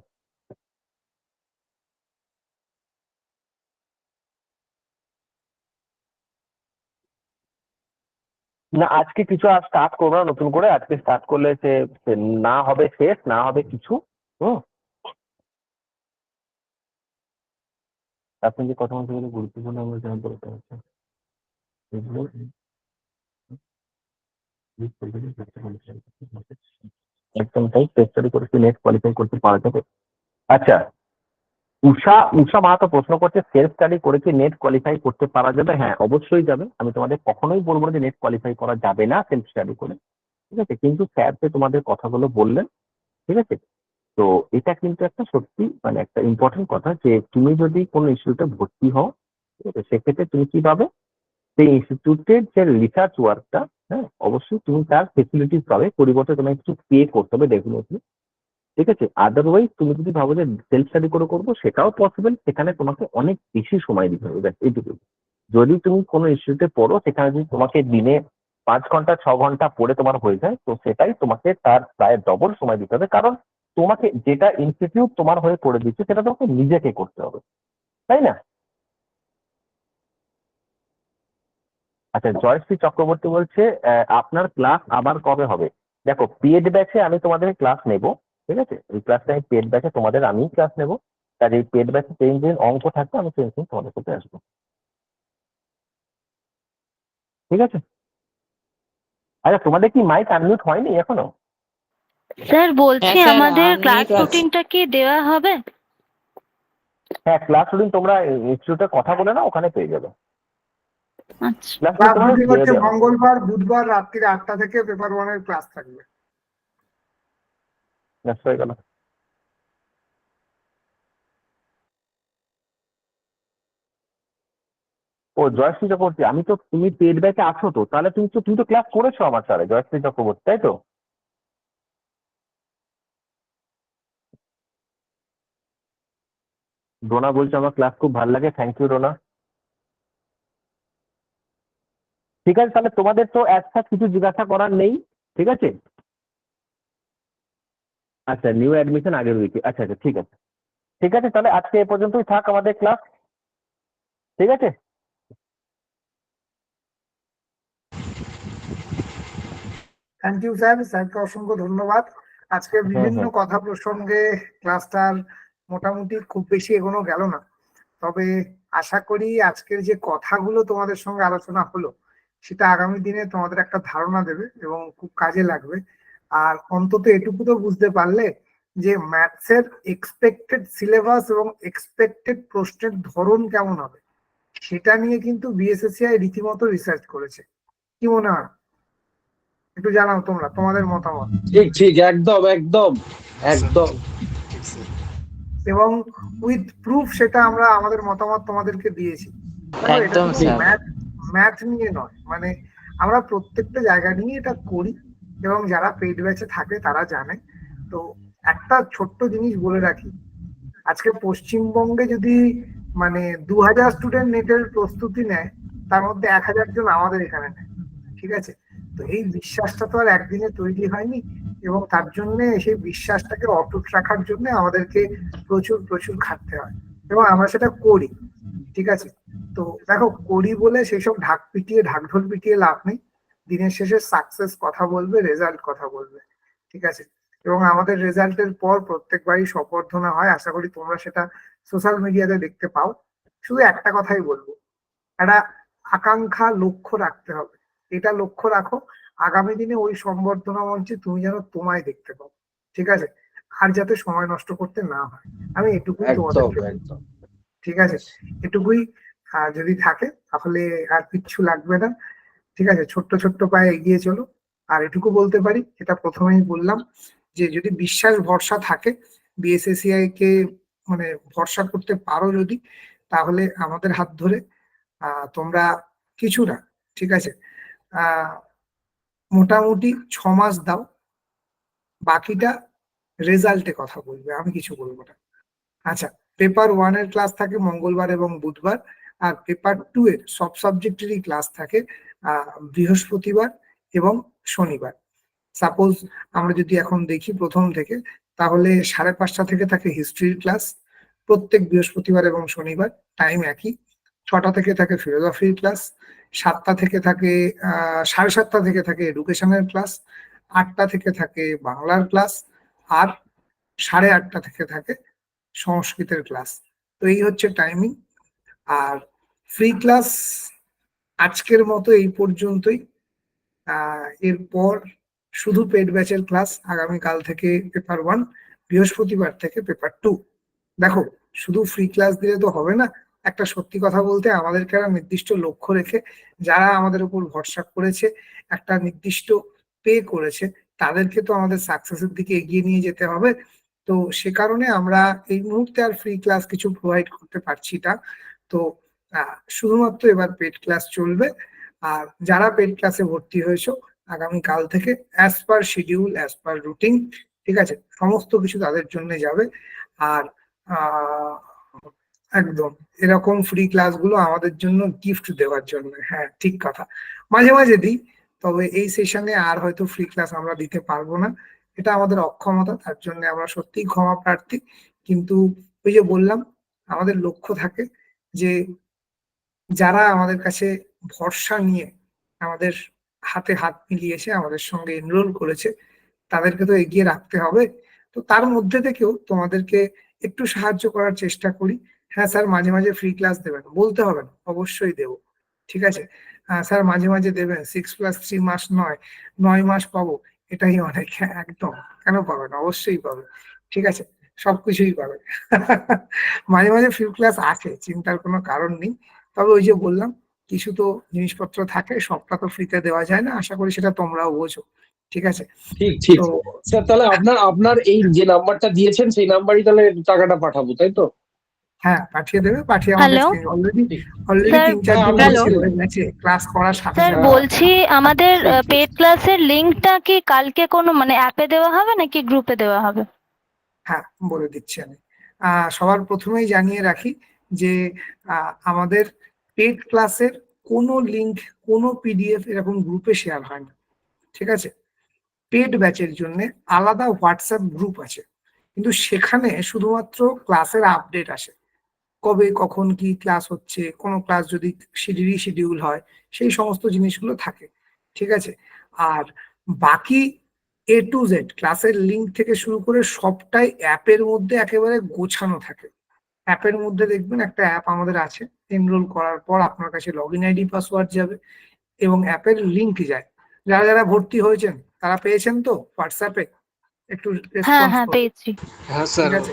না, আজকে কিছু আর স্টার্ট করবো না নতুন করে, আজকে স্টার্ট করলে সে না হবে শেষ, না হবে কিছু। হুম। আপনি যে কথা বলতে গেলে গুরুত্বপূর্ণ আমরা জানতে পারতে হচ্ছে এগুলো একদম তাই, চেষ্টা করে নেট কোয়ালিফাই করতে পারা যাবে। আচ্ছা, উষা মাহাতো প্রশ্ন করছে, সেলফ স্টাডি করে কি নেট কোয়ালিফাই করতে পারা যাবে? হ্যাঁ, অবশ্যই যাবে। আমি তোমাদের কখনোই বলবো না যে নেট কোয়ালিফাই করা যাবে না সেলফ স্টাডি করে। ঠিক আছে, কিন্তু স্যার যে তোমাদের কথাগুলো বললেন, ঠিক আছে, তো এটা কিন্তু একটা সত্যি মানে একটা ইম্পর্টেন্ট কথা, যে তুমি যদি কোনো ইনস্টিটিউটে ভর্তি হও, ঠিক আছে, সেক্ষেত্রে তুমি কি পাবে, সেই ইনস্টিটিউটের যে রিসার্চ ওয়ার্কটা, হ্যাঁ, অবশ্যই তুমি তার ফেসিলিটিস পাবে, পরিবর্তে তোমাকে কিছু পে করতে হবে ডেফিনেটলি। ঠিক আছে, আদারওয়াইজ তুমি যদি ভাবো যে সেলফ স্টাডি করে করবো, সেটাও পসিবল, সেখানে তোমাকে অনেক বেশি সময় দিতে হবে, ব্যাস এইটুকু। যদি তুমি কোনো ইনস্টিটিউটে পড়ো, সেখানে যদি তোমাকে দিনে 5 ঘন্টা 6 ঘন্টা পড়ে তোমার হয়ে যায়, তো সেটাই তোমাকে তার প্রায় ডবল সময় দিতে হবে, কারণ তোমাকে যেটা ইনস্টিটিউট তোমার হয়ে করে দিচ্ছে সেটা তোমাকে নিজেকে করতে হবে, তাই না? আচ্ছা, জয়শ্রী চক্রবর্তী বলছে আপনার ক্লাস আবার কবে হবে? দেখো, পেড ব্যাচে আমি তোমাদের ক্লাস নেব, ঠিক আছে, এই ক্লাসটা আমি পেড ব্যাচে তোমাদের আমি ক্লাস নেব, কাজে এই পেড ব্যাচে যেদিন অঙ্ক থাকবে আমি সেদিন তোমাদের সাথে আসবো। ঠিক আছে, আচ্ছা, তোমাদের কি মাইক আনমিউট হয়নি এখনো? স্যার বলছি হ্যাঁ স্যার, আমাদের ক্লাস আনমিউট আছে। রুটিনটা কি দেওয়া হবে? হ্যাঁ, ক্লাস রুটিন তোমরা ইনস্টিটিউটে কথা বলে না, ওখানে পেয়ে যাবে। আচ্ছা, ক্লাস রুটিন ক্লাস তোমাদের রুটিন দিয়ে হচ্ছে দেওয়া হবে। মঙ্গলবার বুধবার রাত্রি 8টা থেকে পেপার 1-এর ক্লাস থাকবে। ব্যাস হয়ে গেল। ও, জয়শ্রী চক্রবর্তী, আমি তো, তুমি পেড ব্যাচে আছো তো, তাহলে তুমি তো ক্লাস করেছো আমার সাথে, জয়শ্রী চক্রবর্তী, তাই তো? রোনা বলছে আমার ক্লাস খুব ভালো লাগে, থ্যাংক ইউ রোনা। ঠিক আছে, তাহলে তোমাদের তো একটা কিছু জিজ্ঞাসা করার নেই। ঠিক আছে, আচ্ছা, নিউ অ্যাডমিশন আগের উইকে, আচ্ছা আচ্ছা, ঠিক আছে, ঠিক আছে, তাহলে আজকে এ পর্যন্তই থাক আমাদের ক্লাস। ঠিক আছে, থ্যাংক ইউ স্যার, স্যারকে অসংখ্য ধন্যবাদ। আজকে হুম বিভিন্ন হুম। কথা প্রসঙ্গে ক্লাসটার মোটামুটি খুব বেশি এগোনো গেল না, তবে আশা করি আজকের যে কথাগুলো তোমাদের সঙ্গে আলোচনা হলো সেটা আগামী দিনে তোমাদের একটা ধারণা দেবে এবং খুব কাজে লাগবে। আর অন্তত এটুকু তো বুঝতে পারলে যে ম্যাথসের এক্সপেক্টেড সিলেবাস এবং এক্সপেক্টেড প্রশ্নের ধরন কেমন হবে, সেটা নিয়ে কিন্তু বিএসএসসিআই রীতিমতো রিসার্চ করেছে। কি মনে হয়, একটু জানাও তোমরা তোমাদের মতামত। ঠিক ঠিক, একদম একদম একদম। এবং উইথ প্রুফ সেটা আমরা আমাদের মতামত তোমাদেরকে দিয়েছি। দেখো, এটা একদম শুধু স্যার। ম্যাথ ম্যাথ নিয়ে নয়, মানে আমরা প্রত্যেকটা জায়গা নিয়ে এটা করি, এবং যারা পেইড ব্যাচে থাকে তারা জানে। তো একটা ছোট্ট জিনিস বলে রাখি, আজকে পশ্চিমবঙ্গে যদি মানে 2000 স্টুডেন্ট নেটের প্রস্তুতি নেয়, তার মধ্যে 1000 জন আমাদের এখানে নেয়। ঠিক আছে, তো এই বিশ্বাসটা তো আর একদিনে তৈরি হয়নি, এবং তার জন্য সেই বিশ্বাসটাকে অটুট রাখার জন্য আমাদেরকে প্রচুর প্রচুর খাটতে হয়, এবং আমরা সেটা করি। ঠিক আছে, তো দেখো করি বলে সেসব ঢাকঢোল পিটিয়ে লাভ নেই। দিনের শেষে সাকসেস কথা বলবে, রেজাল্ট কথা বলবে। ঠিক আছে, এবং আমাদের রেজাল্টের পর প্রত্যেকবারই সম্বর্ধনা হয়, আশা করি তোমরা সেটা সোশ্যাল মিডিয়াতে দেখতে পাও। শুধু একটা কথাই বলবো, একটা আকাঙ্ক্ষা লক্ষ্য রাখতে হবে। এটা লক্ষ্য রাখো, আগামী দিনে ওই সম্বর্ধনা মঞ্চে তুমি যেন তোমায় দেখতে পাও। ঠিক আছে, আর যাতে সময় নষ্ট করতে না হয়, আমি এটুকুই একদম তোমাদেরকে। একদম। ঠিক আছে, এটুকুই যদি থাকে তাহলে আর কিচ্ছু লাগবে না। ঠিক আছে, ছোট্ট ছোট্ট পায়ে এগিয়ে চলো। আর এটুকু বলতে পারি, এটা প্রথমেই বললাম, যে যদি বিশ্বাস ভরসা থাকে, বিএসএসিআই কে মানে ভরসা করতে পারো যদি, তাহলে আমাদের হাত ধরে তোমরা কিছু না, ঠিক আছে, আহ মোটামুটি 6 মাস দাও, বাকিটা রেজাল্টে কথা বলবে, আমি কিছু বলবো না। আচ্ছা, পেপার 1 এর ক্লাস থাকে মঙ্গলবার এবং বুধবার, আর পেপার 2 এর সব সাবজেক্টেরই ক্লাস থাকে বৃহস্পতিবার এবং শনিবার। সাপোজ আমরা যদি এখন দেখি প্রথম থেকে, তাহলে 5:30 থেকে থাকে হিস্ট্রির ক্লাস প্রত্যেক বৃহস্পতিবার এবং শনিবার, টাইম একই। 6টা থেকে থাকে ফিলোসফির ক্লাস, 7টা থেকে থাকে 7:30 থেকে থাকে এডুকেশনের ক্লাস, 8টা থেকে থাকে বাংলার ক্লাস, আর 8:30 থেকে থাকে সংস্কৃতের ক্লাস। তো এই হচ্ছে টাইমিং। আর ফ্রি ক্লাস আজকের মতো এই পর্যন্তই। এরপর শুধু পেড ব্যাচের ক্লাস আগামীকাল থেকে পেপার 1, বৃহস্পতিবার থেকে পেপার 2। দেখো, শুধু ফ্রি ক্লাস দিলে তো হবে না। একটা সত্যি কথা বলতে, আমাদেরকে একটা নির্দিষ্ট লক্ষ্য রেখে যারা আমাদের উপর ভরসা করেছে, একটা নির্দিষ্ট পে করেছে, তাদেরকে তো আমাদের সাকসেসের দিকে এগিয়ে নিয়ে যেতে হবে। তো সে কারণে আমরা এই মুহূর্তে আর ফ্রি ক্লাস কিছু প্রোভাইড করতে পারছি না। তো শুধুমাত্র এবার পেড ক্লাস চলবে। আর যারা পেড ক্লাসে ভর্তি হয়েছো, আগামীকাল থেকে as per schedule, as per routine, ঠিক আছে, সমস্ত কিছু তাদের জন্য যাবে। আর একদম এরকম ফ্রি ক্লাসগুলো আমাদের জন্য গিফট দেওয়ার জন্য। হ্যাঁ, ঠিক কথা, মাঝে মাঝে দিই, তবে এই সেশনে আর হয়তো ফ্রি ক্লাস আমরা দিতে পারবো না, এটা আমাদের অক্ষমতা, তার জন্য আমরা সত্যিই ক্ষমা প্রার্থী। কিন্তু ওই যে বললাম, আমাদের লক্ষ্য থাকে যে যারা আমাদের কাছে ভরসা নিয়ে আমাদের হাতে হাত মিলিয়েছে, আমাদের সঙ্গে এনরোল করেছে, তাদেরকে তো এগিয়ে রাখতে হবে। তো তার মধ্যে থেকেও তোমাদেরকে একটু সাহায্য করার চেষ্টা করি। হ্যাঁ স্যার, মাঝে মাঝে ফ্রি ক্লাস দেবেন বলতে হবে না, অবশ্যই দেবো। ঠিক আছে, স্যার মাঝে মাঝে দেবেন, 6+3 মাস নয়, 9 মাস পাবো, এটাই অনেক। হ্যাঁ, একদম, কেন পাবেন, অবশ্যই পাবে। ঠিক আছে, সবকিছুই পাবে। মাঝে মাঝে ফ্রি ক্লাস আছে, চিন্তার কোনো কারণ নেই। তবে ওই যে বললাম, কিছু তো জিনিসপত্র থাকে, সবটা তো ফ্রিতে দেওয়া যায় না, আশা করি সেটা তোমরাও বোঝো। ঠিক আছে, ঠিক ঠিক। তো স্যার তাহলে আপনার এই যে নাম্বারটা দিয়েছেন সেই নাম্বারই তাহলে টাকাটা পাঠাবো, তাই তো? হ্যাঁ, পাঠিয়ে দেবে, পাঠিয়ে আমাদের হ্যালো অলরেডি ঠিক। স্যার। 3-4 দিন আমরা হ্যালো হয়ে গেছে ক্লাস করার সাথে স্যার, সাথে। বলছি আমাদের ঠিক, ঠিক। পেড ক্লাসের লিংকটা কি কালকে কোনো মানে অ্যাপে দেওয়া হবে নাকি গ্রুপে দেওয়া হবে? হ্যাঁ, বলে দিচ্ছি আমি। সবার প্রথমেই জানিয়ে রাখি যে আমাদের পেড ক্লাসের কোনো লিংক, কোনো পিডিএফ এরকম গ্রুপে শেয়ার হয় না। ঠিক আছে, পেড ব্যাচের জন্য আলাদা হোয়াটসঅ্যাপ গ্রুপ আছে, কিন্তু সেখানে শুধুমাত্র ক্লাসের আপডেট আসে, কবে কখন কি ক্লাস হচ্ছে, কোনো ক্লাস যদি শিডিউল হয়, সেই সমস্ত জিনিসগুলো থাকে। ঠিক আছে, আর বাকি A to Z ক্লাসের লিঙ্ক থেকে শুরু করে সবটাই অ্যাপের মধ্যে একেবারে গোছানো থাকে। অ্যাপের মধ্যে দেখবেন একটা অ্যাপ আমাদের আছে, এনরোল করার পর আপনার কাছে লগইন আইডি পাসওয়ার্ড যাবে এবং অ্যাপের লিঙ্ক যায়। যারা যারা ভর্তি হয়েছেন তারা পেয়েছেন তো হোয়াটসঅ্যাপে, একটু হ্যাঁ রেসপন্স হ্যাঁ, করুন। পেয়েছি। হ্যাঁ ঠিক স্যার, আছে,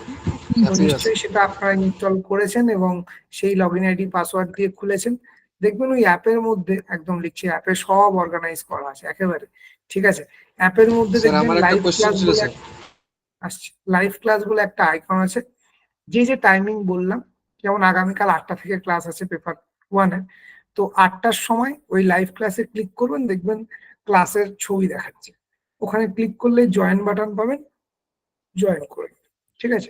তো নিশ্চয়ই সেটা আপনারা ইনস্টল করেছেন এবং সেই লগইন আইডি পাসওয়ার্ড দিয়ে খুলেছেন। দেখবেন ওই অ্যাপের মধ্যে একদম লিখছি, অ্যাপে সব অর্গানাইজ করা আছে একেবারে। ঠিক আছে, অ্যাপের মধ্যে স্যার দেখবেন আমার একটা লাইভ কোশ্চেন ক্লাস ছিল বলে স্যার। আসছে, লাইভ ক্লাস বলে একটা আইকন আছে। যে যে টাইমিং বললাম, যেমন আগামীকাল 8টা থেকে ক্লাস আছে পেপার 1-এর, তো 8টার সময় ওই লাইভ ক্লাসে ক্লিক করবেন, দেখবেন ক্লাসের ছবি দেখাচ্ছে, ওখানে ক্লিক করলে জয়েন বাটন পাবেন, জয়েন করে নেবেন। ঠিক আছে,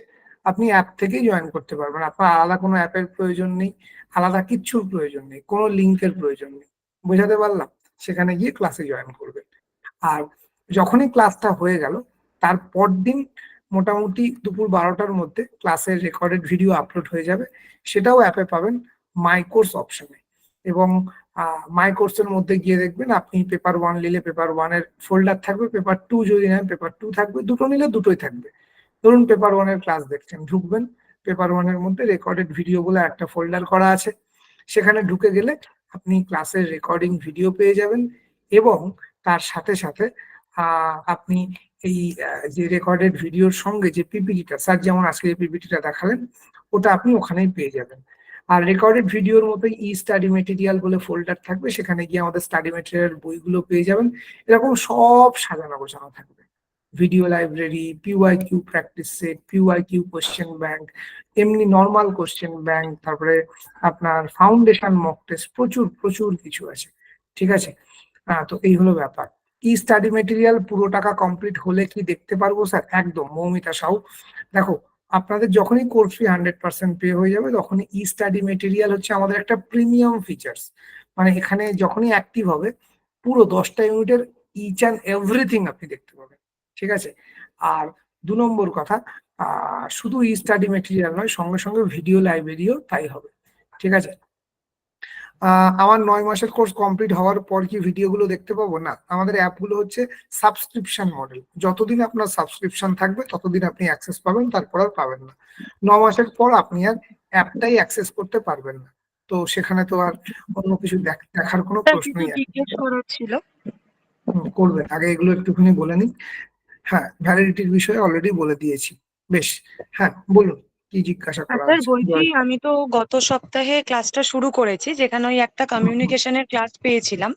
আপনি অ্যাপ থেকেই জয়েন করতে পারবেন। আপনার আলাদা কোনো অ্যাপের প্রয়োজন নেই, আলাদা কিচ্ছুর প্রয়োজন নেই, কোনো লিঙ্কের প্রয়োজন নেই। বোঝাতে পারলাম? সেখানে গিয়ে ক্লাসে জয়েন করবেন। আর যখনই ক্লাসটা হয়ে গেল, তার পরদিন মোটামুটি দুপুর 12টার মধ্যে ক্লাসের রেকর্ডেড ভিডিও আপলোড হয়ে যাবে। সেটাও অ্যাপে পাবেন মাই কোর্স অপশনে। এবং মাই কোর্সের মধ্যে গিয়ে দেখবেন আপনি পেপার 1 নিলে পেপার 1 এর ফোল্ডার থাকবে, পেপার 2 যদি নেন পেপার 2 থাকবে, দুটো নিলে দুটোই থাকবে। ধরুন পেপার 1 এর ক্লাস দেখছেন, ঢুকবেন, পেপার 1 এর মধ্যে রেকর্ডেড ভিডিওগুলো একটা ফোল্ডার করা আছে। সেখানে ঢুকে গেলে আপনি ক্লাসের রেকর্ডিং ভিডিও পেয়ে যাবেন এবং তার সাথে সাথে আপনি এই যে রেকর্ডেড ভিডিওর সঙ্গে যে পিপিটিটা, স্যার যেমন আজকে যে পিপিটিটা দেখালেন, ওটা আপনি ওখানেই পেয়ে যাবেন। আর রেকর্ডেড ভিডিওর মতোই ই স্টাডি মেটেরিয়াল বলে ফোল্ডার থাকবে, সেখানে গিয়ে আমাদের স্টাডি মেটেরিয়াল বইগুলো পেয়ে যাবেন। এরকম সব সাজানো গোছানো থাকবে। Video library, PYQ practice set, PYQ question bank, এমনি নর্মাল কোশ্চেন ব্যাংক, তারপরে আপনার ফাউন্ডেশন মক টেস্ট, প্রচুর প্রচুর কিছু আছে। ঠিক আছে, তো এই হলো ব্যাপার। ই স্টাডি মেটেরিয়াল পুরো টাকা কমপ্লিট হলে কি দেখতে পারবো স্যার? একদম মৌমিতা সাউ। দেখো, আপনাদের যখনই কোর্স ফি 100% পে হয়ে যাবে, তখনই ই স্টাডি মেটেরিয়াল হচ্ছে আমাদের একটা প্রিমিয়াম ফিচার্স। মানে এখানে যখনই অ্যাক্টিভ হবে, পুরো 10টা ইউনিটের ইচ অ্যান্ড এভরিথিং আপনি দেখতে পাবেন। ঠিক আছে, আর 2 নম্বর কথা, শুধু ই স্টাডি মেটেরিয়াল নয়, সঙ্গে সঙ্গে ভিডিও লাইব্রেরিও তাই হবে। ঠিক আছে, আমার 9 মাসের কোর্স কমপ্লিট হওয়ার পর কি ভিডিওগুলো দেখতে পাবো? না, আমাদের অ্যাপগুলো হচ্ছে সাবস্ক্রিপশন মডেল। যতদিন আপনার সাবস্ক্রিপশন থাকবে ততদিন আপনি অ্যাক্সেস পাবেন, তারপর আর পাবেন না। 9 মাসের পর আপনি আর অ্যাপটাই অ্যাক্সেস করতে পারবেন না। তো সেখানে তো আর অন্য কিছু দেখার কোনো প্রশ্নই জিজ্ঞেস করার ছিল। করবেন। আগে এগুলো একটুখানি বলে নিন। হ্যাঁ, ভ্যালিডিটির বিষয়ে অলরেডি বলে দিয়েছি। বেশ, হ্যাঁ বলুন, কি জিজ্ঞাসা করা স্যার আছে? বলছি, আমি তো গত সপ্তাহে ক্লাসটা শুরু করেছি, যেখানে ওই একটা কমিউনিকেশনের ক্লাস পেয়েছিলাম।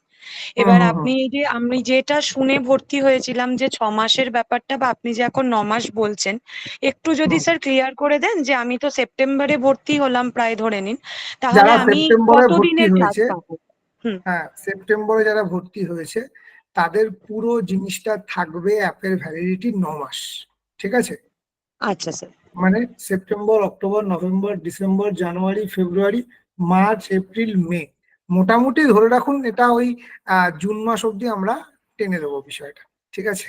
এবার আপনি এই যে আমি যেটা শুনে ভর্তি হয়েছিলাম যে 6 মাসের ব্যাপারটা, বা আপনি যে এখন 9 মাস বলছেন, একটু যদি স্যার ক্লিয়ার করে দেন। যে আমি তো সেপ্টেম্বরে ভর্তি হলাম প্রায়, ধরে নিন, তাহলে যারা আমি সেপ্টেম্বরে ভর্তি কতদিনের ক্লাস হয়েছে, পাবো? হ্যাঁ সেপ্টেম্বরে যারা ভর্তি হয়েছে তাদের পুরো জিনিসটা থাকবে অ্যাপের ভ্যালিডিটি 9 মাস। ঠিক আছে, আচ্ছা স্যার। মানে সেপ্টেম্বর, অক্টোবর, নভেম্বর, ডিসেম্বর, জানুয়ারি, ফেব্রুয়ারি, মার্চ, এপ্রিল, মে, মোটামুটি ধরে রাখুন এটা ওই জুন মাস অব্দি আমরা টেনে দেবো বিষয়টা। ঠিক আছে,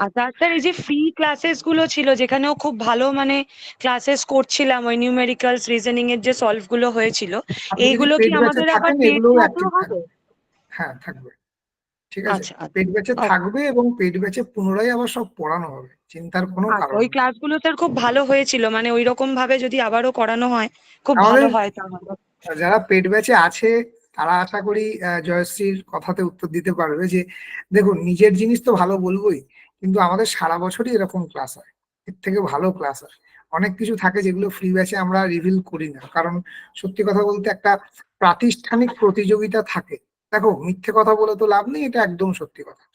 আচ্ছা স্যার, এই যে ফ্রি ক্লাসেস গুলো ছিল, যেখানেও খুব ভালো মানে ক্লাসেস করছিলাম, ওই নিউমেরিক্যালস, রিজনিং এর যে সলভ গুলো হয়েছিল, আপনি যদি এইগুলো কি পেড ব্যাচে আমাদের আবার থাকেন পেড এগুলোও ক্লাসেও অ্যাক্টিভ হবে? থাকবে। হ্যাঁ থাকবে। ঠিক আছে, আচ্ছা আচ্ছা। পেড ব্যাচে Okay. থাকবে এবং পেড ব্যাচে পুনরায় আবার সব পড়ানো হবে, চিন্তার কোনো আচ্ছা, কারণ ওই নেই। ক্লাসগুলো স্যার খুব ভালো হয়েছিল, মানে ওই রকম ভাবে যদি আবারও করানো হয় খুব ভালো আমাদের হয় তাহলে। যারা পেড ব্যাচে আছে তারা আশা করি জয়শ্রীর কথাতে উত্তর দিতে পারবে যে দেখুন, নিজের জিনিস তো ভালো বলবোই, কিন্তু আমাদের সারা বছরই এরকম ক্লাস হয়, এর থেকে ভালো ক্লাস হয়। অনেক কিছু থাকে যেগুলো ফ্রি ব্যাচে আমরা রিভিল করি না, কারণ সত্যি কথা বলতে একটা প্রাতিষ্ঠানিক প্রতিযোগিতা থাকে। দেখো, মিথ্যে কথা বলে তো লাভ নেই, এটা একদম সত্যি কথা।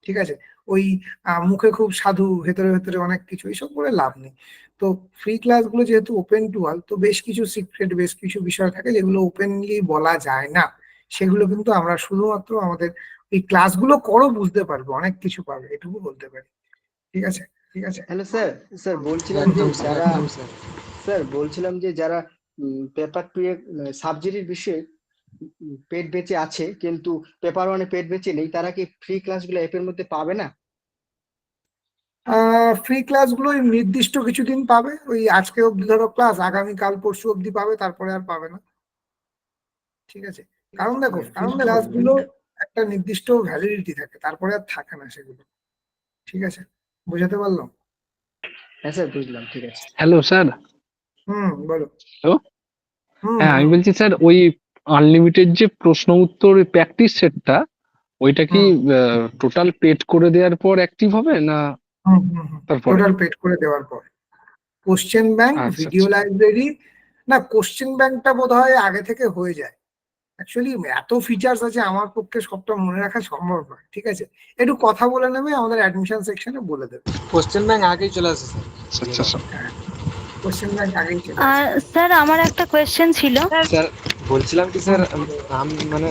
ঠিক আছে, ওই মুখে খুব সাধু, ভেতরে ভেতরে অনেক কিছু, এইসব করে লাভ নেই। তো ফ্রি ক্লাসগুলো যেহেতু ওপেন টু অল, তো বেশ কিছু সিক্রেট, বেশ কিছু বিষয় থাকে যেগুলো ওপেনলি বলা যায় না। সেগুলো কিন্তু আমরা শুধুমাত্র আমাদের এই ক্লাসগুলো করো বুঝতে পারবো, অনেক কিছু পাবে, এটুকু বলতে পারি। ঠিক আছে, ঠিক আছে। হ্যালো স্যার, স্যার বলছিলাম যে যারা স্যার বলছিলাম যে যারা পেপার 2 এর সাবজেক্টের বিষয়ে পেড বেচে আছে কিন্তু পেপার 1 এ পেড বেচে নেই, তারা কি ফ্রি ক্লাসগুলো অ্যাপের মধ্যে পাবে না? ফ্রি ক্লাসগুলো ওই নির্দিষ্ট কিছুদিন পাবে, ওই আজকে অব্দি ধরো ক্লাস, আগামীকাল পরশু অব্দি পাবে, তারপরে আর পাবে না। ঠিক আছে, কারণ দেখো ফ্রি ক্লাসগুলো একটা নির্দিষ্ট ভ্যালিডিটি থাকে, তারপরে আর থাকে না সেগুলো। ঠিক আছে, বুঝাতে পারলাম? হ্যাঁ স্যার বুঝলাম, ঠিক আছে। Hello sir. বলো। হ্যালো। হ্যাঁ, আমি বলছি স্যার, ওই আনলিমিটেড যে প্রশ্ন উত্তর প্র্যাকটিস সেটটা, ওইটা কি টোটাল পেড করে দেওয়ার পর অ্যাক্টিভ হবে না তারপরে? টোটাল পেড করে দেওয়ার পর কোশ্চেন ব্যাংক, ভিডিও লাইব্রেরি, না কোশ্চেন ব্যাংকটা বোধহয় আগে থেকে হয়ে যায়। অ্যাকচুয়ালি এত ফিচার্স আছে, আমার পক্ষে সবটা মনে রাখা সম্ভব নয়। ঠিক আছে, একটু কথা বলে নেবে, আমাদের অ্যাডমিশন সেকশনে বলে দেবে। কোশ্চেন ব্যাংক আগেই চলে আসে স্যার। আচ্ছা স্যার। কোশ্চেন ব্যাংক আগেই চলে আর আসে। স্যার আমার একটা কোয়েশ্চেন ছিল। স্যার বলছিলাম কি স্যার, মানে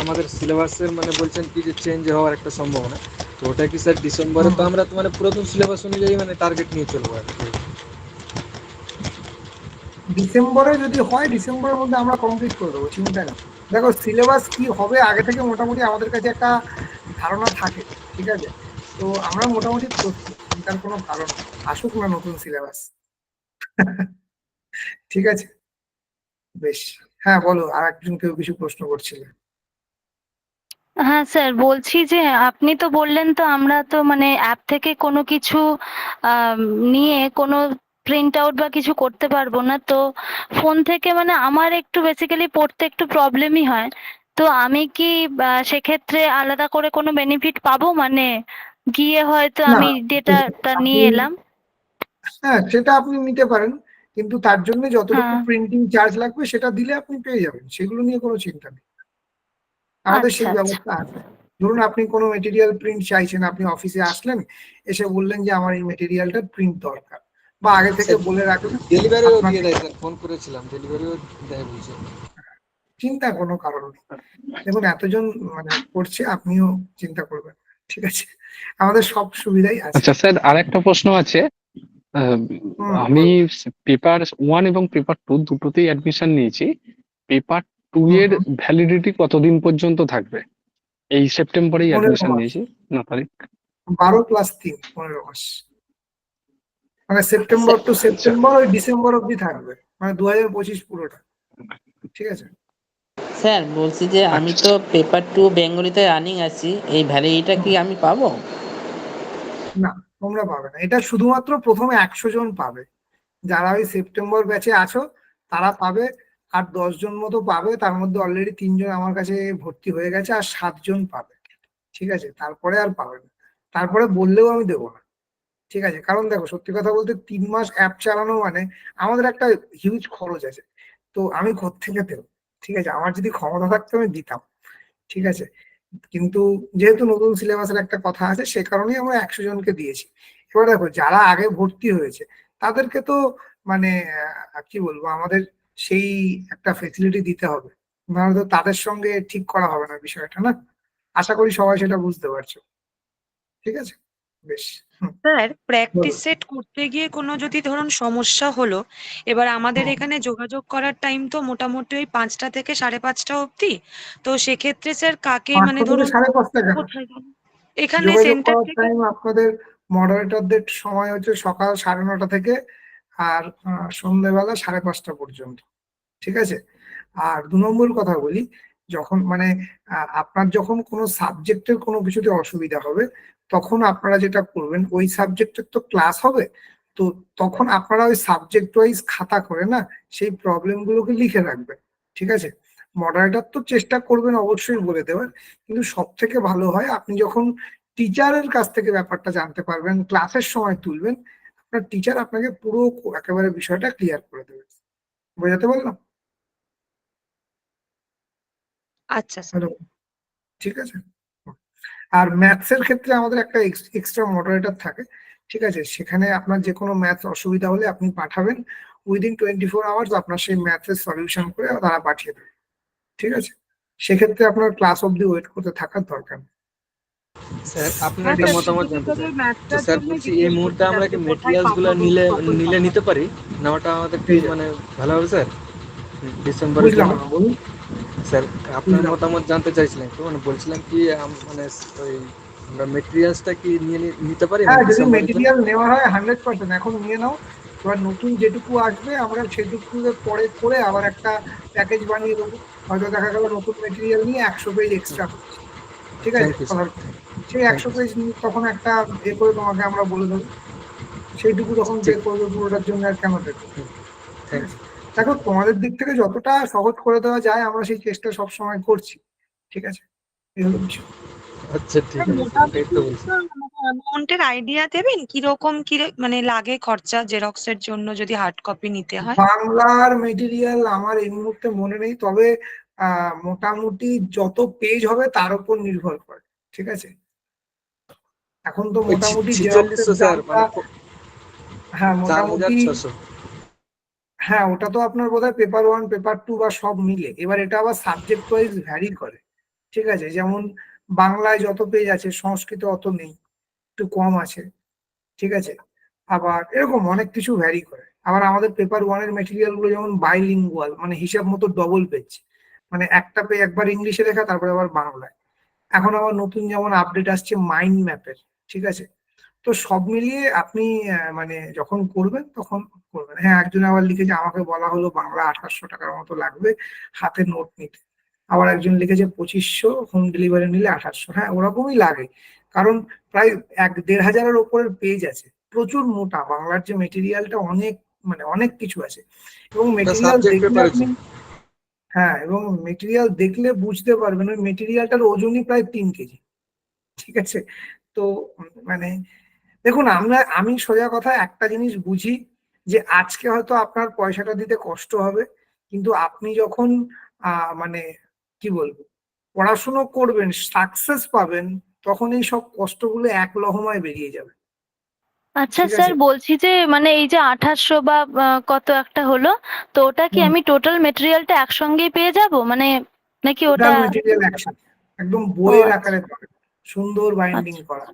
আমাদের সিলেবাসের মানে বলছেন কি যে চেঞ্জ হওয়ার একটা সম্ভাবনা, তো ওটা কি স্যার ডিসেম্বরে? তো আমরা তো মানে পুরাতন সিলেবাস অনুযায়ী মানে টার্গেট নিয়ে চলবো আর কি। ডিসেম্বরে যদি হয়, ডিসেম্বরের মধ্যে আমরা কমপ্লিট করে দেবো, চিন্তা নেই। দেখো সিলেবাস কি হবে আগে থেকে মোটামুটি আমাদের কাছে একটা ধারণা থাকে, ঠিক আছে? তো আমরা মোটামুটি প্রস্তুত, চিন্তার কোনো কারণ নেই। আসুক না নতুন সিলেবাস। ঠিক আছে, বেশ। হ্যাঁ বলো, আর একজন কেউ কিছু প্রশ্ন করছিলে। হ্যাঁ স্যার, বলছি যে আপনি তো বললেন, তো আমরা তো মানে অ্যাপ থেকে কোনো কিছু আম, নিয়ে কোনো প্রিন্ট আউট বা কিছু করতে পারবো না, তো ফোন থেকে মানে আমার একটু বেসিক্যালি পড়তে একটু প্রবলেমই হয়। তো আমি কি সেক্ষেত্রে আলাদা করে কোনো বেনিফিট পাবো, মানে গিয়ে হয়তো না, আমি ডেটাটা নিয়ে আপনি, এলাম? হ্যাঁ সেটা আপনি নিতে পারেন, কিন্তু তার জন্য যতটুকু হ্যাঁ। প্রিন্টিং চার্জ লাগবে সেটা দিলে আপনি পেয়ে যাবেন, সেগুলো নিয়ে কোনো চিন্তা নেই, আমাদের আচ্ছা সেই আচ্ছা। ব্যবস্থা আছে। ধরুন আপনি কোনো মেটেরিয়াল প্রিন্ট চাইছেন, আপনি অফিসে আসলেন, এসে বললেন যে আমার এই মেটেরিয়ালটা প্রিন্ট দরকার, বা আগে থেকে বলে রাখলেন ডেলিভারিও দিয়ে আপনাকে, দেয় স্যার, ফোন করেছিলাম, ডেলিভারিও দেয় বলছে। চিন্তা কোনো কারণ নেই। দেখুন এতজন মানে করছে, আপনিও চিন্তা করবেন না, ঠিক আছে? আমাদের সব সুবিধাই আছে। আচ্ছা স্যার, আর একটা প্রশ্ন আছে। আহ, আমি বলুন। পেপার 1 এবং পেপার 2 দুটোতেই অ্যাডমিশন নিয়েছি। পেপার 2 হুম এর হুম। ভ্যালিডিটি কতদিন পর্যন্ত থাকবে? এই সেপ্টেম্বরেই 15 অ্যাডমিশন মাস, নিয়েছি, 9 তারিখ। 12+3, 15 মাস। মানে সেপ্টেম্বর স্যার, টু আচ্ছা সেপ্টেম্বর, ওই ডিসেম্বর অব্দি থাকবে, মানে 2025 পুরোটা, ঠিক আছে? স্যার বলছি যে আমি আচ্ছা। তো পেপার 2 বেঙ্গলিতে রানিং আছি, এই ভ্যালিডিটা কি আমি পাবো? না, তোমরা পাবে না, এটা শুধুমাত্র প্রথমে 100 জন পাবে, যারা ওই সেপ্টেম্বর ব্যাচে আছো তারা পাবে। আর 10 জন মতো পাবে, তার মধ্যে অলরেডি 3 জন আমার কাছে ভর্তি হয়ে গেছে, আর 7 জন পাবে, ঠিক আছে? তারপরে আর পাবে না, তারপরে বললেও আমি দেবো না, ঠিক আছে? কারণ দেখো সত্যি কথা বলতে 3 মাস অ্যাপ চালানো মানে আমাদের একটা হিউজ খরচ আছে, তো আমি কোত্থেকে দেবো? ঠিক আছে, আমার যদি ক্ষমতা থাকতো আমি দিতাম, ঠিক আছে? কিন্তু যেহেতু নতুন সিলেবাসের একটা কথা আছে, সে কারণেই আমরা 100 জনকে দিয়েছি। এবার দেখো যারা আগে ভর্তি হয়েছে তাদেরকে তো মানে কি বলবো, আমাদের সেই একটা ফেসিলিটি দিতে হবে, নাহলে তো তাদের সঙ্গে ঠিক করা হবে না বিষয়টা, না? আশা করি সবাই সেটা বুঝতে পারছো, ঠিক আছে? বেশ। হুম, স্যার, বলো। প্র্যাকটিস সেট করতে গিয়ে কোনো যদি ধরুন সমস্যা হলো, এবার আমাদের হুম, এখানে যোগাযোগ করার টাইম তো মোটামুটি ওই 5টা থেকে 5:30 অবধি। তো সেক্ষেত্রে স্যার কাকে মানে 5টা থেকে ধরুন 5:30 কেন? কোথায় যাবো? এখানে যোগাযোগ সেন্টার করার থেকে। টাইম আপনাদের মডারেটরদের সময় হচ্ছে সকাল 9:30 থেকে আর সন্ধ্যেবেলা 5:30 পর্যন্ত, ঠিক আছে? আর 2 নম্বর কথা বলি, যখন মানে আপনার যখন কোনো সাবজেক্টের কোনো কিছুতে অসুবিধা হবে, তখন আপনারা যেটা করবেন, ওই সাবজেক্টের তো ক্লাস হবে, তো তখন আপনারা ওই সাবজেক্ট ওয়াইজ খাতা করে না সেই প্রবলেম গুলোকে লিখে রাখবেন, ঠিক আছে? মডারেটর তো চেষ্টা করবেন অবশ্যই বলে দেওয়ার, কিন্তু সব থেকে ভালো হয় আপনি যখন টিচারের কাছ থেকে ব্যাপারটা জানতে পারবেন, ক্লাসের সময় তুলবেন, আপনার টিচার আপনাকে পুরো একেবারে বিষয়টা ক্লিয়ার করে দেবে। বোঝাতে পারলাম? আচ্ছা স্যার। হ্যালো, ঠিক আছে? আর ম্যাথস এর ক্ষেত্রে আমাদের একটা এক্সট্রা মডারেটর থাকে, ঠিক আছে? সেখানে আপনার যে কোনো ম্যাথস অসুবিধা হলে আপনি পাঠাবেন, উইদিন 24 আওয়ার্স আপনার সেই ম্যাথসের সলিউশন করে তারা পাঠিয়ে দেবে, ঠিক আছে? সেক্ষেত্রে আপনার ক্লাস অব্দি ওয়েট করতে থাকার দরকার নেই। স্যার আপনার হ্যাঁ একটা স্যার, মতামত শুধু জানতে চাই। তোদের তো ম্যাথটার স্যার জন্যই বলছি এই জিজ্ঞেস মুহূর্তে আমরা করছিলাম কি যে কোথায় মেটেরিয়ালস গুলো পাঠাবো, নিলে কখন নিলে পাঠাবো। নিতে পারি? নেওয়াটা আমাদের কি পেয়ে যাবেন। মানে ভালো হবে স্যার ডিসেম্বরের বুঝলাম জন্য? না, বলুন। স্যার আপনার বুঝলাম না। মতামত জানতে চাইছিলাম, তো মানে বলছিলাম কি মানে ওই আমরা মেটেরিয়ালসটা কি নিয়ে নিতে পারি হ্যাঁ, মানে যদি ডিসেম্বরের জন্য? মেটেরিয়াল নেওয়া হয় 100% এখন নিয়ে নাও। এবার নতুন যেটুকু আসবে আমরা সেটুকু পরে করে আবার একটা প্যাকেজ বানিয়ে দেবো। হয়তো দেখা গেল নতুন মেটেরিয়াল নিয়ে 100 পেজ এক্সট্রা করছি, ঠিক আছে? থ্যাংক ইউ স্যার, কথার কথা। সেই থ্যাংক একশো ইউ পেজ নিয়ে তখন একটা করে তোমাকে আমরা বলে দেবো, সেইটুকু তখন পে ঠিক, করবে, পুরোটার জন্য আর কেন দেবে? ঠিক থ্যাংক আছে? ইউ। দেখো তোমাদের দিক থেকে যতটা সহজ করে দেওয়া যায় আমরা সেই চেষ্টা সবসময় করছি, ঠিক আছে? এই হলো বিষয়। আচ্ছা ঠিক স্যার, আছে স্যার, এটাই মোটামুটি তো বলছি। একটু মানে অ্যামাউন্টের আইডিয়া দেবেন কিরকম কি মানে লাগে খরচা জেরক্সের জন্য যদি হার্ড কপি নিতে হয়? বাংলার মেটেরিয়াল আমার এই মুহূর্তে মনে নেই, তবে মোটামুটি যত পেজ হবে তার উপর নির্ভর করে, ঠিক আছে? এখন তো ওই মোটামুটি জেরক্সের 4600 স্যার, দামটা, মানে হ্যাঁ মোটামুটি, 4600। হ্যাঁ ওটা তো আপনার বোধহয় পেপার 1 পেপার 2 বা সব মিলে, এবার এটা আবার সাবজেক্ট ওয়াইজ ভ্যারি করে, ঠিক আছে? যেমন বাংলায় যত পেজ আছে সংস্কৃতে অত নেই, একটু কম আছে, ঠিক আছে? আবার এরকম অনেক কিছু ভ্যারি করে। আবার আমাদের পেপার ওয়ানের মেটেরিয়াল গুলো যেমন বাইলিঙ্গুয়াল, মানে হিসাব মতো ডবল পেজ, মানে একটা পেজ একবার ইংলিশে লেখা তারপরে আবার বাংলায়। এখন আবার নতুন যেমন আপডেট আসছে মাইন্ড ম্যাপের, ঠিক আছে। তো সব মিলিয়ে আপনি মানে যখন করবেন তখন করবেন। হ্যাঁ, একজন আবার লিখেছে আমাকে বলা হলো বাংলা 2800 টাকার মতো লাগবে হাতে নোট নিতে, আবার একজন লিখেছে 2500, হোম ডেলিভারি নিলে 2800। হ্যাঁ, ওরকমই লাগে, কারণ প্রায় 1-1,500-এর ওপরের পেজ আছে, প্রচুর মোটা। বাংলার যে মেটেরিয়ালটা অনেক, মানে অনেক কিছু আছে, এবং মেটেরিয়াল সাবজেক্ট দেখলে পেপার আপনি, হ্যাঁ, এবং মেটেরিয়াল দেখলে বুঝতে পারবেন ওই মেটেরিয়ালটার ওজনই প্রায় 3 কেজি, ঠিক আছে। তো মানে দেখুন, আমি সোজা কথা একটা জিনিস বুঝি, যে আজকে হয়তো আপনার পয়সাটা দিতে কষ্ট হবে, কিন্তু আপনি যখন মানে কি বলবো, পড়াশুনো করবেন, সাকসেস পাবেন, তখন এই সব কষ্টগুলো এক লহমায় বেরিয়ে যাবে, আচ্ছা ঠিক স্যার, আছে। বলছি যে মানে এই যে 2800 বা কত একটা হলো, তো ওটা কি আমি টোটাল মেটেরিয়ালটা একসঙ্গেই পেয়ে যাব, মানে নাকি টোটাল ওটা? মেটেরিয়াল একসাথে একদম ও বইয়ের আচ্ছা আকারে পাবেন, সুন্দর বাইন্ডিং আচ্ছা। করা,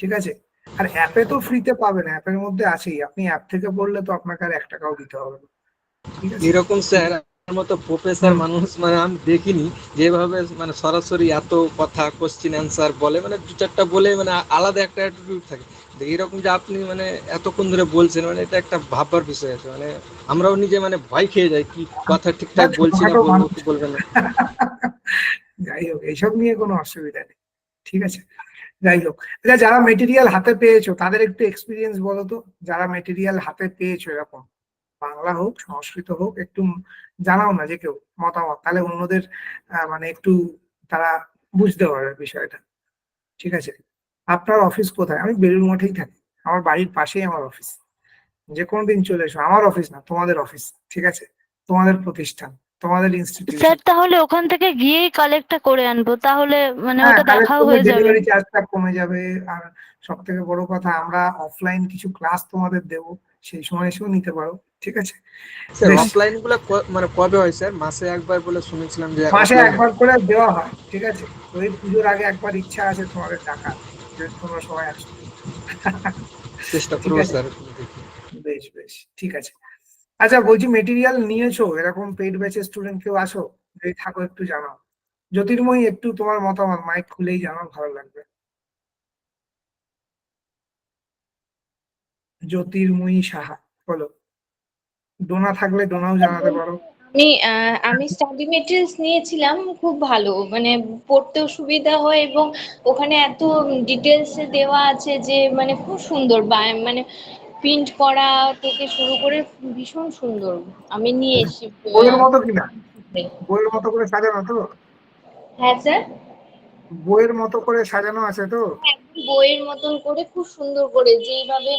ঠিক আছে। আর অ্যাপে তো ফ্রিতে পাবেন, অ্যাপের মধ্যে আছেই, আপনি অ্যাপ থেকে পড়লে তো আপনাকে আর 1 টাকাও দিতে হবে না, ঠিক আছে। এরকম স্যার আমার মতো প্রফেসর হুম। মানুষ মানে আমি দেখিনি, যেভাবে মানে সরাসরি এত কথা কোশ্চিন অ্যান্সার বলে, মানে 2-4টা বলে মানে আলাদা একটা অ্যাটিটিউড থাকে। তো এরকম যে আপনি মানে এতক্ষণ ধরে বলছেন, মানে এটা একটা ভাববার বিষয় আছে। মানে আমরাও নিজে মানে ভয় খেয়ে যাই, কি কথা না, ঠিকঠাক বলছি না, ছোটখাটো বলবো মানুষ। কি বলবে না। যাই হোক, এইসব নিয়ে কোনো অসুবিধা নেই, ঠিক আছে। যাই হোক, আচ্ছা, যারা মেটেরিয়াল হাতে পেয়েছো তাদের একটু এক্সপিরিয়েন্স বলো তো, যারা মেটেরিয়াল হাতে পেয়েছো এরকম, বাংলা হোক সংস্কৃত হোক, একটু জানাও না যে কেউ মতামত, তাহলে অন্যদের মানে একটু তারা বুঝতে পারবে বিষয়টা, ঠিক আছে। আপনার অফিস কোথায়? আমি বেলুড় মঠেই থাকি, আমার বাড়ির পাশেই আমার অফিস, যে কোনো দিন চলে এসো। আমার অফিস না, তোমাদের অফিস, ঠিক আছে, তোমাদের প্রতিষ্ঠান, তোমাদের স্যার ইনস্টিটিউশন। তাহলে ওখান থেকে গিয়েই কালেক্টটা করে আনবো, তাহলে মানে হ্যাঁ, ওটা কালেক্ট দেখাও করলে হয়ে যাবে। ডেলিভারি চার্জটা কমে যাবে। আর সব থেকে বড় কথা, আমরা অফলাইন কিছু ক্লাস তোমাদের দেবো, সেই সময় এসেও নিতে পারো, ঠিক আছে। স্যার বেশ, অফলাইন গুলো মানে কবে হয় স্যার? মাসে একবার বলে শুনেছিলাম যে মাসে অফলাইন একবার হয়। করে দেওয়া হয়, ঠিক আছে। তো এই পুজোর আগে একবার ইচ্ছা আছে তোমাদের ডাকার, যে তোমরা সবাই আসো। চেষ্টা ঠিক করবো আছে, স্যার। বেশ বেশ, ঠিক আছে। আচ্ছা, বলছি মেটেরিয়াল নিয়েছো এরকম পেইড ব্যাচের স্টুডেন্ট কেউ আসো? যদি থাকো একটু জানাও। জ্যোতির্ময়ী, একটু তোমার মতামত মাইক খুলেই জানাও, ভালো লাগবে। জ্যোতির্ময়ী সাহা, বলো। ডোনা থাকলে ডোনাও জানাতে পারো। আমি স্টাডি মেটেরিয়ালস নিয়েছিলাম, খুব ভালো, মানে পড়তেও সুবিধা হয় এবং ওখানে এত ডিটেলস দেওয়া আছে যে মানে খুব সুন্দর, মানে প্রিন্ট করা থেকে শুরু করে ভীষণ সুন্দর। আমি নিয়ে এসেছি। বইয়ের মতো কিনা? বইয়ের মতো করে সাজানো তো? হ্যাঁ স্যার, বইয়ের মতো করে সাজানো আছে তো? একদম বইয়ের মতন করে খুব সুন্দর করে, যেইভাবে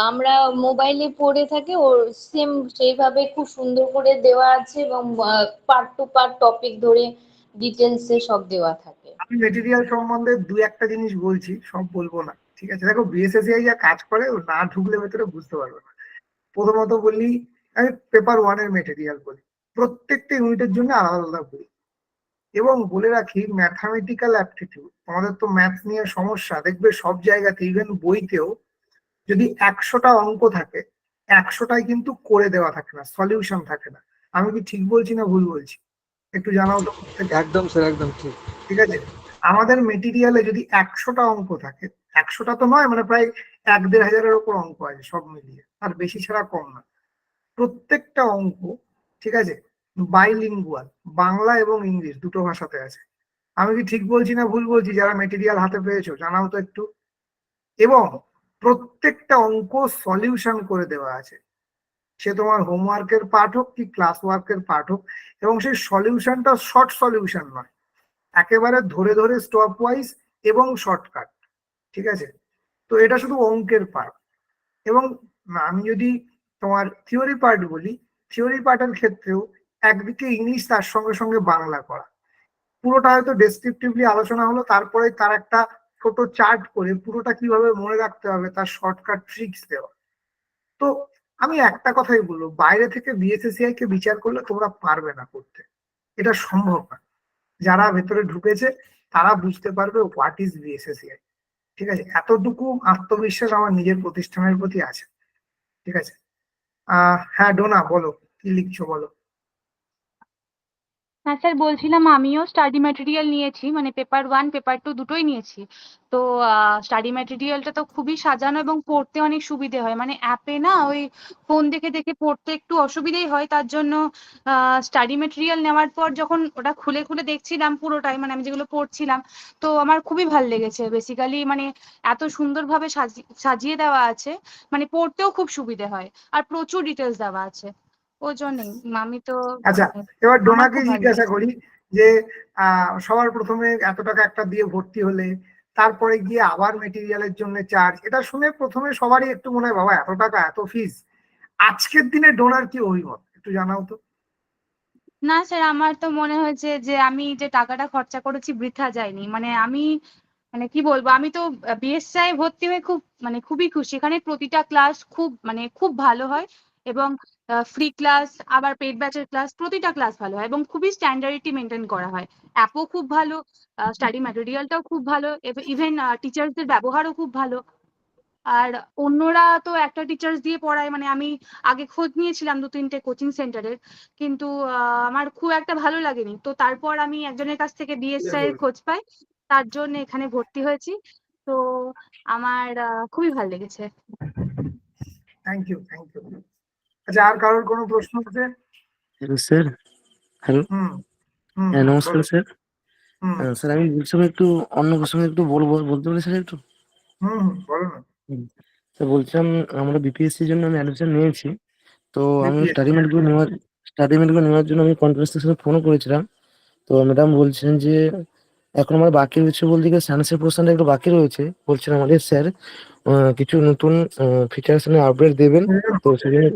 আমরা মোবাইলে পড়ে থাকি ওর সেম সেইভাবে খুব সুন্দর করে দেওয়া আছে, এবং পার্ট টু পার্ট টপিক ধরে ডিটেলসে সব দেওয়া থাকে। আমি মেটেরিয়াল সম্বন্ধে 2-1টা জিনিস বলছি, সব বলবো না, ঠিক আছে। দেখো, বিএসএসিআই যা কাজ করে, ও না ঢুকলে ভেতরে বুঝতে পারবে না। প্রথমত বললি, আমি পেপার ওয়ানের মেটেরিয়াল বলি, প্রত্যেকটা ইউনিটের জন্য আলাদা আলাদা বই। এবং বলে রাখি, ম্যাথামেটিক্যাল অ্যাপটিটিউড, তোমাদের তো ম্যাথ নিয়ে সমস্যা, দেখবে সব জায়গাতে, ইভেন বইতেও যদি 100টা অঙ্ক থাকে, 100টাই কিন্তু করে দেওয়া থাকে না, সলিউশন থাকে না। আমি কি ঠিক বলছি না ভুল বলছি? একটু জানাও তো প্রত্যেকে। একদম স্যার, একদম ঠিক। ঠিক আছে, আমাদের মেটেরিয়ালে যদি 100টা অঙ্ক থাকে, 100টা তো নয়, মানে প্রায় 1-1.5 হাজারের ওপর অঙ্ক আছে সব মিলিয়ে, আর বেশি ছাড়া কম না। প্রত্যেকটা অঙ্ক, ঠিক আছে, বাইলিঙ্গুয়াল, বাংলা এবং ইংলিশ দুটো ভাষাতে আছে। আমি কি ঠিক বলছি না ভুল বলছি? যারা মেটেরিয়াল হাতে পেয়েছো জানাও তো একটু। এবং প্রত্যেকটা অঙ্ক সলিউশন করে দেওয়া আছে, সে তোমার হোমওয়ার্কের পার্ট হোক কি ক্লাস ওয়ার্কের পার্ট হোক। এবং সেই সলিউশনটা শর্ট সলিউশন নয়, একেবারে ধরে ধরে স্টপ ওয়াইজ এবং শর্টকাট, ঠিক আছে। তো এটা শুধু অঙ্কের পার্ট। এবং আমি যদি তোমার থিওরি পার্ট বলি, থিওরি পার্টের ক্ষেত্রেও একদিকে ইংলিশ, তার সঙ্গে সঙ্গে বাংলা করা। পুরোটা হয়তো ডেসক্রিপটিভলি আলোচনা হলো, তারপরে তার একটা ছোট চার্ট করে পুরোটা কিভাবে মনে রাখতে হবে তার শর্টকাট ট্রিক্স দেওয়া। তো আমি একটা কথাই বলবো, বাইরে থেকে বিএসএসিআই কে বিচার করলে তোমরা পারবে না করতে, এটা সম্ভব না। যারা ভেতরে ঢুকেছে তারা বুঝতে পারবে হোয়াট ইজ বিএসএসিআই, ঠিক আছে। এতটুকু আত্মবিশ্বাস আমার নিজের প্রতিষ্ঠানের প্রতি আছে, ঠিক আছে। হ্যাঁ ডোনা, বলো কি লিখছো বলো। হ্যাঁ স্যার, বলছিলাম আমিও স্টাডি ম্যাটেরিয়াল নিয়েছি, মানে পেপার 1 পেপার 2 দুটোই নিয়েছি। তো স্টাডি ম্যাটেরিয়ালটা তো খুবই সাজানো এবং পড়তে অনেক সুবিধে হয়, মানে অ্যাপে না ওই ফোন দেখে দেখে পড়তে একটু অসুবিধেই হয়, তার জন্য স্টাডি ম্যাটেরিয়াল নেওয়ার পর যখন ওটা খুলে খুলে দেখছিলাম পুরোটাই, মানে আমি যেগুলো পড়ছিলাম, তো আমার খুবই ভালো লেগেছে। বেসিক্যালি মানে এত সুন্দরভাবে সাজিয়ে দেওয়া আছে, মানে পড়তেও খুব সুবিধে হয়, আর প্রচুর ডিটেলস দেওয়া আছে, ওই জন্যই আমি তো আচ্ছা, মানে এবার আমার ডোনাকে খুব ভালো জিজ্ঞাসা লেগেছে। করি যে সবার প্রথমে এত টাকা একটা দিয়ে ভর্তি হলে তারপরে গিয়ে আবার মেটেরিয়ালের জন্য চার্জ, এটা শুনে প্রথমে সবারই একটু মনে হয় বাবা এত টাকা এত ফিস। আজকের দিনে ডোনার কি অভিমত একটু জানাও তো। না স্যার, আমার তো মনে হয়েছে যে আমি যে টাকাটা খরচা করেছি বৃথা যায়নি। মানে আমি মানে কি বলবো, আমি তো বিএসসিআই ভর্তি হয়ে খুবই খুশি। এখানে প্রতিটা ক্লাস খুব ভালো হয়, এবং ফ্রি ক্লাস, আবার পেড ব্যাচের ক্লাস, প্রতিটা ক্লাস ভালো হয় এবং খুবই স্ট্যান্ডার্ডিটি মেনটেন করা হয়। অ্যাপও খুব ভালো, স্টাডি ম্যাটেরিয়ালটাও খুব ভালো, ইভেন টিচার্সদের ব্যবহারও খুব ভালো। আর অন্যরা তো একটা টিচার্স দিয়ে পড়ায়, মানে আমি আগে খোঁজ নিয়েছিলাম 2-3টে কোচিং সেন্টারের, কিন্তু আমার খুব একটা ভালো লাগেনি। তো তারপর আমি একজনের কাছ থেকে বিএসসিআই এর খোঁজ পাই, তার জন্য এখানে ভর্তি হয়েছি। তো আমার খুবই ভালো লেগেছে। Thank you, thank you. আচ্ছা, আর কারোর কোনো প্রশ্ন আছে? Hello sir. হ্যালো। হুম হুম হ্যাঁ, হুম, নমস্কার বলো। স্যার। হুম স্যার আমি বলছিলাম একটু অন্য প্রসঙ্গে একটু বলতে পারি স্যার একটু? হুম হুম, বলো না। হুম। স্যার বলছিলাম, আমরা বিপিএসসির জন্য আমি অ্যাডমিশন নিয়েছি। তো আমি বিপিএস। স্টাডি মেটগুলো নেওয়ার জন্য আমি কনফারেন্সের সাথে ফোনও করেছিলাম। তো ম্যাডাম বলছেন যে এখন আমার বাকি রয়েছে বলতে গেলে সায়েন্সের পোর্শনটা একটু বাকি রয়েছে। বলছেন আমাদের স্যার কিছু নতুন ফিচার্স আপডেট দেবেন। তো সেজন্য